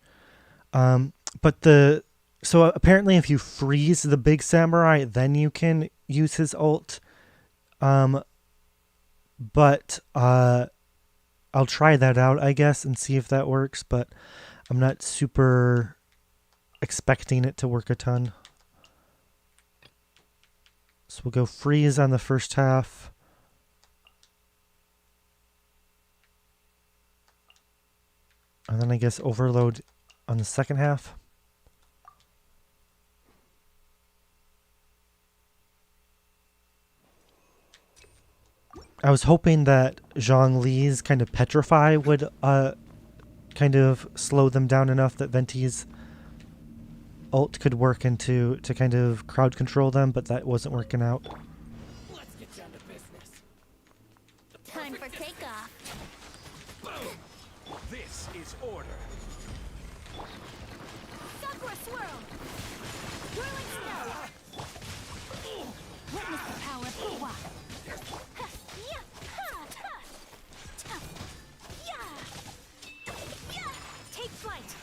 But so apparently if you freeze the big samurai, then you can use his ult. But I'll try that out, I guess, and see if that works, but I'm not super expecting it to work a ton. So we'll go freeze on the first half. And then I guess overload on the second half. I was hoping that Zhongli's kind of petrify would kind of slow them down enough that Venti's ult could work into to kind of crowd control them, but that wasn't working out. Let's get down to business. Time for takeoff. This is order. Sakura swirl. Whirling snow. Witness the power of Uwa. Take flight.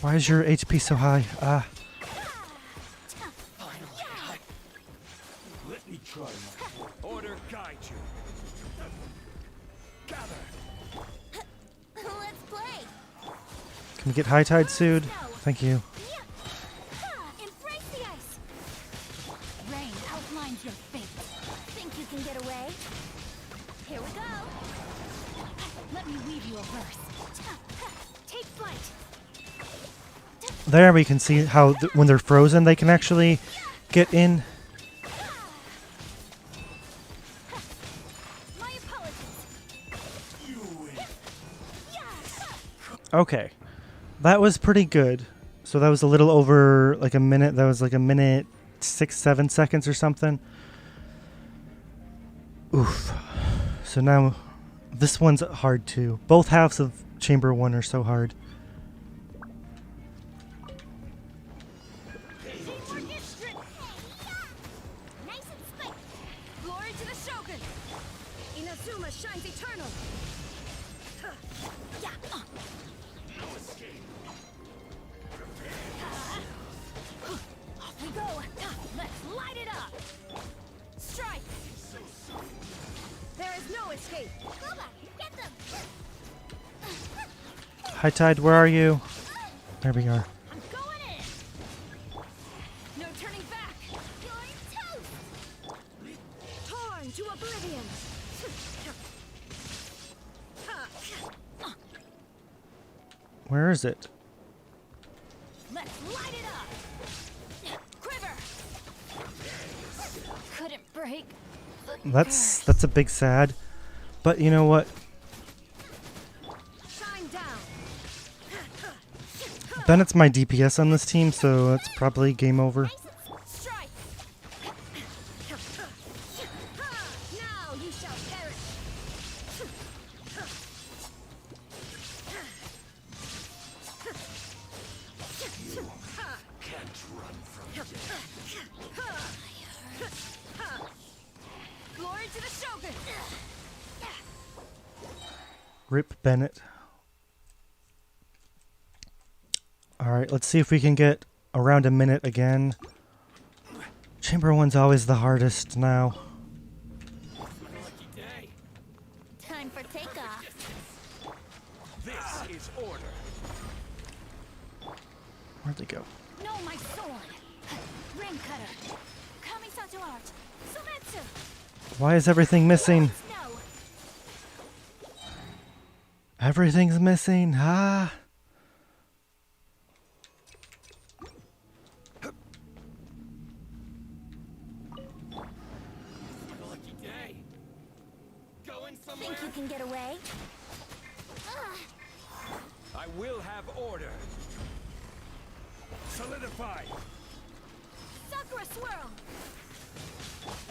Why is your HP so high? Let me try my order guide you. Gather. Let's play. Can we get high tide soon? Thank you. Embrace the ice. Rain outlines your fate. Think you can get away? Here we go. Let me weave you a verse. Take flight. There we can see how when they're frozen, they can actually get in. My apologies. Okay. That was pretty good. So that was a little over like a minute. That was like a minute 6-7 seconds or something. Oof. So now this one's hard too. Both halves of Chamber 1 are so hard. Nice and spiked. Glory to the Shogun. Inazuma shines eternal. Yeah. Off we go. Let's light it up. Strike. There is no escape. Get them. High tide, where are you? There we are. I'm going in. No turning back. You're toast. Torn to oblivion. Where is it? Let's light it up. Quiver. Couldn't break. That's a big sad. But you know what? Shine down. Bennett's my DPS on this team, so that's probably game over. Strike. Now you shall perish. Can't run from Glory to the Shogun. Rip Bennett. Alright, let's see if we can get around a minute again. Chamber 1's always the hardest now. Lucky day. Time for takeoff. this is order. Where'd they go? No, my sword. Ring cutter. Kamisato art. Sumetsu. Why is everything missing? Snow. Everything's missing. Ah. Lucky day. Going Think somewhere? you can get away? I will have order. Solidify. Sakura swirl.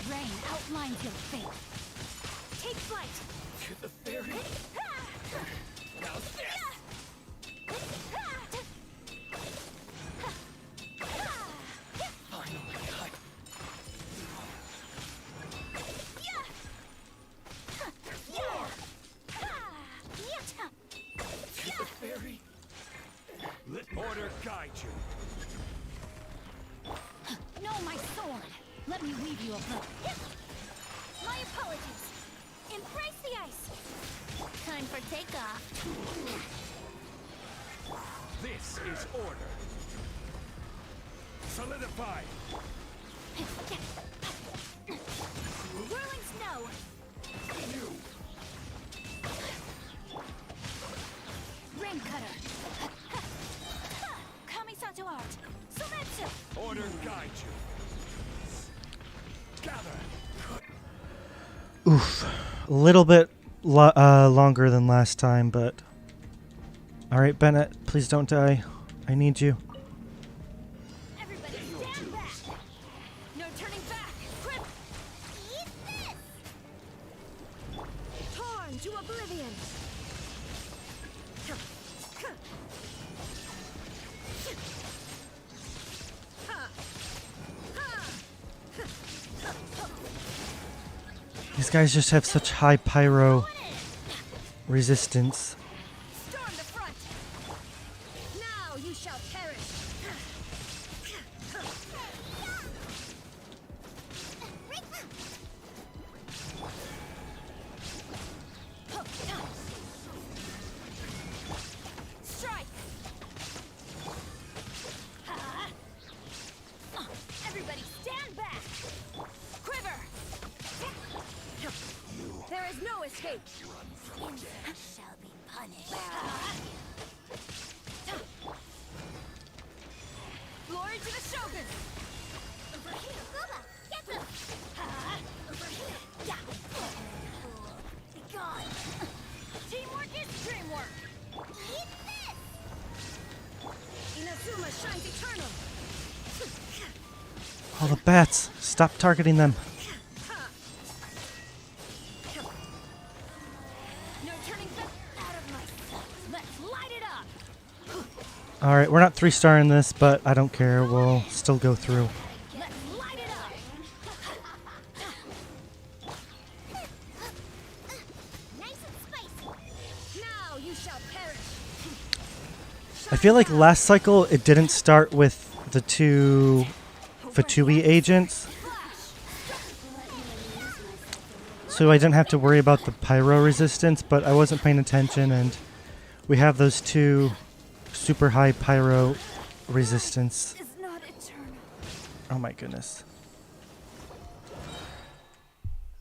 Rain outlines your fate. Take flight. To the ferry. Now this. Finally, Order guide you. No, my sword. Let me weave you a bow. My apologies. Embrace the ice. Time for takeoff. This is order. Solidify. Whirling snow. Rain cutter. Kamisato art. Sumetsu. Order guide you. Gather. Oof. A little bit longer than last time, but... Alright, Bennett, please don't die. I need you. Everybody stand back. No turning back. Quick. Eat this! Torn to oblivion. These guys just have such high pyro resistance. Storm the front. Now you shall perish. Strike. Everybody stand back. Quiver. There is no escape. Shall be punished. Glory to the Shogun. Over here, Bubba! Get them! Over here. Yeah. Be gone. Teamwork is dreamwork. Eat this! Inazuma shines eternal. All the bats! Stop targeting them. No turning back. Out of my sight. Let's light it up. Alright, we're not 3-starring this, but I don't care. We'll still go through. Let's light it up. Nice and spicy! Now you shall perish. I feel like last cycle it didn't start with the 2 Fatui agents, so I didn't have to worry about the pyro resistance, but I wasn't paying attention, and we have those 2 super high pyro resistance. Is not eternal. Oh my goodness.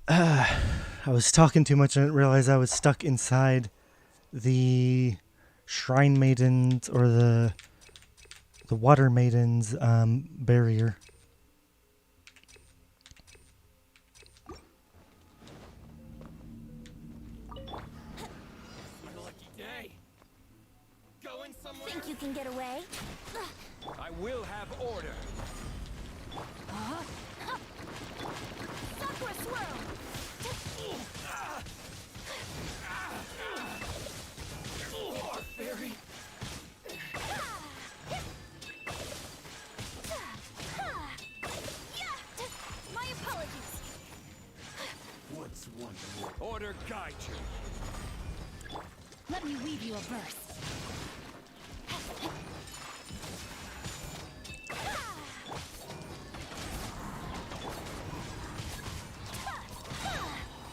I was talking too much and I didn't realize I was stuck inside the Shrine Maidens, or the Water Maidens barrier. My lucky day. Going somewhere? Think you can get away? I will have order. Sakura swirl. Fairy. My apologies. What's one more? Order guide you. Let me weave you a verse.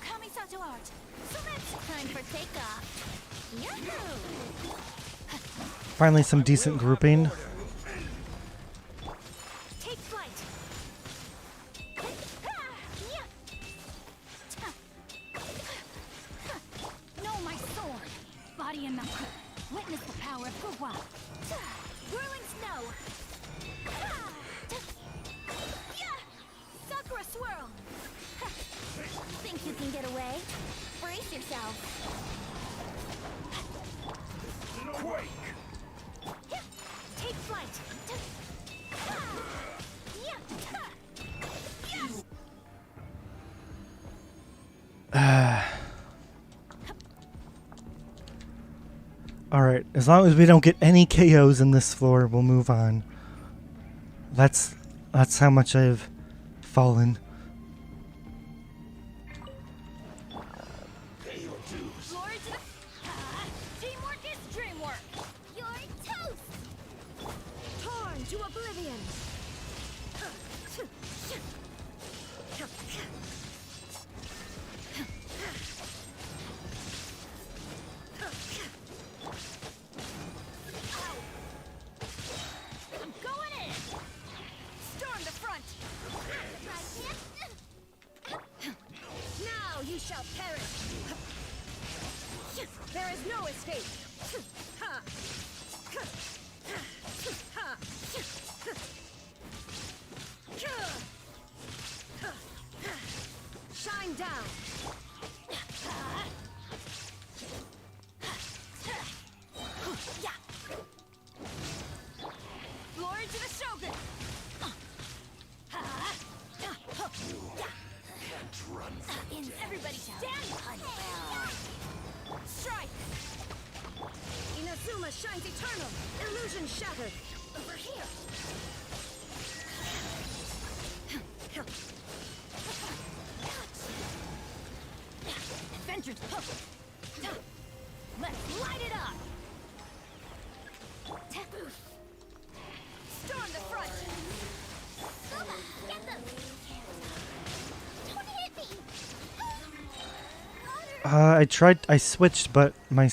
Kamisato art. Time for takeoff. Yahoo! Finally, some decent grouping. Take flight. No, my sword. Body and knuckle. Witness the power of Fuwa. Whirling snow. Sakura swirl. Think you can get away? Brace yourself. Quake. Take flight. Alright, as long as we don't get any KOs in this floor, we'll move on. That's how much I've fallen. Glory to the... Teamwork is dreamwork. You're toast! to oblivion. I'm going in! Storm the front. Now you shall perish. There is no escape. Ha! Ha! Shine down. Glory to the Shogun. Everybody stand! Strike. Inazuma shines eternal. Illusion shattered. Over here! Adventure's hook! Let's light it up! Storm the front. Soma, get them! Don't hit me! I switched, but my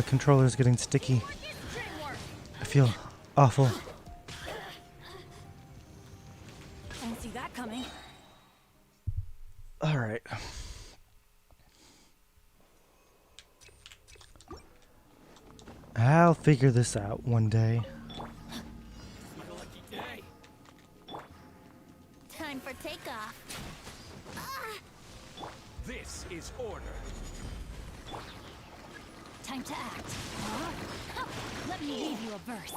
controller is getting sticky. I feel awful. Didn't see that coming. All right. I'll figure this out one day. My lucky day. Time for takeoff. This is order. Time to act. Let me leave you a verse.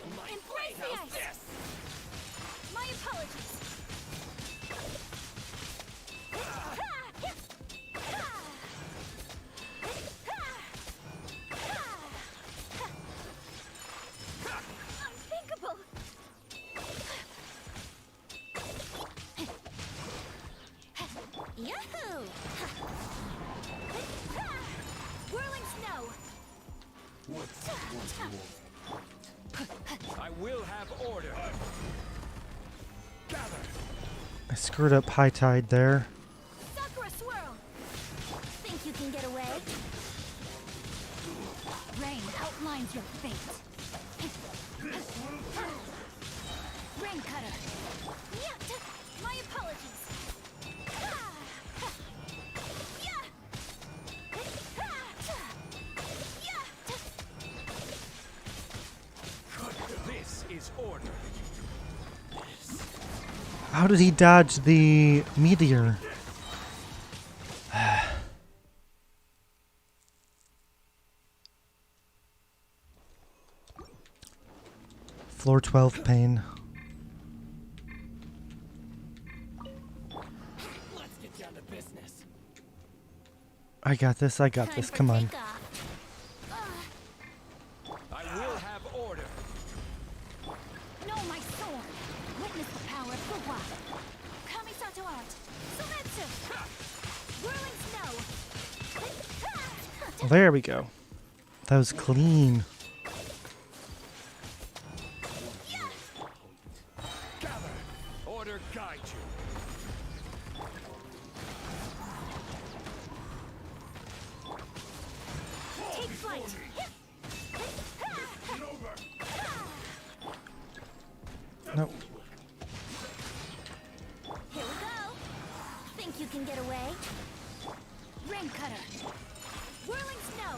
Embrace the How's ice. this? My apologies. Unthinkable! Yahoo! Whirling snow. I will have order. Gather. I screwed up high tide there. Sakura swirl. Think you can get away? Rain outlines your fate. Rain cutter. My apologies. This is order. How did he dodge the meteor? Floor 12 pain. Let's get down to business. I got this, I got this, come on. I will have order. Know my sword. Witness the power of Fuwa. Kamisato art. Sumetsu. Whirling snow. There we go. That was clean. Gather. Order guide you. Take flight. No. Here we go. Think you can get away? Rain cutter. Whirling snow.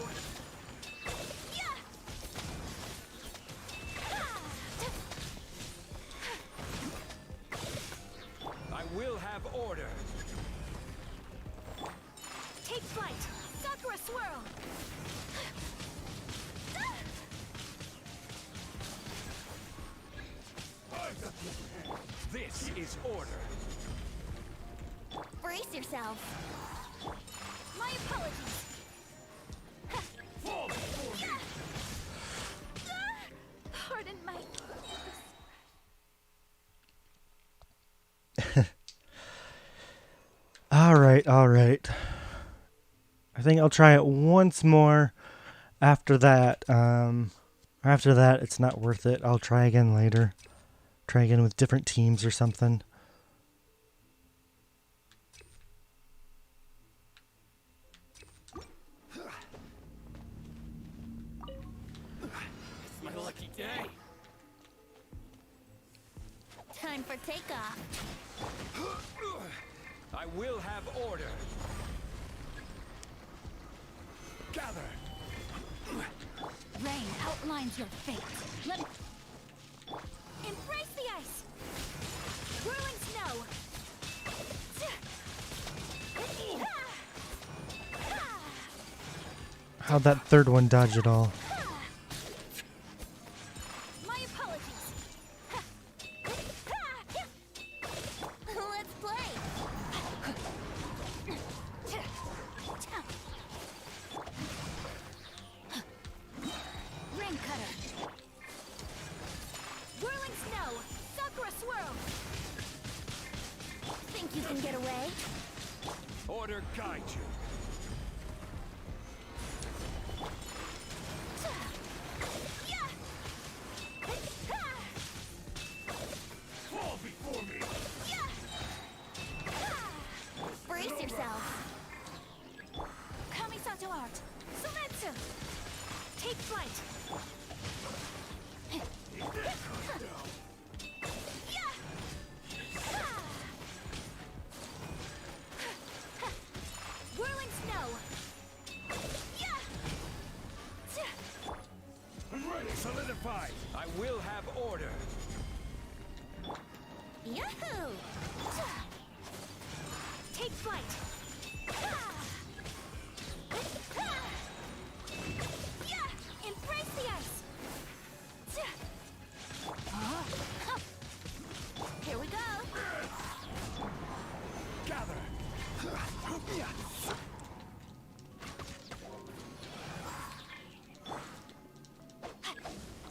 I will have order. Take flight. Sakura swirl. This is order. Brace yourself. My apologies. Pardon my... All right. I think I'll try it once more after that. After that, it's not worth it. I'll try again later. Try again with different teams or something. It's my lucky day. Time for takeoff. I will have order. Gather. Rain outlines your fate. Let me... Embrace the ice! Whirling snow! How'd that third one dodge it all? My apologies. Let's play. Rain cutter. Whirling snow. Sakura swirl. Think you can get away? Order guide you. Fall before me. Brace yourself. Kamisato art. Sumetsu. Take flight. Whirling snow. I'm ready. Solidified. I will have order. Yahoo! Take flight. Embrace the ice. Here we go. Gather.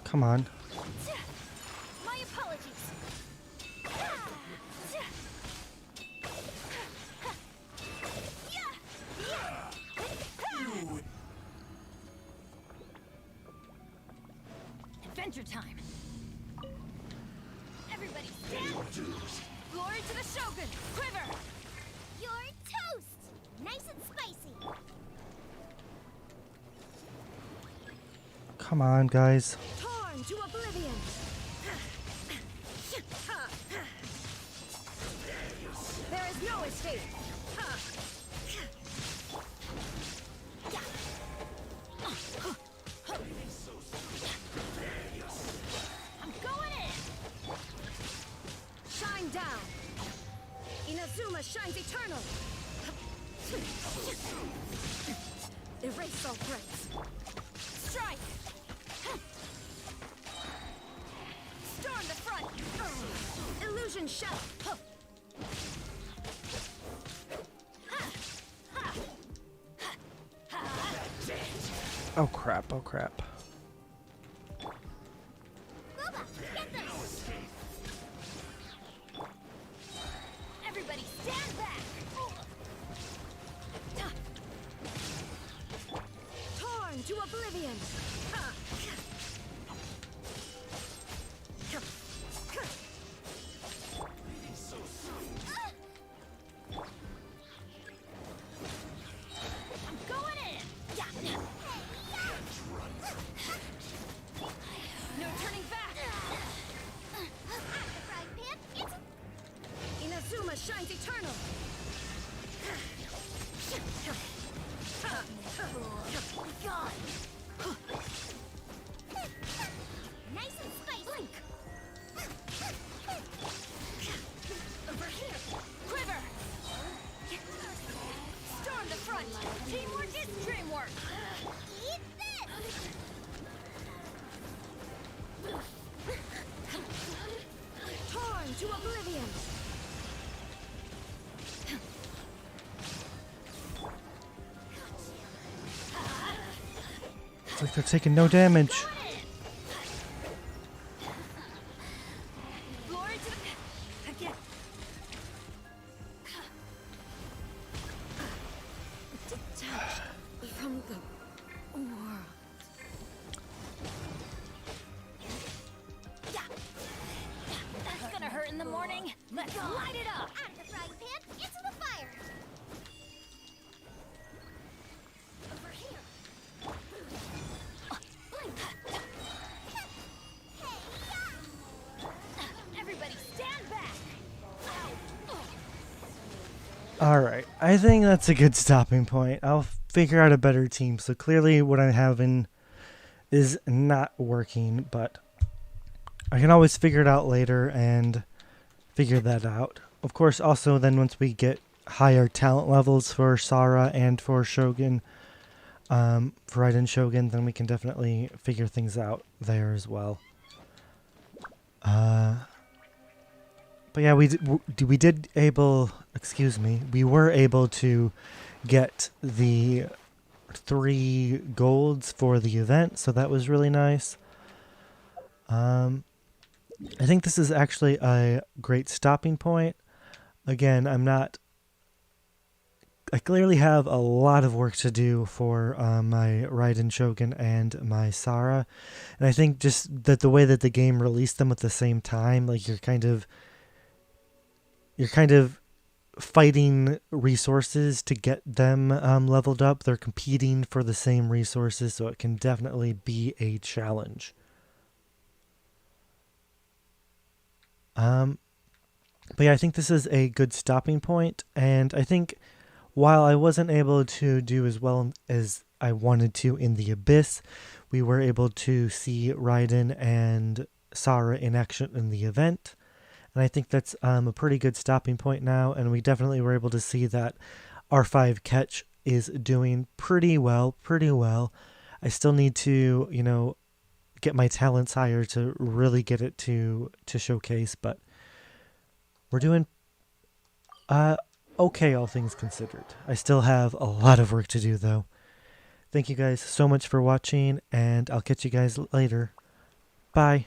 Come on. My apologies. Adventure time. Everybody stand. Glory to the Shogun. Quiver. You're toast! Nice and spicy. Come on, guys. Torn to oblivion. There is no escape. I'm going in. Shine down. Inazuma shines eternal. Erase all threats. Strike. Storm the front. Illusion shut. Oh crap, oh crap. Booba, get this! Everybody stand back. Torn to oblivion. I'm going in. Yeah. No turning back. Fried pan, it's Inazuma shines eternal. Gone. nice and spicy. Over here. Quiver. Storm the front. Teamwork is dreamwork. Eat this! Torn to oblivion. It's like they're taking no damage. Glory to the... Again. Detached from the world. Light it up! Out of the frying pan, into the fire! Over here! Everybody stand back! Alright, I think that's a good stopping point. I'll figure out a better team. So clearly what I'm having is not working, but I can always figure it out later and figure that out. Of course, also then once we get higher talent levels for Sara and for Shogun, for Raiden Shogun, then we can definitely figure things out there as well. But yeah, we were able to get the 3 golds for the event, so that was really nice. I think this is actually a great stopping point. Again, I clearly have a lot of work to do for my Raiden Shogun and my Sara, and I think just that the way that the game released them at the same time, like you're kind of fighting resources to get them leveled up. They're competing for the same resources, so it can definitely be a challenge. But yeah, I think this is a good stopping point, and I think while I wasn't able to do as well as I wanted to in the Abyss, we were able to see Ryden and Sara in action in the event. And I think that's a pretty good stopping point now, and we definitely were able to see that R5 catch is doing pretty well. I still need to, get my talents higher to really get it to showcase, but we're doing okay, all things considered. I still have a lot of work to do, though. Thank you guys so much for watching, and I'll catch you guys later. Bye.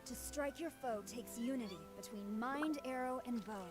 To strike your foe takes unity between mind, arrow, and bow.